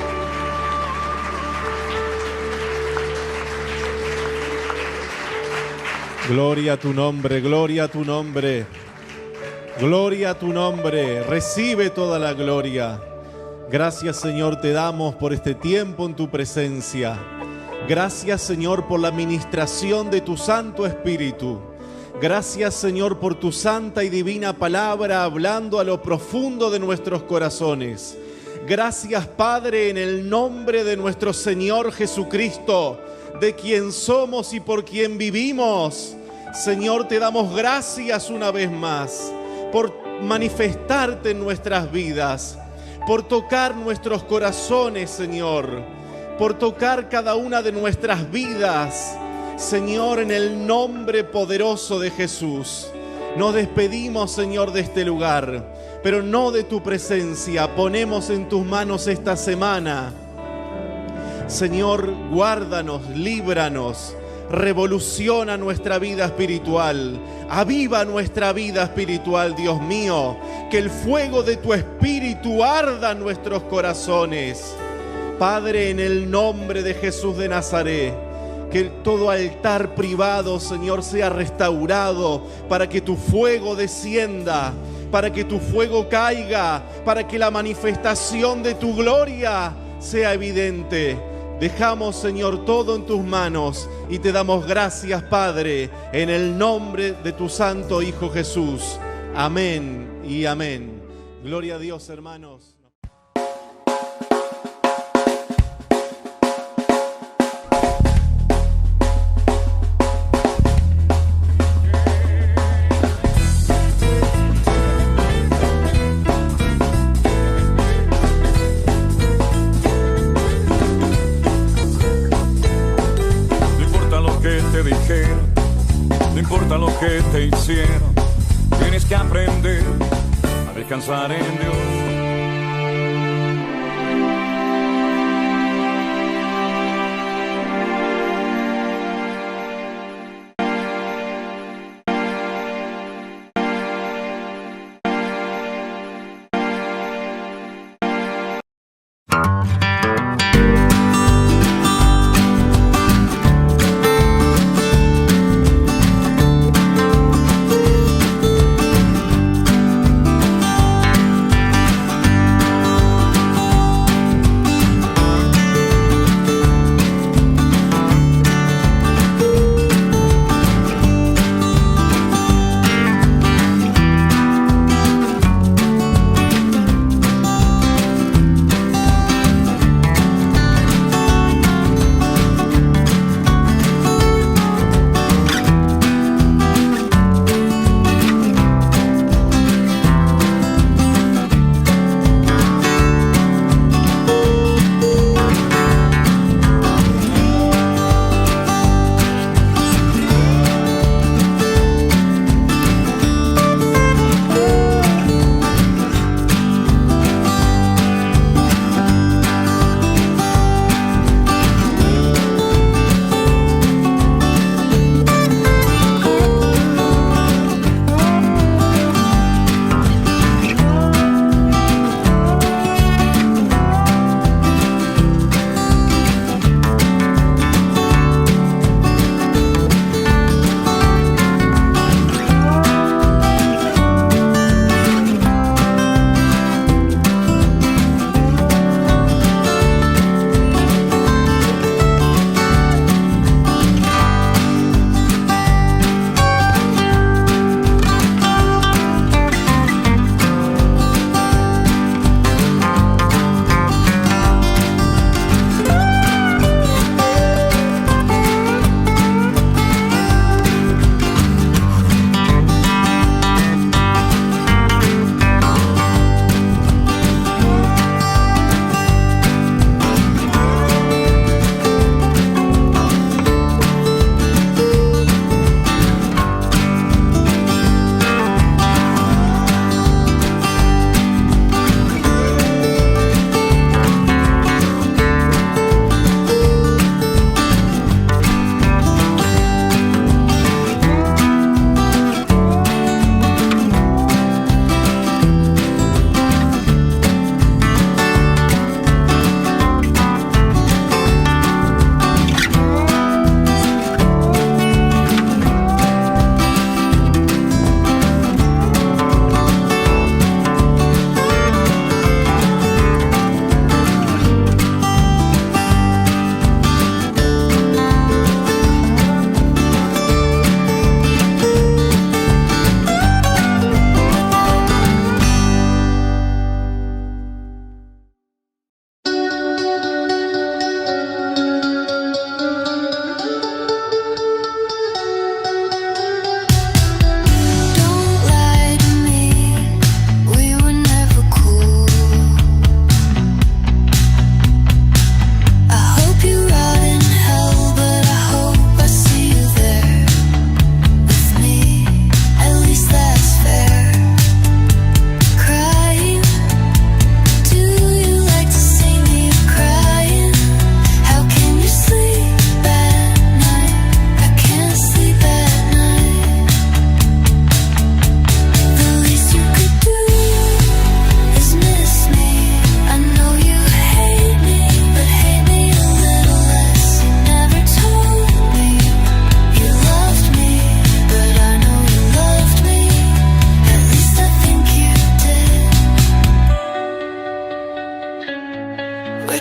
Gloria a tu nombre, gloria a tu nombre, gloria a tu nombre, recibe toda la gloria. Gracias, Señor, te damos por este tiempo en tu presencia. Gracias, Señor, por la ministración de tu Santo Espíritu. Gracias, Señor, por tu santa y divina palabra hablando a lo profundo de nuestros corazones. Gracias, Padre, en el nombre de nuestro Señor Jesucristo, de quien somos y por quien vivimos. Señor, te damos gracias una vez más por manifestarte en nuestras vidas, por tocar nuestros corazones, Señor, por tocar cada una de nuestras vidas. Señor, en el nombre poderoso de Jesús, nos despedimos, Señor, de este lugar, pero no de tu presencia. Ponemos en tus manos esta semana. Señor, guárdanos, líbranos, revoluciona nuestra vida espiritual, aviva nuestra vida espiritual, Dios mío, que el fuego de tu Espíritu arda en nuestros corazones. Padre, en el nombre de Jesús de Nazaret, que todo altar privado, Señor, sea restaurado para que tu fuego descienda, para que tu fuego caiga, para que la manifestación de tu gloria sea evidente. Dejamos, Señor, todo en tus manos y te damos gracias, Padre, en el nombre de tu santo Hijo Jesús. Amén y amén. Gloria a Dios, hermanos. No importa lo que te hicieron, tienes que aprender a descansar en Dios.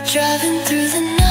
Driving through the night.